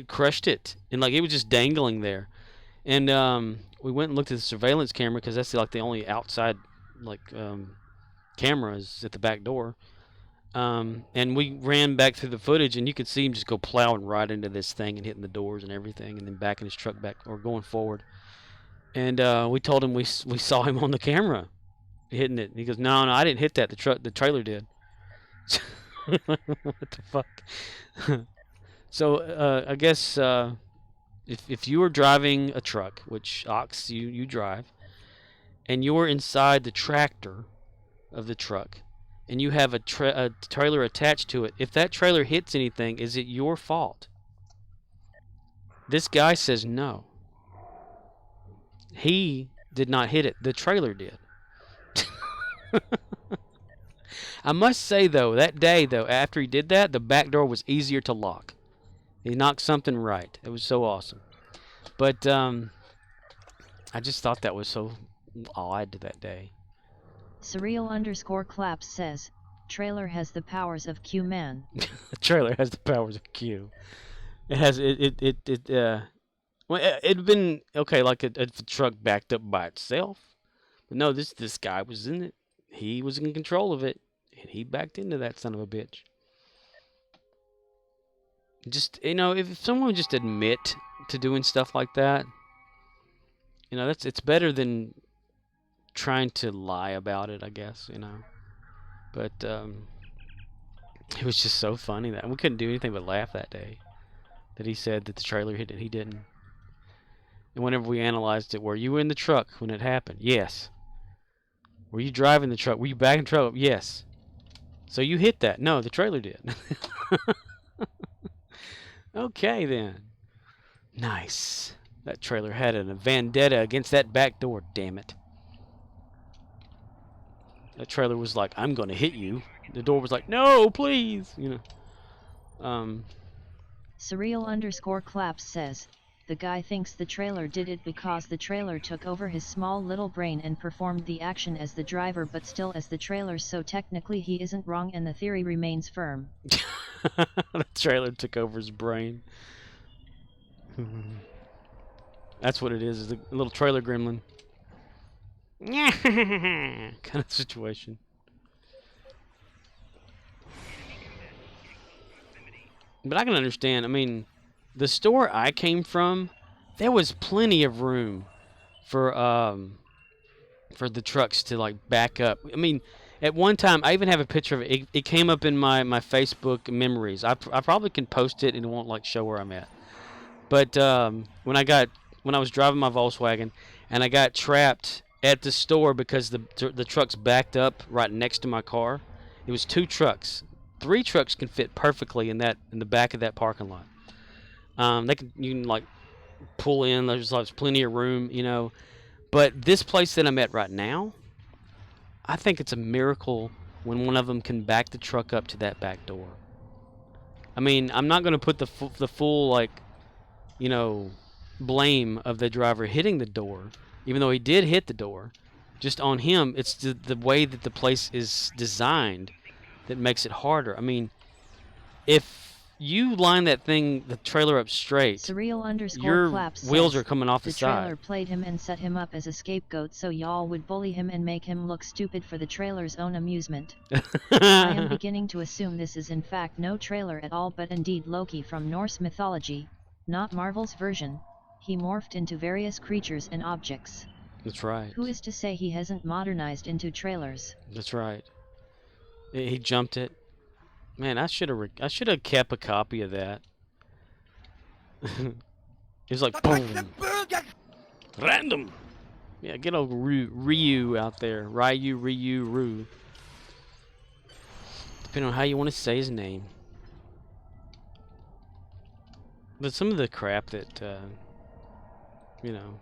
crushed it, and like it was just dangling there. And we went and looked at the surveillance camera because that's like the only outside cameras at the back door. And we ran back through the footage, and you could see him just go plowing right into this thing and hitting the doors and everything, and then backing his truck back or going forward. And we told him we saw him on the camera hitting it. And he goes, no, I didn't hit that. The trailer did. What the fuck? So I guess if you were driving a truck, which Ox you drive, and you're inside the tractor of the truck, and you have a trailer attached to it, if that trailer hits anything, is it your fault? This guy says no. He did not hit it. The trailer did. I must say, though, that day, though, after he did that, the back door was easier to lock. He knocked something right. It was so awesome. But I just thought that was so odd that day. Surreal_claps says, trailer has the powers of Q-Man. The trailer has the powers of Q. It has well, it'd been okay, like a truck backed up by itself. But no, this guy was in it. He was in control of it, and he backed into that son of a bitch. Just, you know, if someone would just admit to doing stuff like that, you know, it's better than trying to lie about it, I guess, you know. But it was just so funny that we couldn't do anything but laugh that day. That he said that the trailer hit it, he didn't. And whenever we analyzed it, were you in the truck when it happened? Yes. Were you driving the truck? Were you backing the truck up? Yes. So you hit that? No, the trailer did. Okay, then. Nice. That trailer had a vendetta against that back door, damn it. That trailer was like, I'm going to hit you. The door was like, no, please. You know. Surreal_claps says, the guy thinks the trailer did it because the trailer took over his small little brain and performed the action as the driver but still as the trailer, so technically he isn't wrong and the theory remains firm. The trailer took over his brain. That's what it is a little trailer gremlin. Kind of situation. But I can understand. I mean, the store I came from, there was plenty of room for the trucks to like back up. I mean, at one time, I even have a picture of it. It came up in my Facebook memories. I probably can post it and it won't like show where I'm at. But when I was driving my Volkswagen and I got trapped at the store because the trucks backed up right next to my car. It was 2 trucks. 3 trucks can fit perfectly in the back of that parking lot. You can like pull in. There's plenty of room, you know. But this place that I'm at right now, I think it's a miracle when one of them can back the truck up to that back door. I mean, I'm not going to put the full like, you know, blame of the driver hitting the door, even though he did hit the door. Just on him, it's the way that the place is designed that makes it harder. I mean, if you line the trailer up straight, your wheels are coming off the side. The trailer played him and set him up as a scapegoat so y'all would bully him and make him look stupid for the trailer's own amusement. I am beginning to assume this is in fact no trailer at all but indeed Loki from Norse mythology, not Marvel's version. He morphed into various creatures and objects. That's right. Who is to say he hasn't modernized into trailers? That's right. He jumped it. Man, I should have kept a copy of that. It was like boom. Random. Yeah, get old Ryu out there. Ryu. Depending on how you want to say his name. But some of the crap that you know.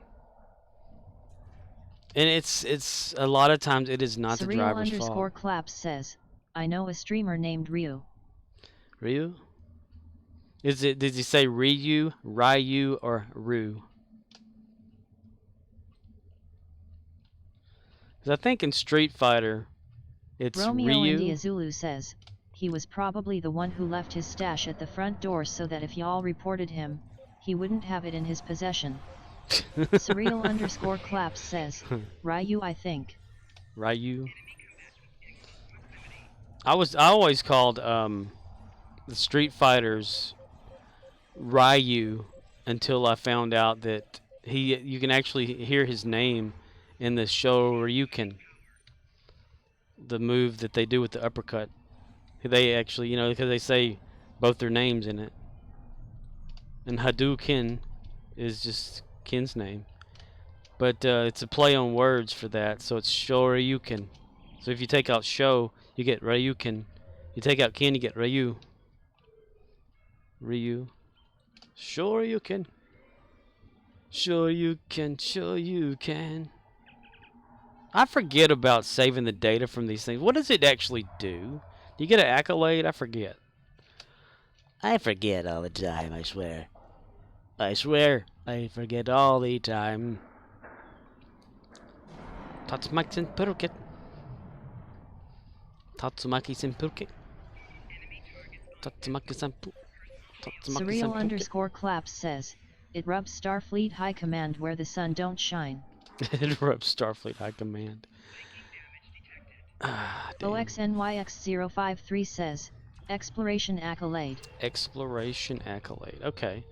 And it's a lot of times it is not the driver's fault. Surreal_claps says, I know a streamer named Ryu. Ryu? Did he say Ryu, or Ryu? Because I think in Street Fighter, it's Romeo Ryu. India Zulu says, he was probably the one who left his stash at the front door so that if y'all reported him, he wouldn't have it in his possession. Surreal_claps says, Ryu I think. Ryu? I always called the Street Fighters Ryu until I found out that you can actually hear his name in the show Ryuken. The move that they do with the uppercut. They actually, you know, because they say both their names in it. And Hadouken is just Ken's name. But it's a play on words for that, so it's Shoryuken. So if you take out Sho, you get Ryuken. You take out Ken, you get Ryu. Shoryuken. Shoryuken. I forget about saving the data from these things. What does it actually do? Do you get an accolade? I forget. I forget all the time, I swear. I swear, I forget all the time. Tatsumaki Senpurke. Tatsumaki Senpurke. Tatsumaki Senpurke. Surreal_claps says, it rubs Starfleet High Command where the sun don't shine. It rubs Starfleet High Command. OXNYX053 says, exploration accolade. Exploration accolade. Okay.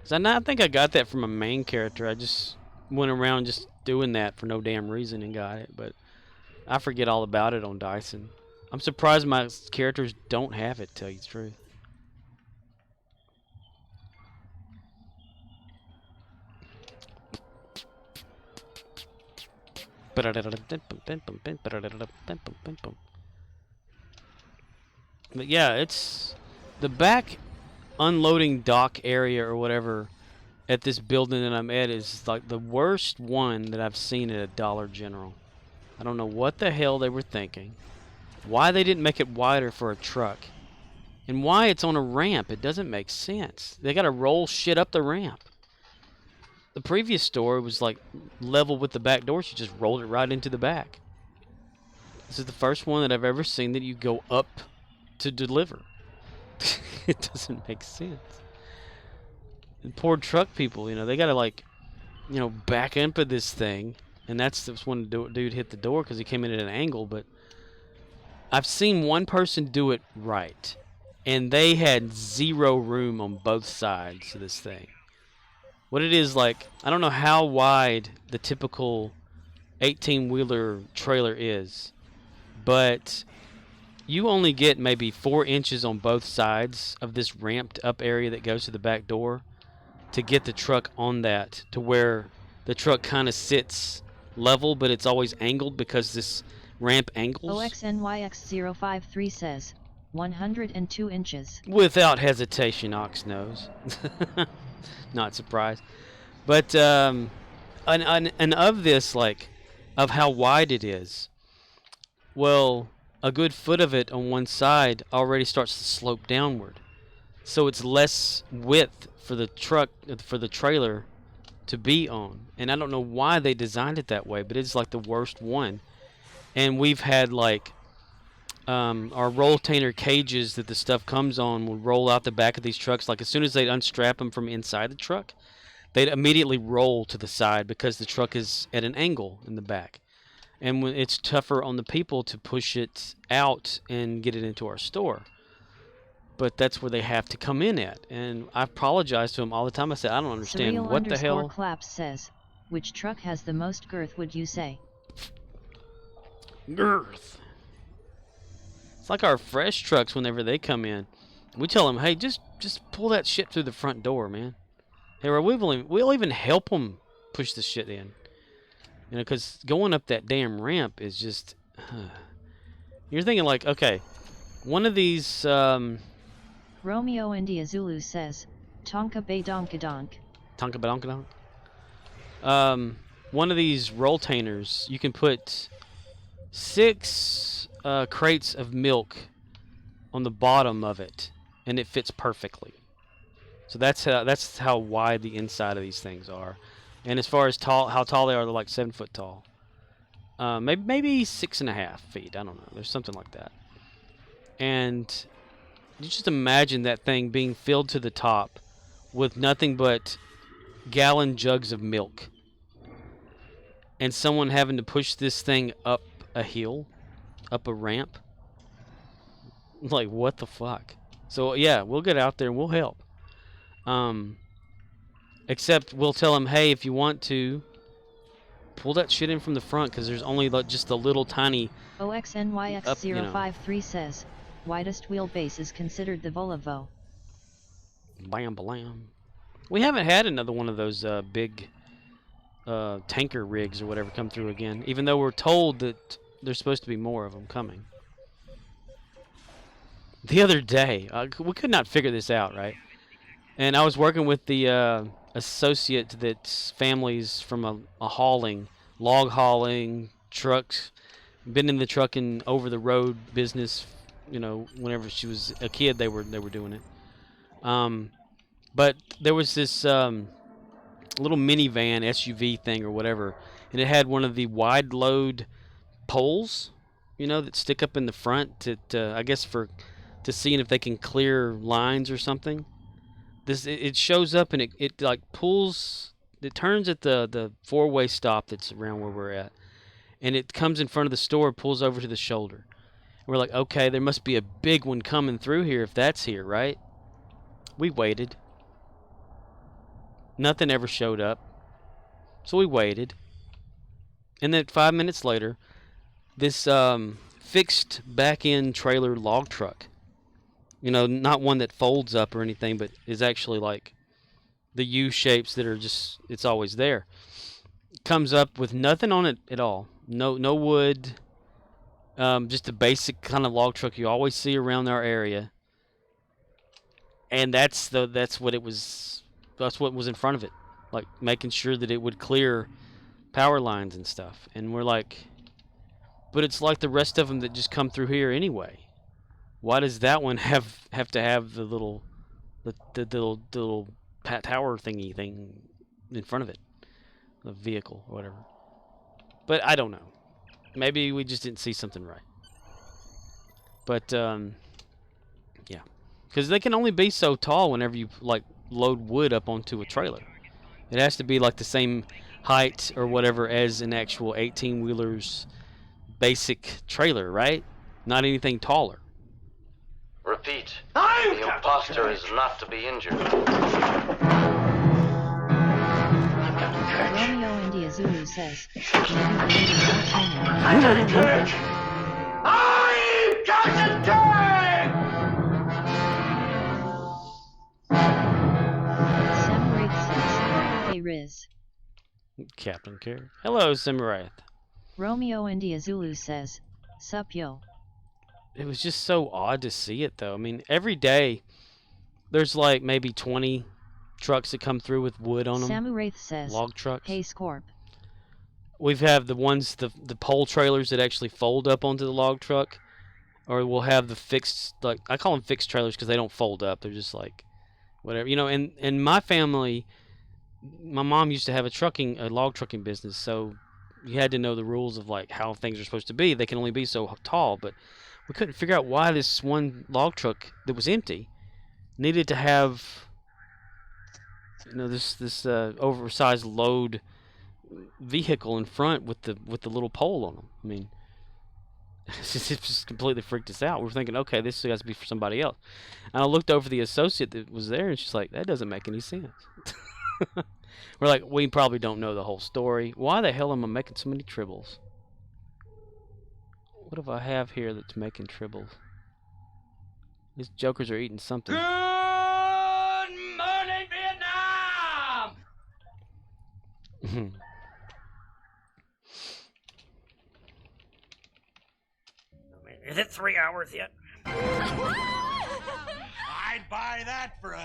So I think I got that from a main character. I just went around just doing that for no damn reason and got it. But I forget all about it on Dyson. I'm surprised my characters don't have it, to tell you the truth. But yeah, it's the back unloading dock area or whatever at this building that I'm at is like the worst one that I've seen at a Dollar General. I don't know what the hell they were thinking. Why they didn't make it wider for a truck. And why it's on a ramp. It doesn't make sense. They got to roll shit up the ramp. The previous store was like level with the back door. She just rolled it right into the back. This is the first one that I've ever seen that you go up to deliver. It doesn't make sense. And poor truck people, you know, they got to like, you know, back into this thing. And that's when the dude hit the door because he came in at an angle. But I've seen one person do it right. And they had zero room on both sides of this thing. What it is like, I don't know how wide the typical 18-wheeler trailer is, but you only get maybe 4 inches on both sides of this ramped up area that goes to the back door to get the truck on that to where the truck kind of sits level, but it's always angled because this ramp angles. OXNYX053 says, 102 inches. Without hesitation, Oxnose. Not surprised. But and of this, like, of how wide it is, well, a good foot of it on one side already starts to slope downward. So it's less width for the truck, for the trailer to be on. And I don't know why they designed it that way, but it's like the worst one. And we've had like our rolltainer cages that the stuff comes on will roll out the back of these trucks. Like as soon as they unstrap them from inside the truck, they'd immediately roll to the side because the truck is at an angle in the back. And when it's tougher on the people to push it out and get it into our store. But that's where they have to come in at. And I apologize to them all the time. I said, I don't understand what the hell. Claps says, which truck has the most girth, would you say? Girth. It's like our fresh trucks whenever they come in. We tell them, hey, just pull that shit through the front door, man. Hey, we'll even help them push the shit in. You know, because going up that damn ramp is just... You're thinking like, okay, one of these... Romeo India Zulu says, Tonka Bay Donkadonk. Tonka Bay Donkadonk? One of these rolltainers, you can put 6 crates of milk on the bottom of it, and it fits perfectly. So that's how wide the inside of these things are. And as far as how tall they are, they're like 7 foot tall. Maybe 6.5 feet. I don't know. There's something like that. And you just imagine that thing being filled to the top with nothing but gallon jugs of milk. And someone having to push this thing up a hill, up a ramp. Like, what the fuck? So, yeah, we'll get out there and we'll help. Except we'll tell them, hey, if you want to, pull that shit in from the front because there's only just a little tiny... OXNYX053 says, widest wheelbase is considered the Volvo. Bam, blam. We haven't had another one of those big tanker rigs or whatever come through again, even though we're told that there's supposed to be more of them coming. The other day, we could not figure this out, right? And I was working with the associate that's families from a log hauling trucks, been in the trucking over the road business. You know, whenever she was a kid, they were doing it. But there was this little minivan SUV thing or whatever, and it had one of the wide load poles, you know, that stick up in the front to I guess to seeing if they can clear lines or something. It shows up and it like pulls. It turns at the four-way stop that's around where we're at, and it comes in front of the store, pulls over to the shoulder. And we're like, okay, there must be a big one coming through here if that's here, right? We waited. Nothing ever showed up, so we waited. And then 5 minutes later, this fixed back-end trailer log truck, you know, not one that folds up or anything, but is actually like the U shapes that are just, it's always there. Comes up with nothing on it at all. No wood. Just a basic kind of log truck you always see around our area. And that's what it was. That's what was in front of it, like making sure that it would clear power lines and stuff. And we're like, but it's like the rest of them that just come through here anyway. Why does that one have to have the little tower thingy thing in front of it, the vehicle or whatever? But I don't know. Maybe we just didn't see something right. But yeah, because they can only be so tall whenever you like load wood up onto a trailer. It has to be like the same height or whatever as an actual 18-wheeler's basic trailer, right? Not anything taller. Repeat. The imposter is not to be injured. Romeo India Zulu says, I'm got a turret! I've got a turret! Samurath says, hey Riz. Captain Care. Hello, Samurath. Romeo India Zulu says, sup yo. It was just so odd to see it, though. I mean, every day there's like maybe 20 trucks that come through with wood on them. Samurath says, log trucks. hey Scorp. We've have the ones, the pole trailers that actually fold up onto the log truck, or we'll have the fixed, like I call them fixed trailers because they don't fold up. They're just like whatever, you know. And my family, my mom used to have a log trucking business, so you had to know the rules of like how things are supposed to be. They can only be so tall, but we couldn't figure out why this one log truck that was empty needed to have, you know, this oversized load vehicle in front with the little pole on them. I mean, it just completely freaked us out. We were thinking, okay, this has to be for somebody else. And I looked over the associate that was there, and she's like, that doesn't make any sense. We're like, we probably don't know the whole story. Why the hell am I making so many tribbles? What do I have here that's making tribbles? These jokers are eating something. Good morning, Vietnam! Is it 3 hours yet? I'd buy that for $1.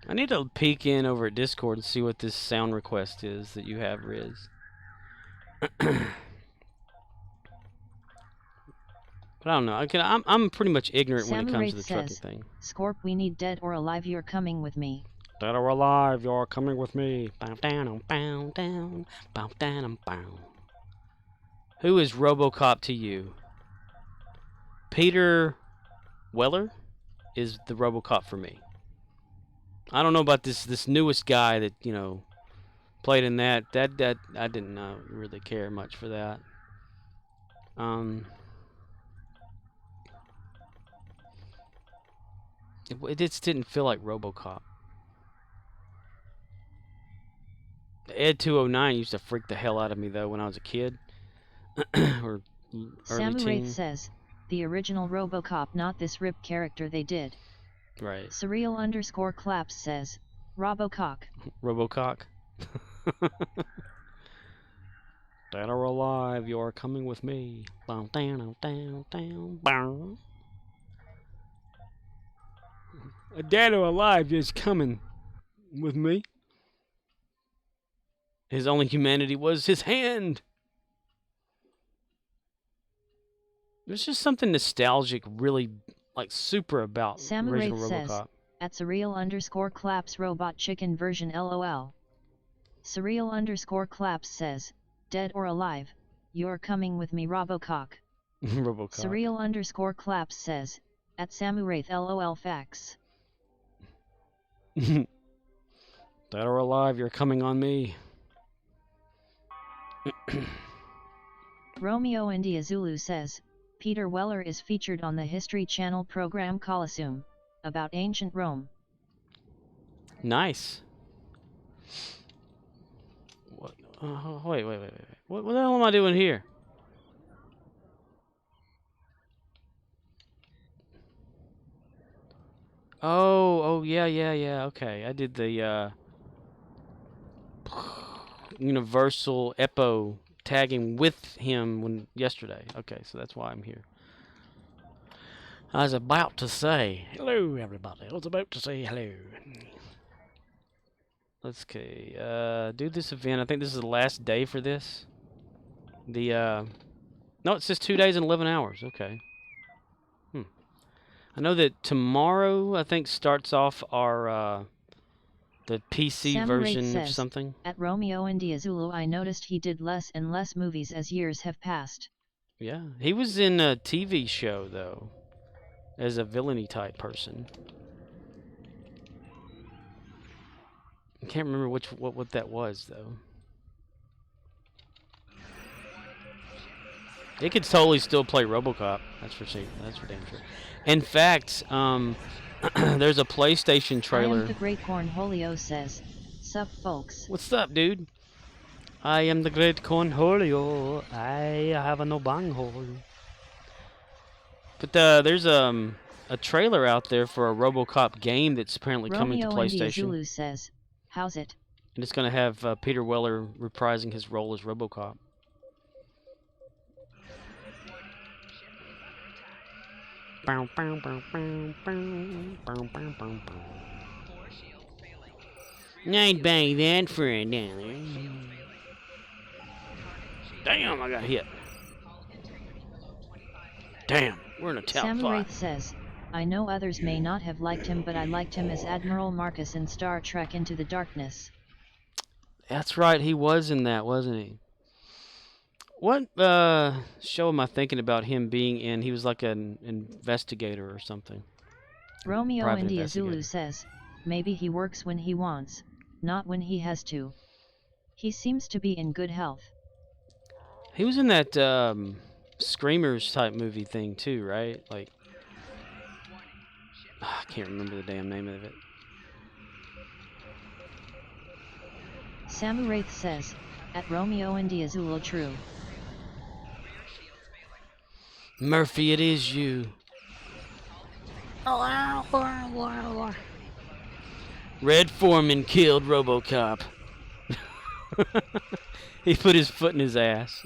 I need to peek in over at Discord and see what this sound request is that you have, Riz. But I don't know. I'm pretty much ignorant when it comes to the trucking thing. Scorp, we need dead or alive. You're coming with me. Dead or alive, you're coming with me. Bow down, bow down, bow down, bow. Who is RoboCop to you? Peter Weller is the RoboCop for me. I don't know about this newest guy that, you know, played in that. That I didn't really care much for that. It just didn't feel like RoboCop. Ed 209 used to freak the hell out of me though when I was a kid. Or early teen. Samurath says, the original RoboCop, not this rip character they did. Right. Surreal_claps says, Robocock. Robocock. Dead or alive, you're coming with me. Bow down, down, down, bow. dead or alive is coming with me. His only humanity was his hand. There's just something nostalgic, really, like, super about original Samurai says, RoboCop. at surreal_claps robot chicken version LOL. Surreal_claps says, dead or alive, you're coming with me RoboCop. RoboCop. Surreal_claps says, at Samuraith LOL facts. Dead or alive, you're coming on me. Romeo India Zulu says, Peter Weller is featured on the History Channel program Colosseum, about ancient Rome. Nice. What? Wait. What the hell am I doing here? Oh, yeah. Okay, I did the Universal Eppo tagging with him yesterday. Okay, so that's why I'm here. I was about to say hello, everybody. I was about to say hello. Let's do this event. I think this is the last day for this. No, it says 2 days and 11 hours. Okay. I know that tomorrow, I think, starts off our the PC Samurai version says, of something. At Romeo India Zulu I noticed he did less and less movies as years have passed. Yeah, he was in a TV show though, as a villainy type person. I can't remember what that was though. It could totally still play RoboCop. That's for damn sure. In fact, there's a PlayStation trailer. I am the Great Cornholio says, sup folks. What's up, dude? I am the Great Cornholio. I have a no banghole. But there's a trailer out there for a RoboCop game that's apparently coming to Romeo India PlayStation. Zulu says, how's it? And it's going to have Peter Weller reprising his role as RoboCop. I'd buy that for $1. Damn, I got hit. Damn, we're in a top Samurai 5. says, I know others may not have liked him, but I liked him as Admiral Marcus in Star Trek Into the Darkness. That's right, he was in that, wasn't he? What show am I thinking about him being in? He was like an investigator or something. Romeo Private India Zulu investigator. says, maybe he works when he wants, not when he has to. He seems to be in good health. He was in that Screamers type movie thing too, right? Like, I can't remember the damn name of it. Samuraith says, at Romeo India Zulu true. Murphy, it is you. Red Foreman killed RoboCop. He put his foot in his ass.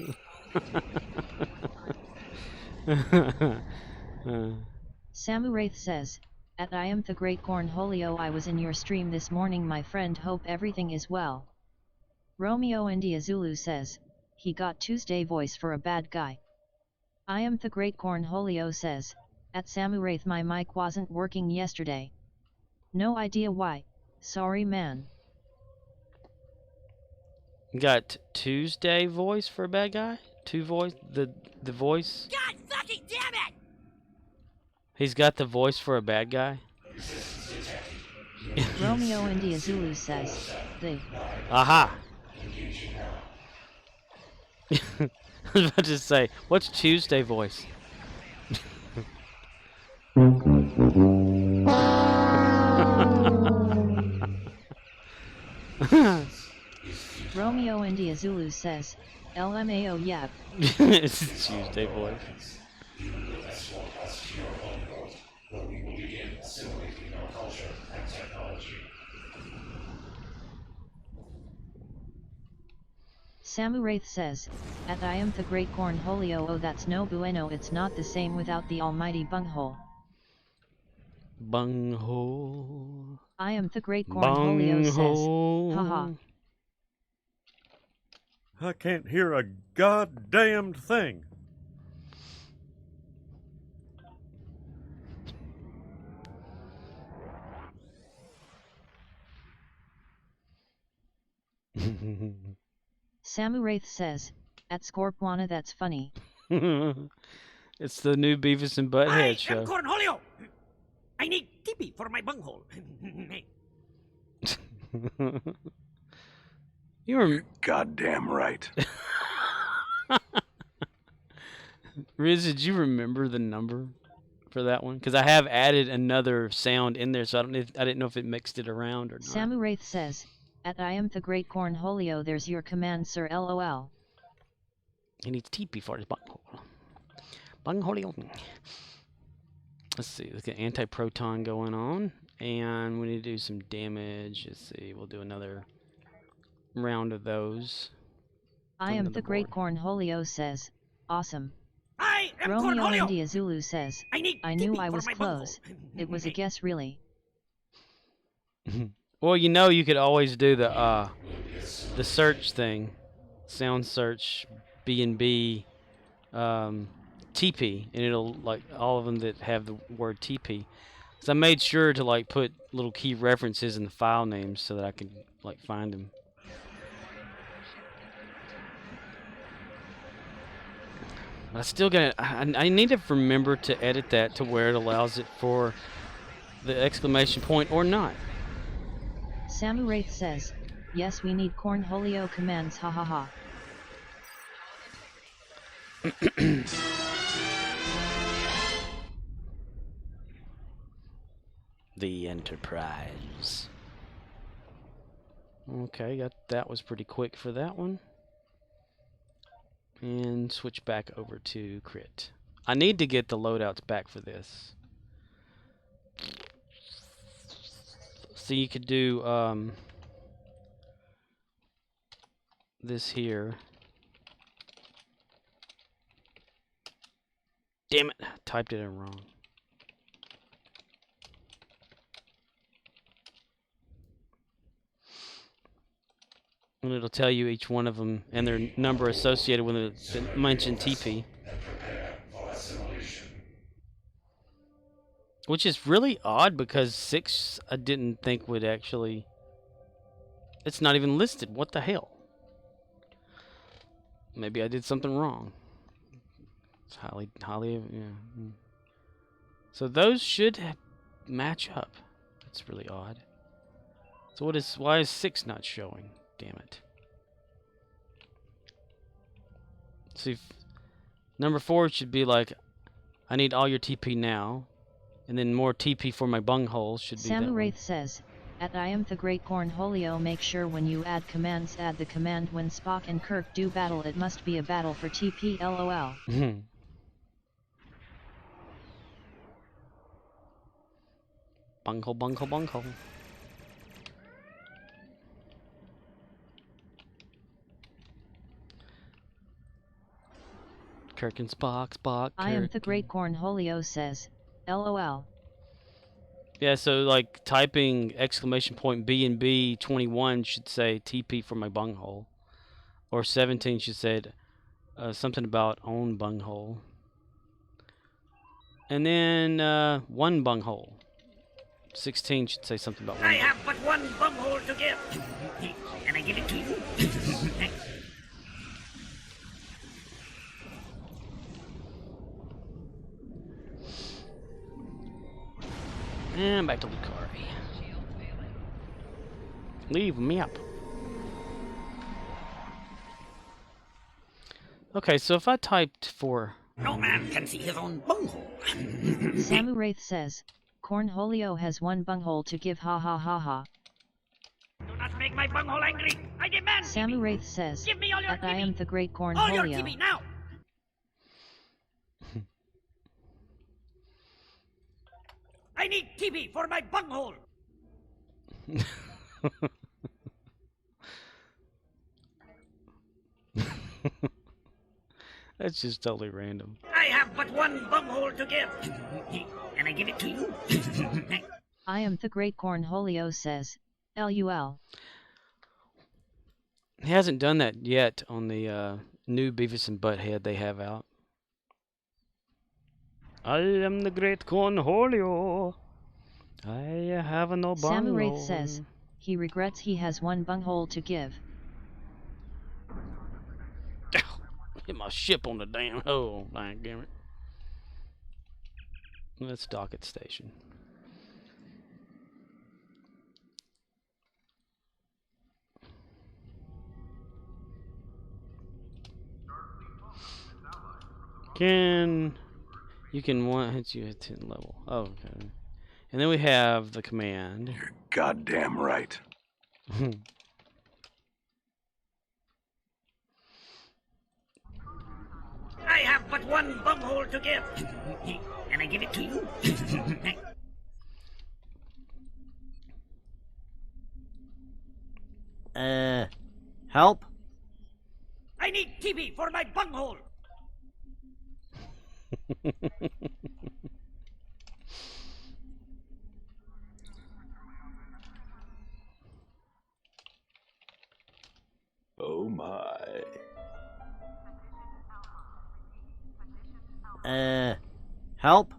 Samuraith says, at I am the Great Cornholio I was in your stream this morning my friend, hope everything is well. Romeo India Zulu says, he got Tuesday voice for a bad guy. I am the Great Cornholio says, at Samuraith my mic wasn't working yesterday. No idea why, sorry man. Got Tuesday voice for a bad guy? The voice? God fucking damn it! He's got the voice for a bad guy? Romeo India Zulu says, the. Aha! I was about to say, what's Tuesday voice? Romeo India Zulu says, LMAO yap. It's Tuesday voice. Samuraith says, at I am the Great Cornholio oh that's no bueno it's not the same without the almighty bunghole. Bunghole. I am the great Cornholio says. Haha. I can't hear a goddamned thing. Samu Wraith says, at Scorpwana that's funny. It's the new Beavis and Butthead show. I am Cornholio. I need tippy for my bunghole. You're goddamn right. Riz, did you remember the number for that one? Because I have added another sound in there, so I didn't know if it mixed it around or not. Samu Wraith says, at I am the great Cornholio, there's your command, sir. LOL. He needs TP for his bunghole. Bunghole. Let's see. Let's get anti-proton going on, and we need to do some damage. Let's see. We'll do another round of those. I am the great Cornholio says, awesome. I am Romeo Cornholio. India Zulu says, I knew I was close. It was a guess, really. Well, you know, you could always do the search thing, sound search B&B TP, and it'll like all of them that have the word TP. So I made sure to like put little key references in the file names so that I could like find them. But I still gotta. I need to remember to edit that to where it allows it for the exclamation point or not. Samu Wraith says, yes, we need Cornholio commands, ha ha ha. The Enterprise. Okay, that was pretty quick for that one. And switch back over to crit. I need to get the loadouts back for this. So you could do this here. Damn it, I typed it in wrong. And it'll tell you each one of them and their number associated with the mentioned TP. Which is really odd because 6 I didn't think would actually... It's not even listed. What the hell? Maybe I did something wrong. It's highly, yeah. So those should match up. That's really odd. So why is 6 not showing? Damn it. See, number 4 should be like, I need all your TP now, and then more TP for my bunghole should be that Samu one. Wraith says, at I am the great Cornholio, make sure when you add commands, add the command when Spock and Kirk do battle. It must be a battle for TP, LOL. Bunghole, bunghole, bunghole. Kirk and Spock, Kirk. I am the great Cornholio says, LOL. Yeah, so like typing exclamation point B&B 21 should say TP for my bunghole. Or 17 should say something about own bunghole. And then one bunghole. 16 should say something about one. I have but one bunghole to give. And I give it to you. And back to Lucari. Leave me up. Okay, so if I typed for... No man can see his own bunghole. Samu Wraith says, Cornholio has one bunghole to give, ha ha ha ha. Do not make my bunghole angry. I demand Samu TP. Wraith says, Give me all your that TP. I am the great All your Cornholio. TP now. I need TP for my bunghole. That's just totally random. I have but one bunghole to give, and I give it to you. I am the Great Cornholio says, LUL. He hasn't done that yet on the new Beavis and Butthead they have out. I am the Great Cornholio. I have no bunghole. Samu Wraith says, he regrets he has one bunghole to give. Hit my ship on the damn hole, dang it. Let's dock at station. You can one hit you at 10 level. Oh, okay. And then we have the command. You're goddamn right. I have but one bunghole to give, and I give it to you. Help? I need TV for my bunghole. Oh my. Help?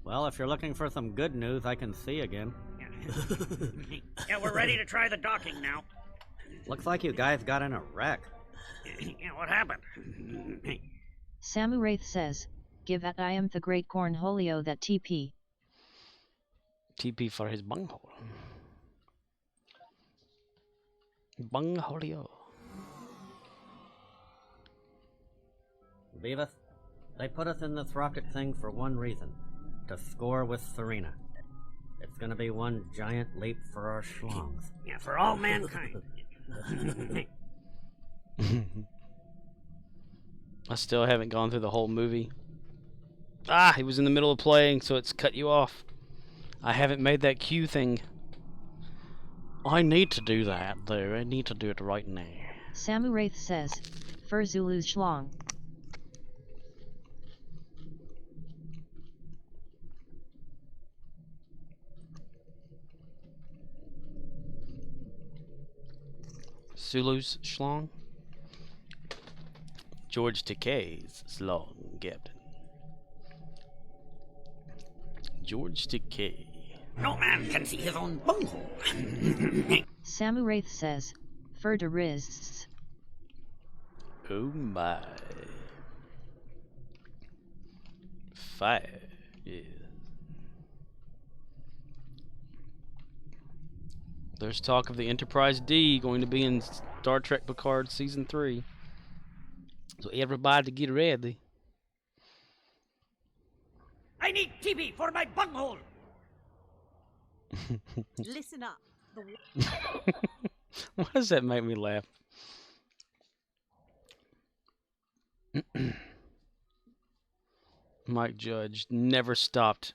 Well, if you're looking for some good news, I can see again. Yeah, we're ready to try the docking now. Looks like you guys got in a wreck. Yeah, what happened? Samu Wraith says, give at I am the Great Cornholio that TP. TP for his bunghole. Bungholio. Beavis, they put us in this rocket thing for one reason. To score with Serena. It's gonna be one giant leap for our schlongs. Yeah, for all mankind. I still haven't gone through the whole movie. Ah, he was in the middle of playing, so it's cut you off. I haven't made that cue thing. I need to do that, though. I need to do it right now. Samu Wraith says, for Zulu's schlong. Sulu's schlong? George Takei's schlong, Captain. George Takei. No man can see his own bunghole. Samu Wraith says, for de Riz. Oh my. Fire. Yeah. There's talk of the Enterprise D going to be in Star Trek Picard Season 3. So everybody get ready. I need TV for my bunghole. Listen up. Why does that make me laugh? Mike Judge never stopped.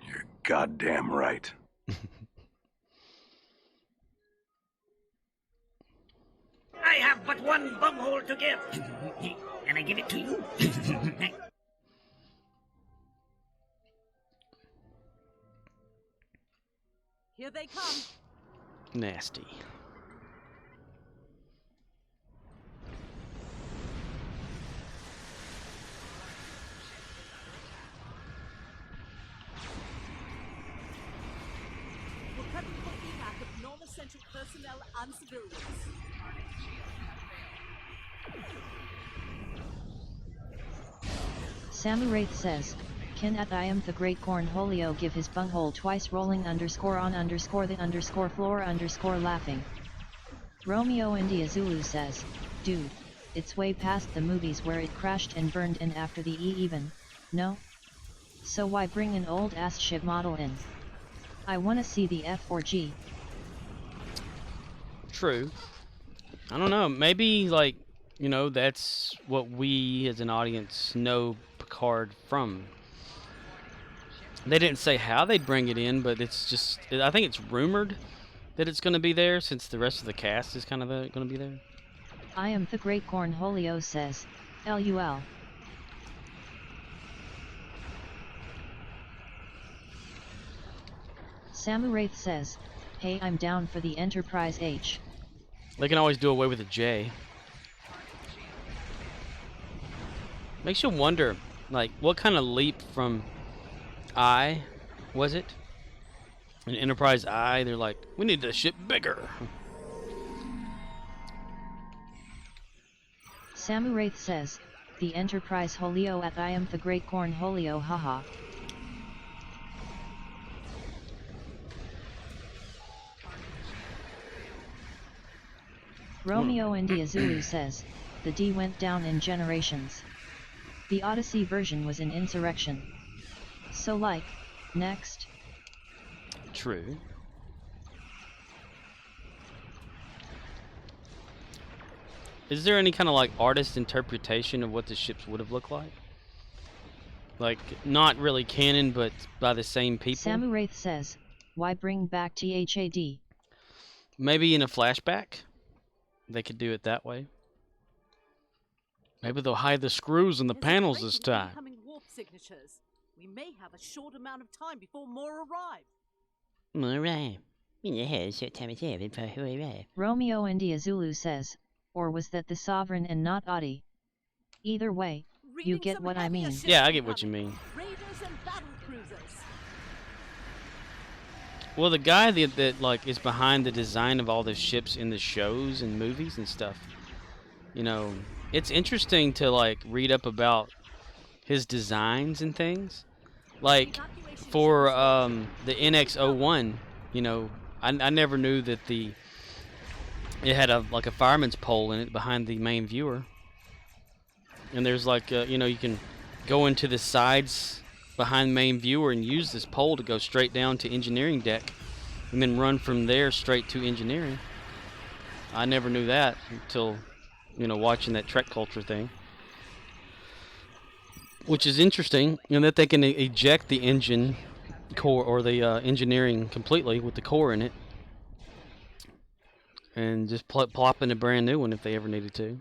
You're goddamn right. I have but one bunghole to give, and I give it to you. Here they come. Nasty. We're prepping for evac of normal central personnel and civilians. Samu Wraith says, can at I am the Great Cornholio give his bunghole twice rolling underscore on underscore the underscore floor underscore laughing. Romeo India Zulu says, dude, it's way past the movies where it crashed and burned in after the E even, no? So why bring an old ass ship model in? I wanna see the F4G. True. I don't know, maybe like, you know, that's what we as an audience know Picard from. They didn't say how they'd bring it in, but it's just, I think it's rumored that it's going to be there, since the rest of the cast is kind of going to be there. I am the Great Cornholio says, LUL. Samuraith says, hey, I'm down for the Enterprise H. They can always do away with a J. Makes you wonder, like, what kind of leap from I was it? In Enterprise I, they're like, we need the ship bigger. Samuraith says, the Enterprise Holio at I am the Great Cornholio haha. Romeo India Zulu says, the D went down in Generations. The Odyssey version was in Insurrection. So like, next. True. Is there any kind of like artist interpretation of what the ships would have looked like? Like, not really canon, but by the same people? Samuraith says, why bring back THAD? Maybe in a flashback? They could do it that way. Maybe they'll hide the screws in the panels this time. Incoming warp signatures. We may have a short amount of time before more arrive. Romeo India Zulu says, or was that the Sovereign and not Adi? Either way, you get what I mean. Yeah, I get what you mean. Raiders and battle cruisers. Well, the guy that like is behind the design of all the ships in the shows and movies and stuff, you know, it's interesting to like read up about his designs and things. Like for the NX-01, you know, I never knew that it had a like a fireman's pole in it behind the main viewer. And there's like you know, you can go into the sides behind main viewer and use this pole to go straight down to engineering deck and then run from there straight to engineering. I never knew that until, you know, watching that Trek Culture thing, which is interesting, and that they can eject the engine core or the engineering completely with the core in it and just plop in a brand new one if they ever needed to.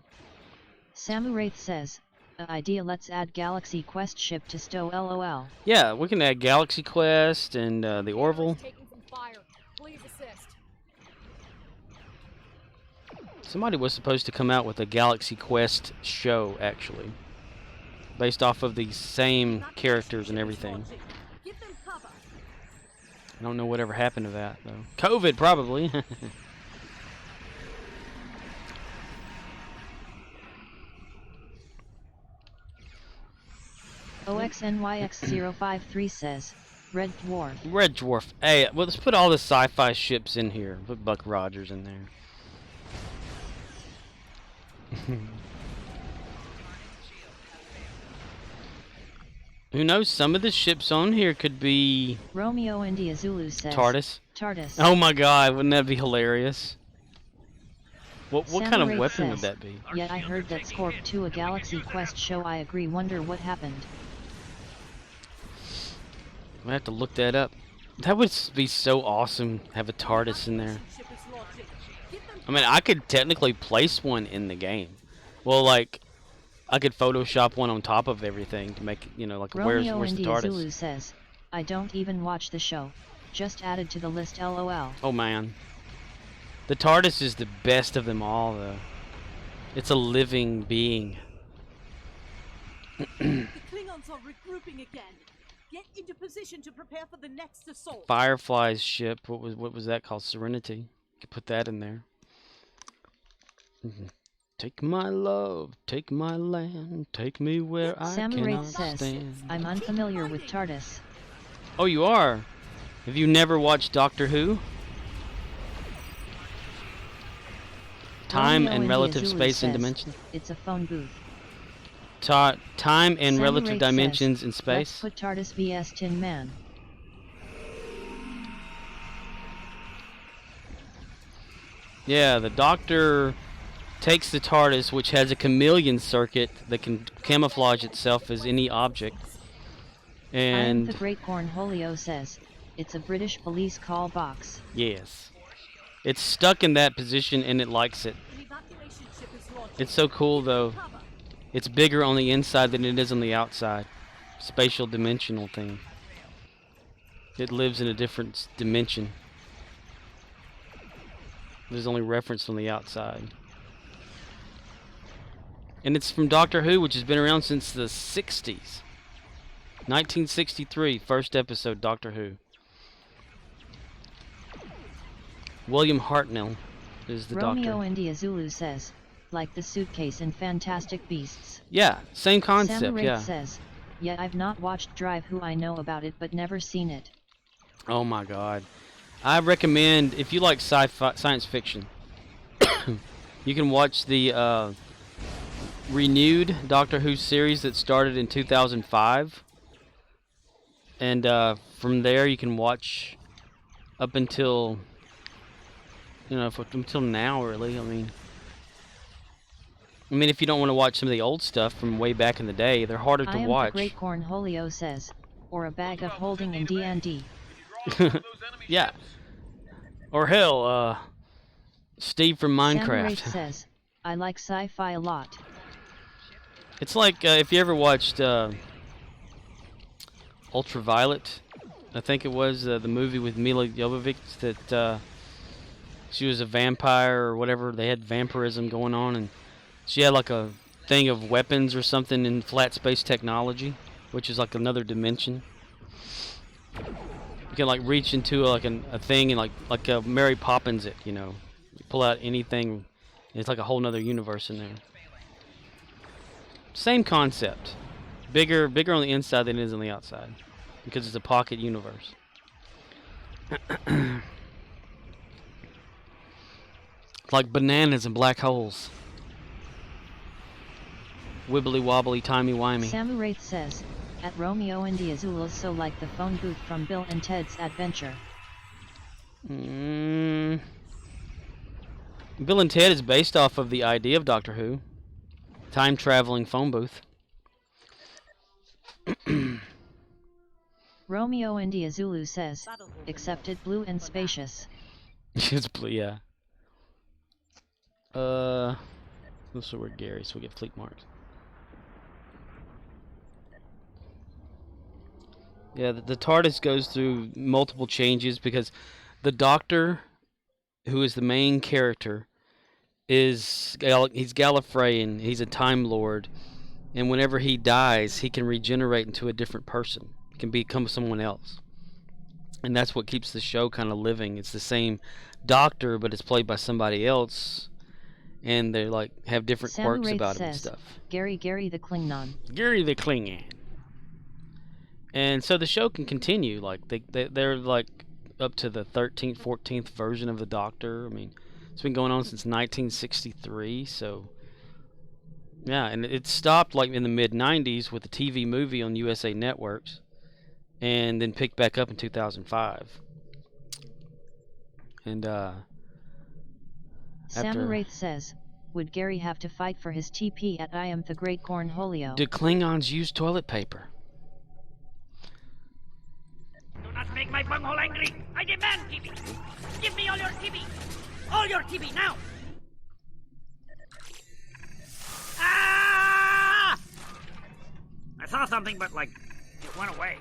Samuraith says, idea, let's add Galaxy Quest ship to stow LOL. Yeah, we can add Galaxy Quest and the Orville. Somebody was supposed to come out with a Galaxy Quest show, actually, based off of the same characters and everything. I don't know whatever happened to that, though. COVID, probably. OXNYX053 says, Red Dwarf. Red Dwarf. Hey, well, let's put all the sci-fi ships in here. Put Buck Rogers in there. Who knows? Some of the ships on here could be Romeo India Zulu says, TARDIS. TARDIS. Oh my God! Wouldn't that be hilarious? What kind of Samuraith weapon would says, that be? Yeah, I heard that Scorp 2 a Galaxy Quest show. I agree. Wonder what happened. I have to look that up. That would be so awesome. Have a TARDIS in there. I mean, I could technically place one in the game. Well, like, I could Photoshop one on top of everything to make, you know, like, where's the India TARDIS? Zulu says, I don't even watch the show. Just added to the list, LOL. Oh man, the TARDIS is the best of them all, though. It's a living being. The Klingons are regrouping again. Get into position to prepare for the next assault. Firefly's ship. What was that called? Serenity. You could put that in there. Take my love, take my land, take me where I cannot says, stand. I'm unfamiliar with TARDIS. Oh, you are? Have you never watched Doctor Who? Time Romeo and India relative Zulu space and says, dimension. It's a phone booth. Time and relative Samuraith dimensions says, in space. Let's put TARDIS vs Tin Man. Yeah, the Doctor takes the TARDIS, which has a chameleon circuit that can camouflage itself as any object. And the Great Cornholio says, it's a British police call box. yes. It's stuck in that position and it likes it. An evacuation ship is launching. It's so cool though. It's bigger on the inside than it is on the outside. Spatial dimensional thing. It lives in a different dimension. There's only reference on the outside. And it's from Doctor Who, which has been around since the 60s. 1963, first episode, Doctor Who. William Hartnell is the Romeo Doctor. India Zulu says, like the suitcase in Fantastic Beasts. Yeah, same concept, Sam Wraith yeah. says, yeah, I've not watched Drive. Who I know about it, but never seen it. Oh my God. I recommend, if you like sci-fi, science fiction, you can watch the renewed Doctor Who series that started in 2005. And from there you can watch up until, you know, until now, really. I mean, if you don't want to watch some of the old stuff from way back in the day, they're harder to I am watch. the Great Cornholio says, or a bag of holding in D&D. Yeah. Or hell, Steve from Sam Minecraft. Wraith says, I like sci-fi a lot. It's like if you ever watched Ultraviolet, I think it was the movie with Mila Jovovich that she was a vampire or whatever. They had vampirism going on, and she had like a thing of weapons or something in flat space technology, which is like another dimension. You can like reach into like a thing and like Mary Poppins it, you know. You pull out anything, and it's like a whole nother universe in there. Same concept. Bigger on the inside than it is on the outside. Because it's a pocket universe. Like bananas and black holes. Wibbly wobbly, timey wimey. Sam Wraith says, at Romeo India Zulu, so like the phone booth from Bill and Ted's Adventure. Bill and Ted is based off of the idea of Doctor Who. Time-traveling phone booth. Romeo India Zulu says, accepted, blue and spacious. It's blue, yeah. Let's see where Gary, so we get fleet marks. Yeah, the TARDIS goes through multiple changes because the Doctor, who is the main character, he's Gallifreyan. He's a Time Lord, and whenever he dies, he can regenerate into a different person. He can become someone else, and that's what keeps the show kind of living. It's the same Doctor, but it's played by somebody else, and they like have different Sam quirks Wraith about him and says, stuff. Gary the Klingon. Gary the Klingon. And so the show can continue. Like they're like up to the 13th, 14th version of the Doctor. I mean, it's been going on since 1963. So yeah, and it stopped like in the mid 90s with the TV movie on USA Networks, and then picked back up in 2005. And Sam Wraith says, would Gary have to fight for his TP at I am the Great Cornholio? Do Klingons use toilet paper? Do not make my bunghole angry. I demand TB. Give me all your TB. All your TB now. Ah! I saw something, but like it went away.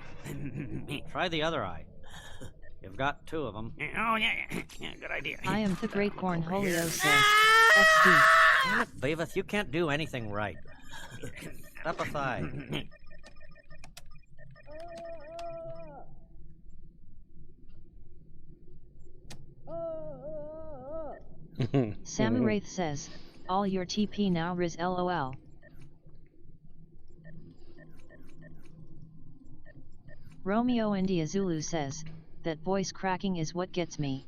Try the other eye. You've got two of them. Oh yeah, good idea. I am the Great Cornholio says, XD. Damn it, Beavis, you can't do anything right. Step aside. Sam Wraith says, all your TP now Riz LOL. Romeo India Zulu says, that voice cracking is what gets me.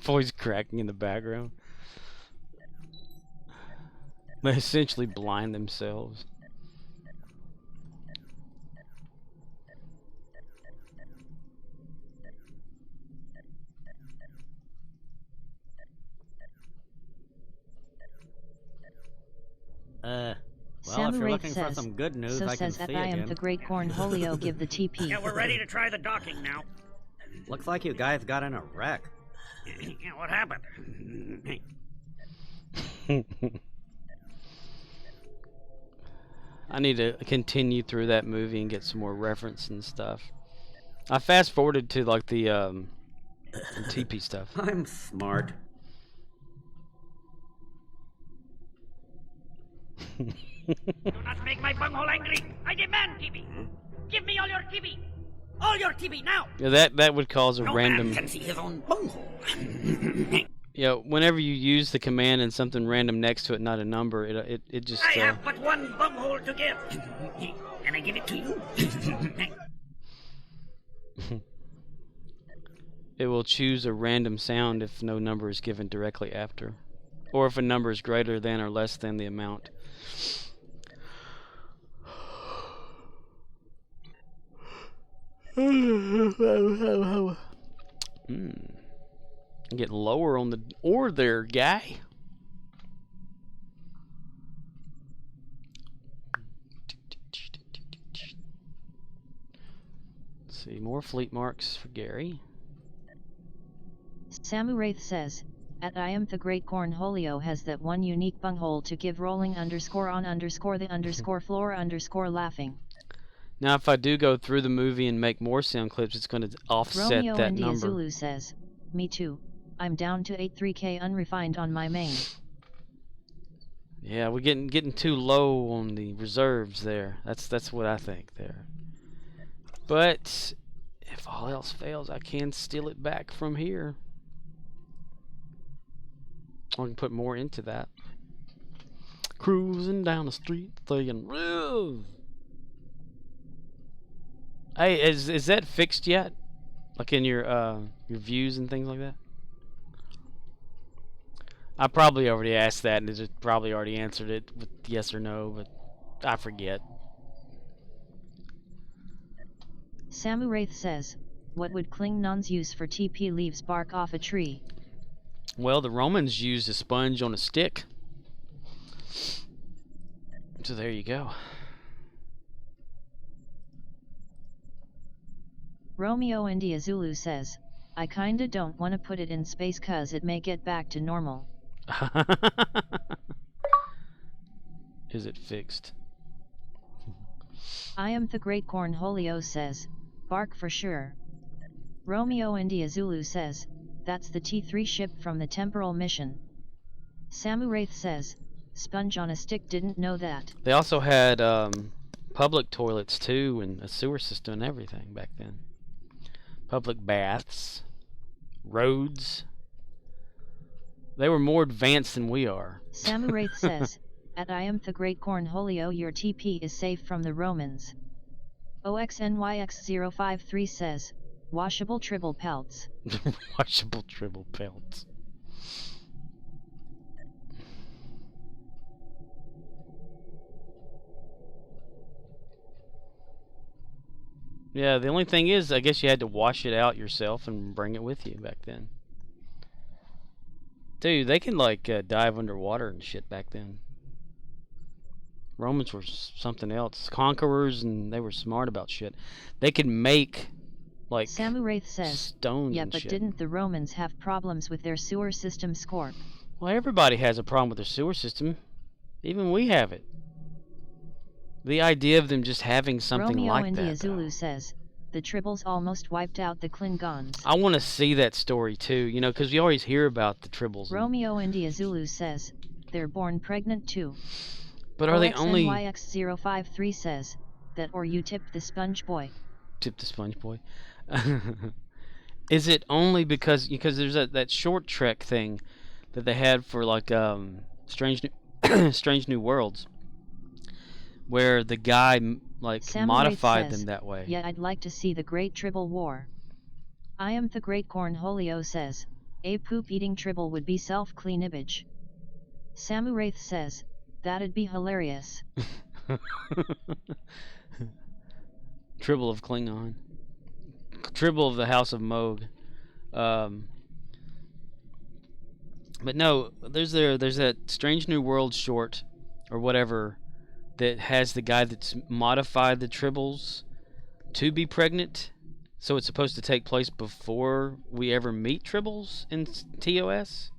Voice cracking in the background. They essentially blind themselves. Well, Sam if you're Wraith looking says, for some good news, so I can says see that I am again. the Great Cornholio give the TP. Yeah, we're ready to try the docking now. Looks like you guys got in a wreck. Yeah, what happened? I need to continue through that movie and get some more reference and stuff. I fast forwarded to like the TP stuff. I'm smart. Do not make my bunghole angry. I demand TV. Give me all your TV. All your TV now. Yeah, that would cause a No random. man can see his own bunghole. Yeah, whenever you use the command and something random next to it, not a number, it just. I have but one bunghole to give. Can I give it to you? It will choose a random sound if no number is given directly after, or if a number is greater than or less than the amount. Getting lower on the ore there, guy. Let's see, more fleet marks for Gary. Samuraith says, at I am the great Cornholio has that one unique bunghole to give rolling _on_the _floor_laughing. Now, if I do go through the movie and make more sound clips, it's going to offset Romeo that India number. Zulu says, me too. I'm down to 83k unrefined on my main. Yeah, we're getting too low on the reserves there. That's what I think there. But if all else fails, I can steal it back from here. I can put more into that. Cruising down the street, thinking, "Woo!" Hey, is that fixed yet? Like in your views and things like that? I probably already asked that and it just probably already answered it with yes or no, but I forget. Samuraith says, what would Klingons use for TP leaves bark off a tree? Well, the Romans used a sponge on a stick. So there you go. Romeo India Zulu says, I kinda don't wanna put it in space cause it may get back to normal. Is it fixed? I am the great Cornholio says, bark for sure. Romeo India Zulu says, that's the T3 ship from the temporal mission. Samuraith says, sponge on a stick didn't know that. They also had public toilets too and a sewer system and everything back then. Public baths, roads. They were more advanced than we are. Samuraith says, at I am the great Cornholio your TP is safe from the Romans. OXNYX053 says, washable tribble pelts. Washable tribble pelts. Yeah, the only thing is, I guess you had to wash it out yourself and bring it with you back then. Dude, they can like dive underwater and shit back then. Romans were something else. Conquerors, and they were smart about shit. They could make like Samuraith says, stones yeah, and but shit. didn't the Romans have problems with their sewer system Scorp? Well, everybody has a problem with their sewer system. Even we have it. The idea of them just having something Romeo like India that. Zulu says, the Tribbles almost wiped out the Klingons. I want to see that story too, you know, because you always hear about the Tribbles. Romeo India Zulu says, they're born pregnant too. But are they only... OXNYX053 says, that or you tipped the sponge boy. Tip the sponge boy. Is it only because there's that short trek thing that they had for like Strange New Worlds, where the guy like Samuraith modified says, them that way. Yeah, I'd like to see the Great Tribble War. I am the Great Cornholio says, a poop-eating Tribble would be self-cleanibage. Samuraith says, that'd be hilarious. Tribble of Klingon. Tribble of the House of Moog. But no, there's that Strange New World short or whatever that has the guy that's modified the Tribbles to be pregnant, So it's supposed to take place before we ever meet Tribbles in TOS?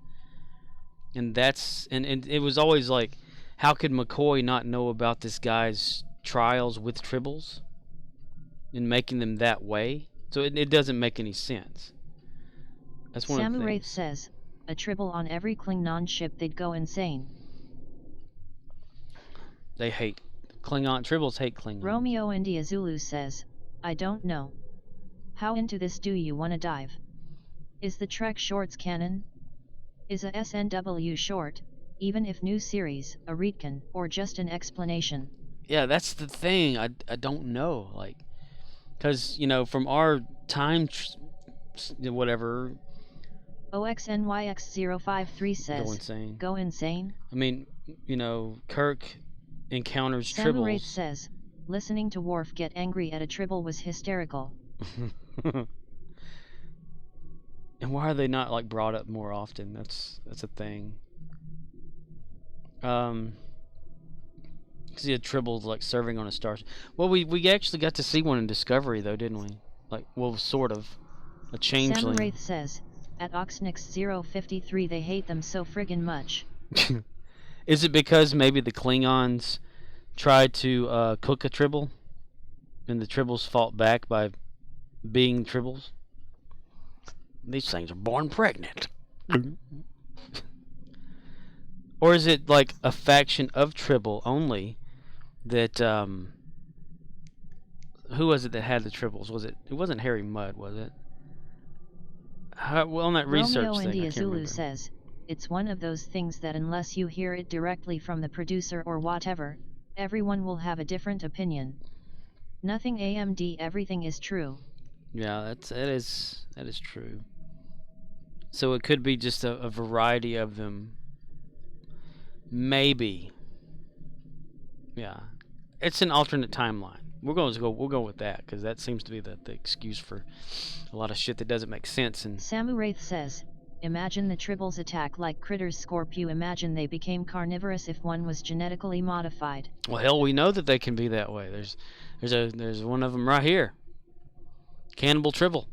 And it was always like, how could McCoy not know about this guy's trials with Tribbles and making them that way? So it doesn't make any sense. That's one of the Samuraith things. says, a Tribble on every Klingon ship, they'd go insane. They hate Klingon. Tribbles hate Klingon. Romeo India Zulu says, I don't know. How into this do you wanna dive? Is the Trek shorts canon? Is a SNW short, even if new series, a retcon, or just an explanation? Yeah, that's the thing. I don't know. Like, because, you know, from our time, whatever. OXNYX053 says, Go insane. Go insane? I mean, you know, Kirk encounters Samuraith Tribbles. says, listening to Worf get angry at a Tribble was hysterical. And why are they not like brought up more often? That's a thing. See a Tribbles like serving on a starship. Well, we actually got to see one in Discovery though, didn't we? Like, well, sort of. A changeling. Samuraith says, at Oxnix053 they hate them so friggin' much. Is it because maybe the Klingons tried to cook a Tribble, and the Tribbles fought back by being Tribbles? These things are born pregnant. Or is it like a faction of Tribble only that who was it that had the Tribbles? It wasn't Harry Mudd, was it? Well, on that research Romeo thing, I India can't Zulu remember. says, it's one of those things that unless you hear it directly from the producer or whatever, everyone will have a different opinion. Nothing AMD, everything is true. Yeah, that is true. So it could be just a variety of them. Maybe. Yeah, it's an alternate timeline. We'll go with that because that seems to be the excuse for a lot of shit that doesn't make sense. And Samuraith says, imagine the Tribbles attack like critters. Scorpio, imagine they became carnivorous if one was genetically modified. well, hell, we know that they can be that way. There's one of them right here. Cannibal Tribble.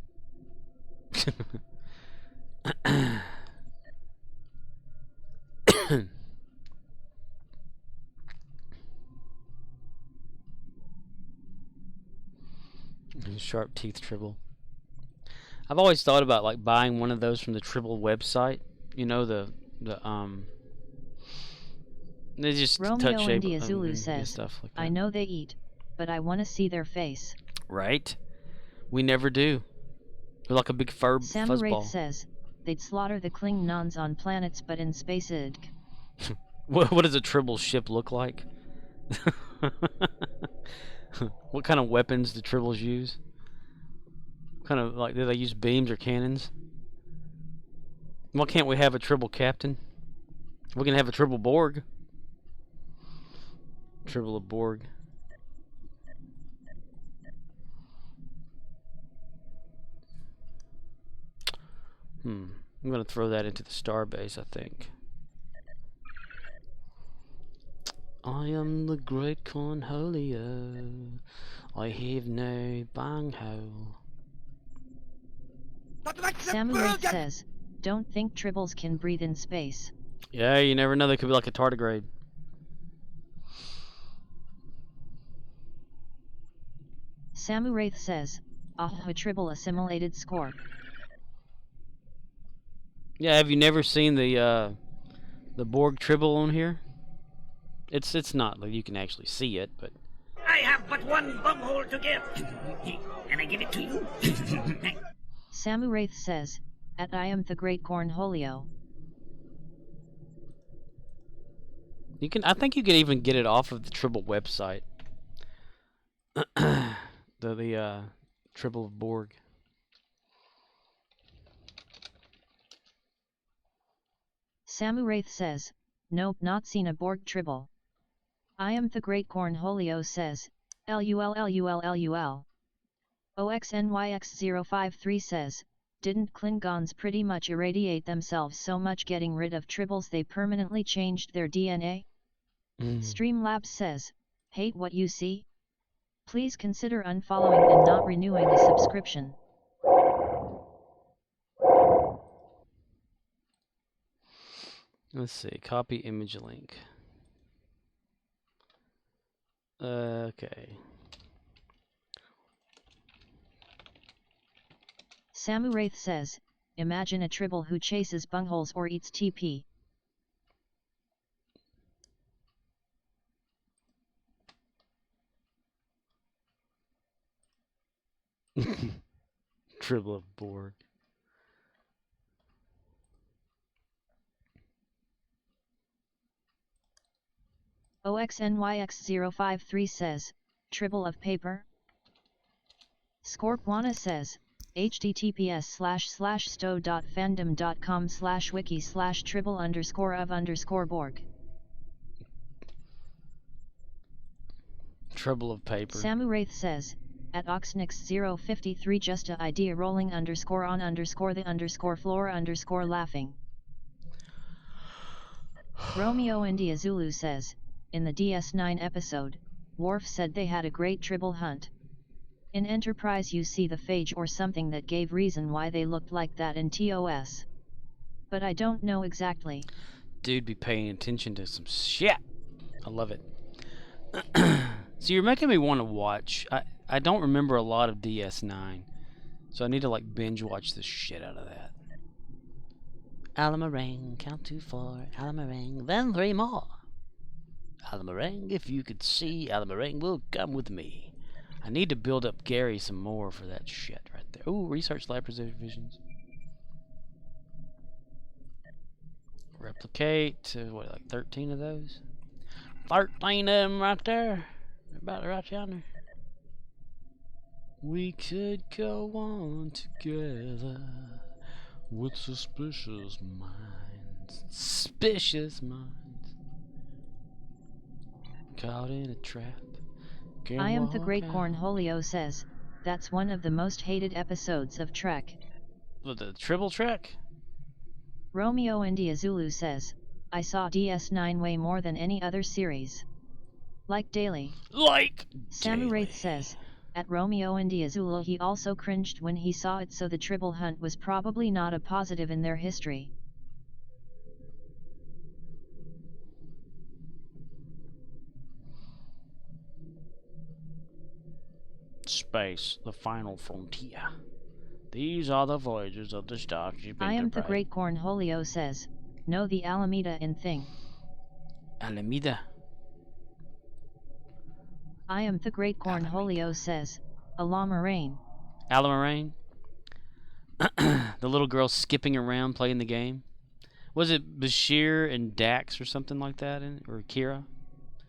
Sharp teeth Tribble. I've always thought about like buying one of those from the Tribble website. You know, they just touch Romeo shape India Zulu and says, stuff like that. I know they eat, but I want to see their face. Right? We never do. They're like a big Samuraith fuzzball. says, they'd slaughter the Klingons on planets but in space idk. What does a Tribble ship look like? What kind of weapons do Tribbles use? What kind of, like, do they use beams or cannons? Why can't we have a Tribble captain? We can have a Tribble Borg. Tribble of Borg. I'm gonna throw that into the starbase, I think. I am the great Cornholio. I have no bunghole. Samuraith says, don't think Tribbles can breathe in space. Yeah, you never know. They could be like a tardigrade. Samuraith says, a Tribble assimilated Scorp. Yeah, have you never seen the Borg Tribble on here? It's not like you can actually see it, but I have but one bunghole to give. Can I give it to you? Samuraith says, at I am the great Cornholio. you can. I think you can even get it off of the Tribble website. the Tribble of Borg. Samuraith says, nope, not seen a Borg Tribble. I am the great Cornholio says, LULLULLUL. OXNYX053 says, didn't Klingons pretty much irradiate themselves so much getting rid of Tribbles they permanently changed their DNA? Streamlabs says, hate what you see? Please consider unfollowing and not renewing a subscription. Let's see, copy image link. Okay. Samu Wraith says, imagine a tribble who chases bungholes or eats TP. Tribble of Borg. OXNYX053 says, Tribble of paper? Scorpwana says, https://sto.fandom.com/wiki/tribble_of_borg. Trouble of paper. Samu Wraith says, at Oxnix053 just a idea rolling _on_the_floor_laughing. Romeo India Zulu says, in the DS9 episode, Worf said they had a great tribble hunt. In Enterprise you see the phage or something that gave reason why they looked like that in TOS. But I don't know exactly. Dude be paying attention to some shit. I love it. So you're making me want to watch. I don't remember a lot of DS9. So I need to like binge watch the shit out of that. Alamarang, count to 4. Alamarang, then 3 more. Alamarang, if you could see, Alamarang will come with me. I need to build up Gary some more for that shit right there. Ooh, research lab provisions. Replicate. What, like 13 of those? 13 of them right there. About right yonder. We could go on together with suspicious minds. Suspicious minds. Caught in a trap. I am the Great Cornholio says, that's one of the most hated episodes of Trek. The Tribble Trek? Romeo India Zulu says, I saw DS9 way more than any other series. Like daily. Samu Wraith says, at Romeo India Zulu he also cringed when he saw it, so the Tribble hunt was probably not a positive in their history. Space, the final frontier. These are the voyages of the Starship Enterprise. I am the Great Cornholio says, know the Alameda in thing. Alameda. I am the Great Cornholio says, Alamarain. Alamarain? The little girl skipping around playing the game. Was it Bashir and Dax or something like that? Or Kira?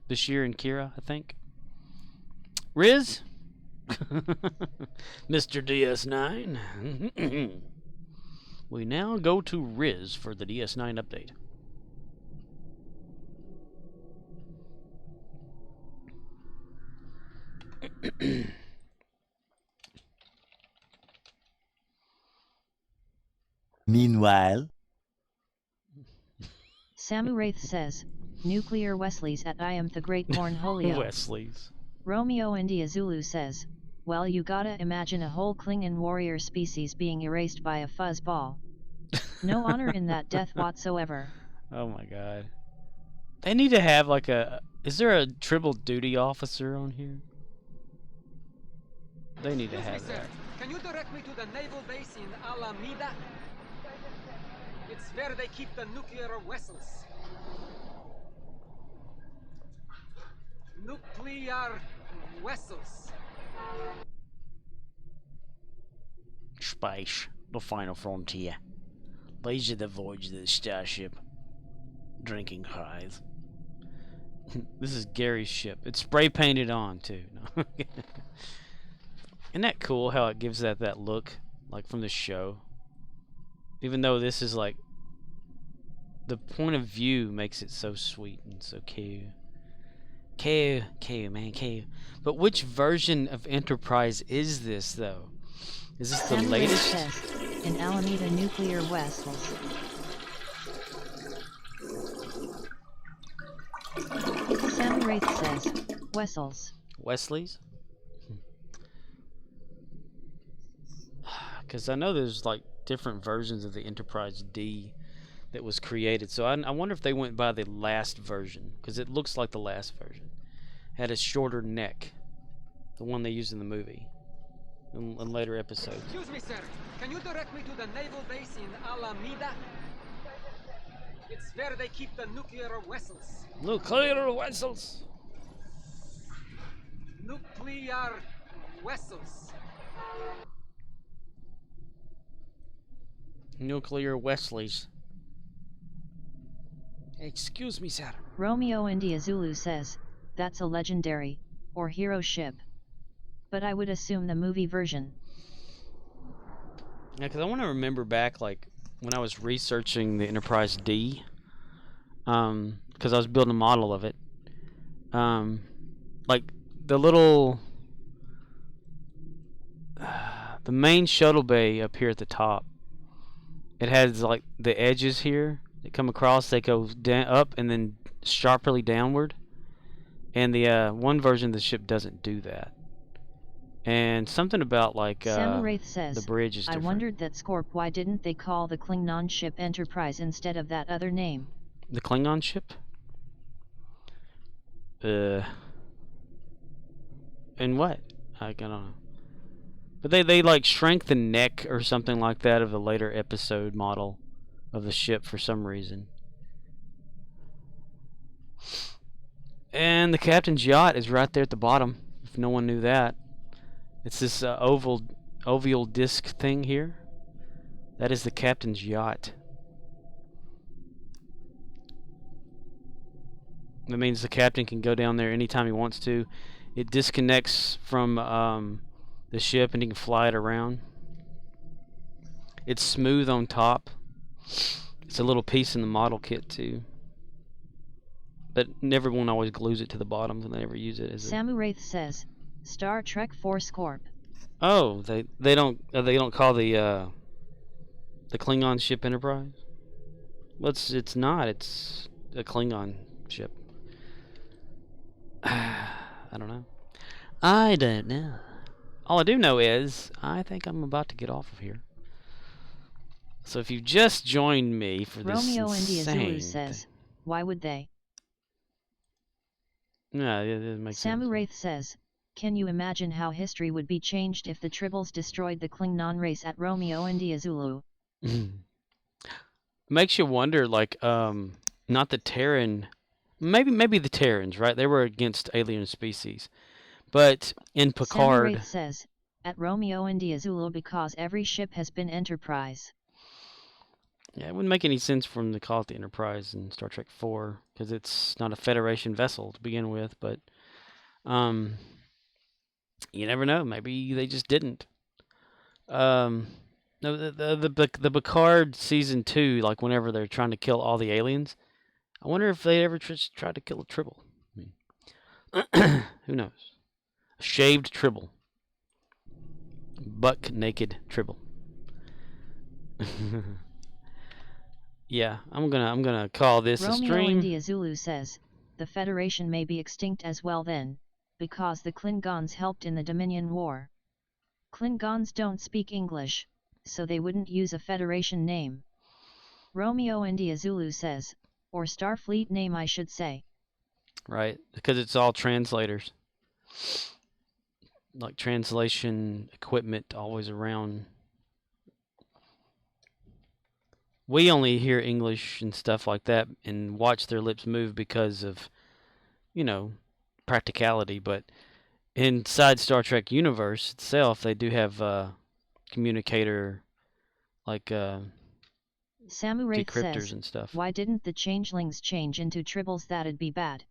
Bashir and Kira, I think. Riz? Mr. DS9. We now go to Riz for the DS9 update. Meanwhile, Samu Wraith says, Nuclear Wesleys at I am the Great Cornholio. Wesleys. Romeo India Zulu says, well, you gotta imagine a whole Klingon warrior species being erased by a fuzzball. No honor in that death whatsoever. Oh my god. They need to have like a... Is there a Tribble duty officer on here? They need to have that. Can you direct me to the naval base in Alameda? It's where they keep the nuclear vessels. Nuclear vessels. Space, the final frontier. These are the voyages of the Starship. Drinking highs. This is Gary's ship. It's spray painted on too. No. Isn't that cool how it gives that look, like from the show? Even though this is like, the point of view makes it so sweet and so cute. Cute, man, cute. But which version of Enterprise is this, though? Is this the latest? Says, in Alameda nuclear vessels. Sam Wraith says, Wessels. Wesley's? because I know there's like different versions of the Enterprise D that was created. So I wonder if they went by the last version, because it looks like the last version had a shorter neck, the one they used in the movie in later episodes. Excuse me, sir. Can you direct me to the naval base in Alameda? It's where they keep the nuclear vessels. Nuclear vessels. Nuclear vessels. Nuclear Wesleys. Excuse me, sir. Romeo India Zulu says, that's a legendary, or hero ship. But I would assume the movie version. Yeah, because I want to remember back, like, when I was researching the Enterprise D, because I was building a model of it, like, the little, the main shuttle bay up here at the top, it has, like, the edges here that come across, they go up and then sharply downward, and the one version of the ship doesn't do that. And something about, like, Sam Wraith says, the bridge is different. I wondered that Scorp, why didn't they call the Klingon ship Enterprise instead of that other name? The Klingon ship? And what? I don't know. But they like shrank the neck or something like that of a later episode model of the ship for some reason. And the captain's yacht is right there at the bottom, if no one knew that. It's this oval disc thing here. That is the captain's yacht. That means the captain can go down there anytime he wants to. It disconnects from the ship and he can fly it around. It's smooth on top. It's a little piece in the model kit too. But everyone always glues it to the bottom when they ever use it. Samu Wraith says, Star Trek 4 Scorp. Oh, they don't call the Klingon ship Enterprise? Well, it's not. It's a Klingon ship. I don't know. I don't know. All I do know is I think I'm about to get off of here. So if you just joined me for this Romeo India Zulu insane says, why would they? No, it makes sense. Samu Wraith says, can you imagine how history would be changed if the Tribbles destroyed the Klingon race at Romeo India Zulu? Makes you wonder, like, not the Terran, maybe the Terrans, right? They were against alien species, but in Picard. Samu Wraith says, at Romeo India Zulu because every ship has been Enterprise. Yeah, it wouldn't make any sense for them to call it the Enterprise in Star Trek 4 because it's not a Federation vessel to begin with. But you never know. Maybe they just didn't. No, the Picard season 2, like whenever they're trying to kill all the aliens, I wonder if they ever tried to kill a Tribble. Who knows? A shaved Tribble, buck naked Tribble. Yeah, I'm gonna call this a stream. Romeo India Zulu says, the Federation may be extinct as well then, because the Klingons helped in the Dominion War. Klingons don't speak English, so they wouldn't use a Federation name. Romeo India Zulu says, or Starfleet name I should say. Right, because it's all translators. Like translation equipment always around. We only hear English and stuff like that and watch their lips move because of, you know, practicality. But inside Star Trek universe itself, they do have communicator, like Samu Wraith decryptors says, and stuff. why didn't the changelings change into Tribbles? That'd be bad.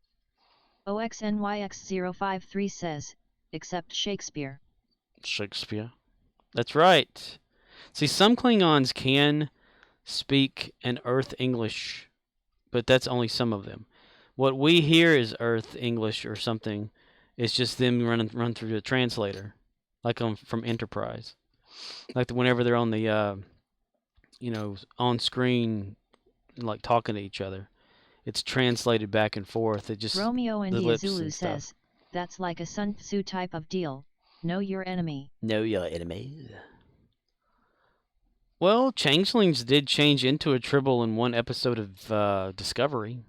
OXNYX053 says, except Shakespeare. Shakespeare. That's right. See, some Klingons can speak an Earth English, but that's only some of them. What we hear is Earth English or something. It's just them run through the translator, like from Enterprise. Like whenever they're on the, on screen, like talking to each other, it's translated back and forth. It just Romeo the India lips Zulu and stuff. says, that's like a Sun Tzu type of deal. Know your enemy. Know your enemy. Well, changelings did change into a tribble in one episode of Discovery.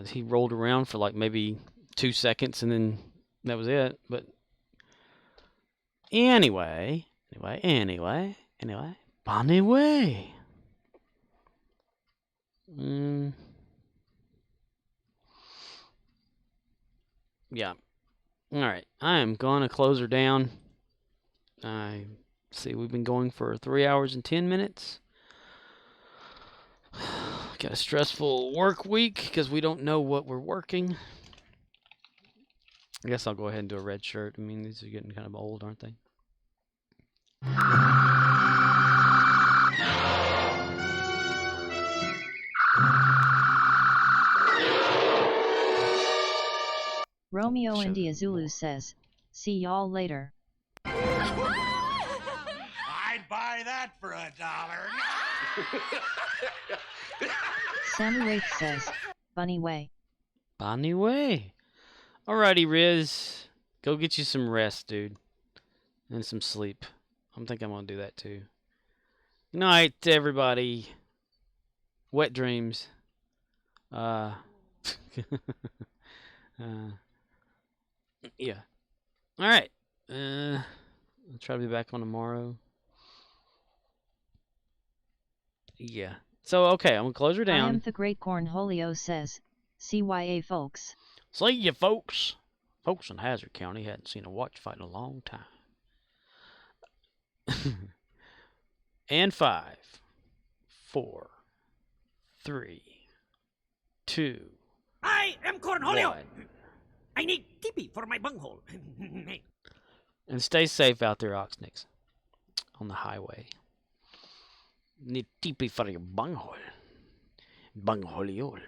He rolled around for like maybe 2 seconds and then that was it. But anyway. Bonnie Way. Yeah. Alright. I am going to close her down. I see we've been going for 3 hours and 10 minutes. Got a stressful work week because we don't know what we're working. I guess I'll go ahead and do a red shirt. I mean, these are getting kind of old, aren't they? Romeo India Zulu says, "See y'all later." I'd buy that for $1. Sammy Wraith says, "Bunny Way." Bonnie Way. Alrighty, Riz. Go get you some rest, dude. And some sleep. I think I'm going to do that too. Good night, everybody. Wet dreams. Yeah. Alright. I'll try to be back on tomorrow. Yeah. So, okay, I'm going to close her down. I am the Great Cornholio says, "CYA folks." See ya, folks. Folks in Hazard County hadn't seen a watch fight in a long time. And 5, 4, 3, 2. I am Cornholio. 1. I need tippy for my bunghole. And stay safe out there, Oxnix. On the highway. Need tippy for your bunghole. Bunghole.